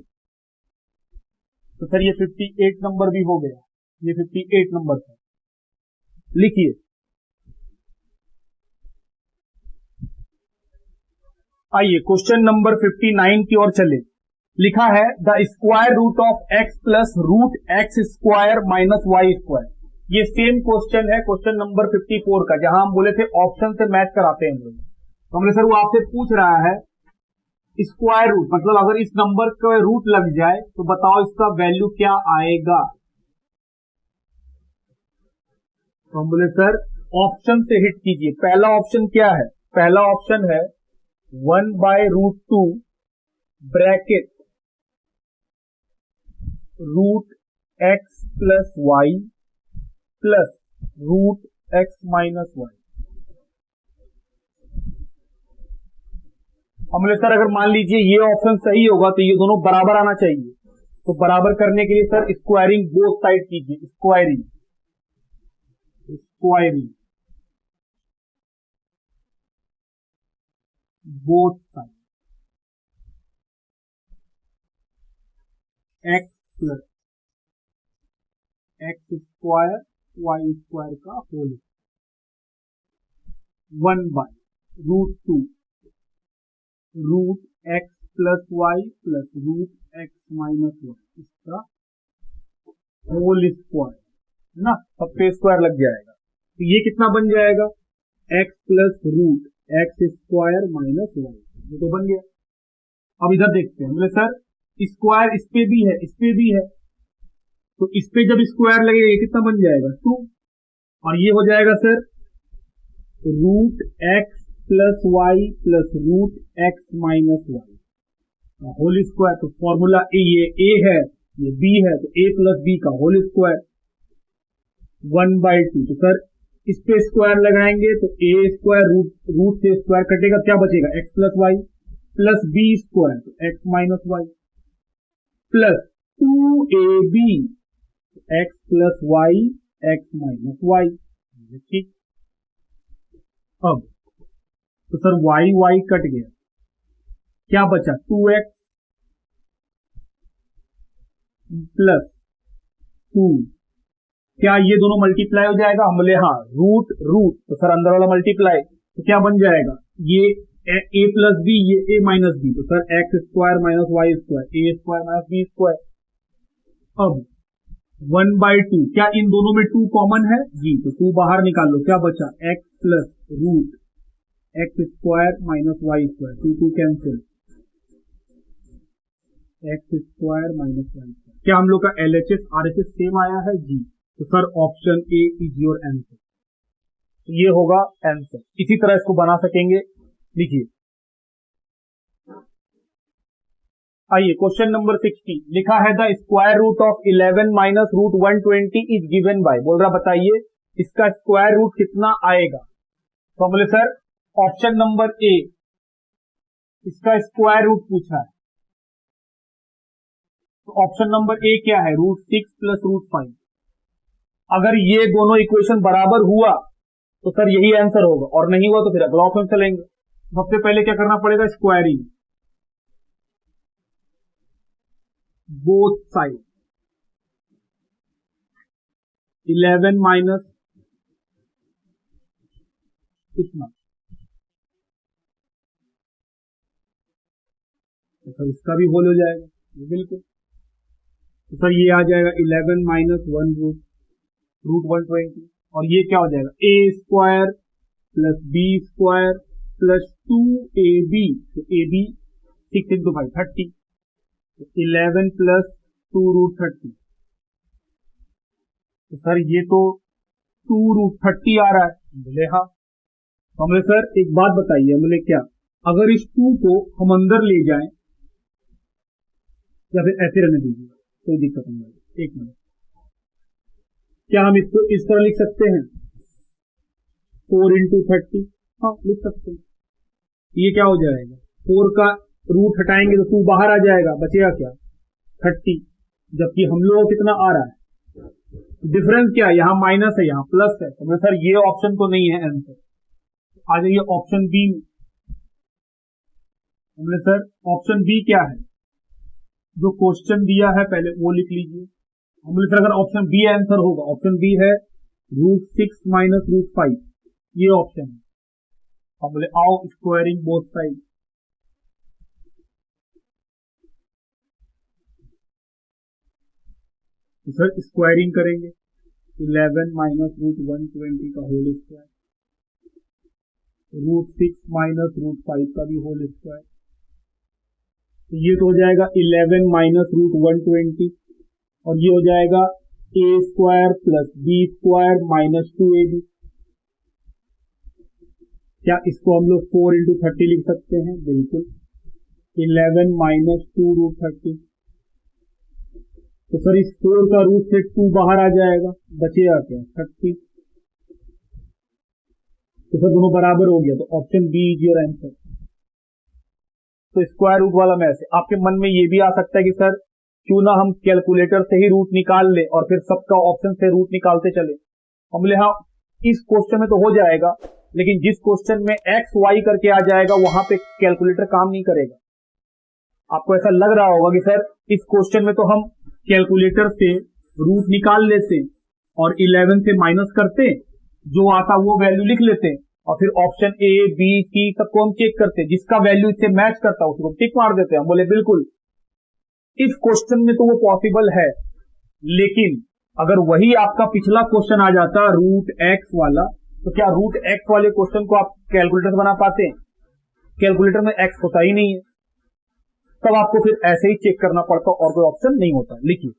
तो सर ये 58 नंबर भी हो गया, ये 58 नंबर था। लिखिए, आइए क्वेश्चन नंबर 59 की ओर चले। लिखा है the square root of X plus root X square minus Y square. ये सेम क्वेश्चन है क्वेश्चन नंबर 54 का, जहां हम बोले थे ऑप्शन से मैच कराते हैं हम लोग। तो हमने सर वो आपसे पूछ रहा है स्क्वायर रूट, मतलब अगर इस नंबर का रूट लग जाए तो बताओ इसका वैल्यू क्या आएगा। तो हम बोले सर ऑप्शन से हिट कीजिए। पहला ऑप्शन क्या है, पहला ऑप्शन है 1/√2 bracket root x plus Y plus root x minus Y. हमने सर अगर मान लीजिए ये ऑप्शन सही होगा तो ये दोनों बराबर आना चाहिए, तो बराबर करने के लिए सर स्क्वायरिंग बोथ साइड कीजिए, squaring squaring both side, x plus x square y square का whole 1/√2 root x plus Y plus root x minus y, इसका होल स्क्वायर है ना, सब पे स्क्वायर लग जाएगा। तो ये कितना बन जाएगा X plus root X square minus Y, ये तो बन गया। अब इधर देखते हैं, बोले सर स्क्वायर इस पे भी है, इस पे भी है, तो इस पे जब स्क्वायर लगेगा ये कितना बन जाएगा 2, और ये हो जाएगा sir root x plus Y plus root x minus y whole square. तो फॉर्मूला ये ए है, ये बी है, तो ए प्लस बी का होल स्क्वायर 1/2। तो सर इस पे स्क्वायर लगाएंगे तो ए स्क्वायर रूट से स्क्वायर कटेगा, क्या बचेगा x plus Y plus B square, तो x minus y plus 2ab x plus y x minus y. ठीक, अब तो सर वाई वाई कट गया, क्या बचा 2x प्लस 2, क्या ये दोनों मल्टीप्लाई हो जाएगा, हम बोले हाँ, रूट रूट, तो सर अंदर वाला मल्टीप्लाई, तो क्या बन जाएगा ये ए प्लस बी, ये ए माइनस बी, तो sir x square minus Y square, a square minus B square. अब 1/2, क्या इन दोनों में 2 कॉमन है जी, तो 2 बाहर निकाल लो, क्या बचा X plus root X square minus Y square, 2 cancel, X square minus Y square. क्या हम लोग का LHS RHS सेम आया है जी, तो sir option A is your answer. ये होगा आंसर। इसी तरह इसको बना सकेंगे। लिखिए, आइए क्वेश्चन नंबर 60 लिखा है the square root of 11 minus root 120 is given by. बोल रहा बताइए इसका स्क्वायर रूट कितना आएगा। तो बोले सर ऑप्शन नंबर ए, इसका स्क्वायर रूट पूछा है, तो ऑप्शन नंबर ए क्या है, √6 प्लस √5। अगर ये दोनों इक्वेशन बराबर हुआ तो सर यही आंसर होगा, और नहीं हुआ तो फिर अगला ऑप्शन चलेंगे। सबसे पहले क्या करना पड़ेगा, स्क्वायरिंग बोथ साइड। 11 माइनस कितना, तो सर इसका भी होल हो जाएगा, बिल्कुल। तो सर ये आ जाएगा 11 माइनस 1 रूट 120, और ये क्या हो जाएगा, ए square plus B square plus 2ab, तो ab 6 into 5 30, तो 11 प्लस 2√30। तो सर ये तो 2√30 आ रहा है। बोले हाँ। तो हमने सर एक बात बताइए, हमने क्या, अगर इस 2 को हम अंदर ले जाएं या फिर ऐसे रहने दीजिए, कोई दिक्कत नहीं है। एक मिनट, क्या हम इसको इस तरह लिख सकते हैं 4 into 30? हाँ लिख सकते हैं। ये क्या हो जाएगा, 4 का रूट हटाएंगे तो 2 बाहर आ जाएगा, बचेगा क्या 30, जबकि हम लोग कितना आ रहा है, डिफरेंस क्या है, यहाँ माइनस है यहाँ प्लस है। तो सर ये ऑप्शन तो नहीं है आंसर। आ जाइए ऑप्शन बी में। हमने सर ऑप्शन बी क्या है, जो क्वेश्चन दिया है पहले वो लिख लीजिए। हमने सर अगर ऑप्शन बी आंसर होगा, ऑप्शन बी है √6 माइनस √5, ये ऑप्शन है। अब बोले आओ स्क्वायरिंग बोथ साइड। तो सर स्क्वायरिंग करेंगे 11 माइनस √120 का होल स्क्वायर, √6 माइनस √5 का भी होल स्क्वायर। तो ये तो हो जाएगा 11 माइनस √120, और ये हो जाएगा a square plus b square minus 2ab। क्या इसको हम लोग 4 into 30 लिख सकते हैं, बिल्कुल। 11 माइनस 2√30, तो सर इस 4 का रूट से 2 बाहर आ जाएगा, बचेगा क्या 30। तो सर दोनों बराबर हो गया, तो option B is your answer. तो स्क्वायर रूट वाला में ऐसे आपके मन में ये भी आ सकता है कि सर क्यों ना हम कैलकुलेटर से ही रूट निकाल ले और फिर सबका ऑप्शन से रूट निकालते चले। हम बोले हाँ इस क्वेश्चन में तो हो जाएगा, लेकिन जिस क्वेश्चन में एक्स वाई करके आ जाएगा वहां पे कैलकुलेटर काम नहीं करेगा। आपको ऐसा लग रहा होगा कि सर इस क्वेश्चन में तो हम कैलकुलेटर से रूट निकाल लेते और 11 से माइनस करते, जो आता वो वैल्यू लिख लेते, और फिर ऑप्शन ए बी सी सबको हम चेक करते, जिसका वैल्यू इससे मैच करता उसको टिक मार देते। हम बोले बिल्कुल इस क्वेश्चन में तो वो पॉसिबल है, लेकिन अगर वही आपका पिछला क्वेश्चन आ जाता √x वाला, तो क्या √x वाले क्वेश्चन को आप कैलकुलेटर से बना पाते हैं? कैलकुलेटर में x होता ही नहीं है, तब आपको फिर ऐसे ही चेक करना पड़ता और कोई ऑप्शन नहीं होता। लिखिए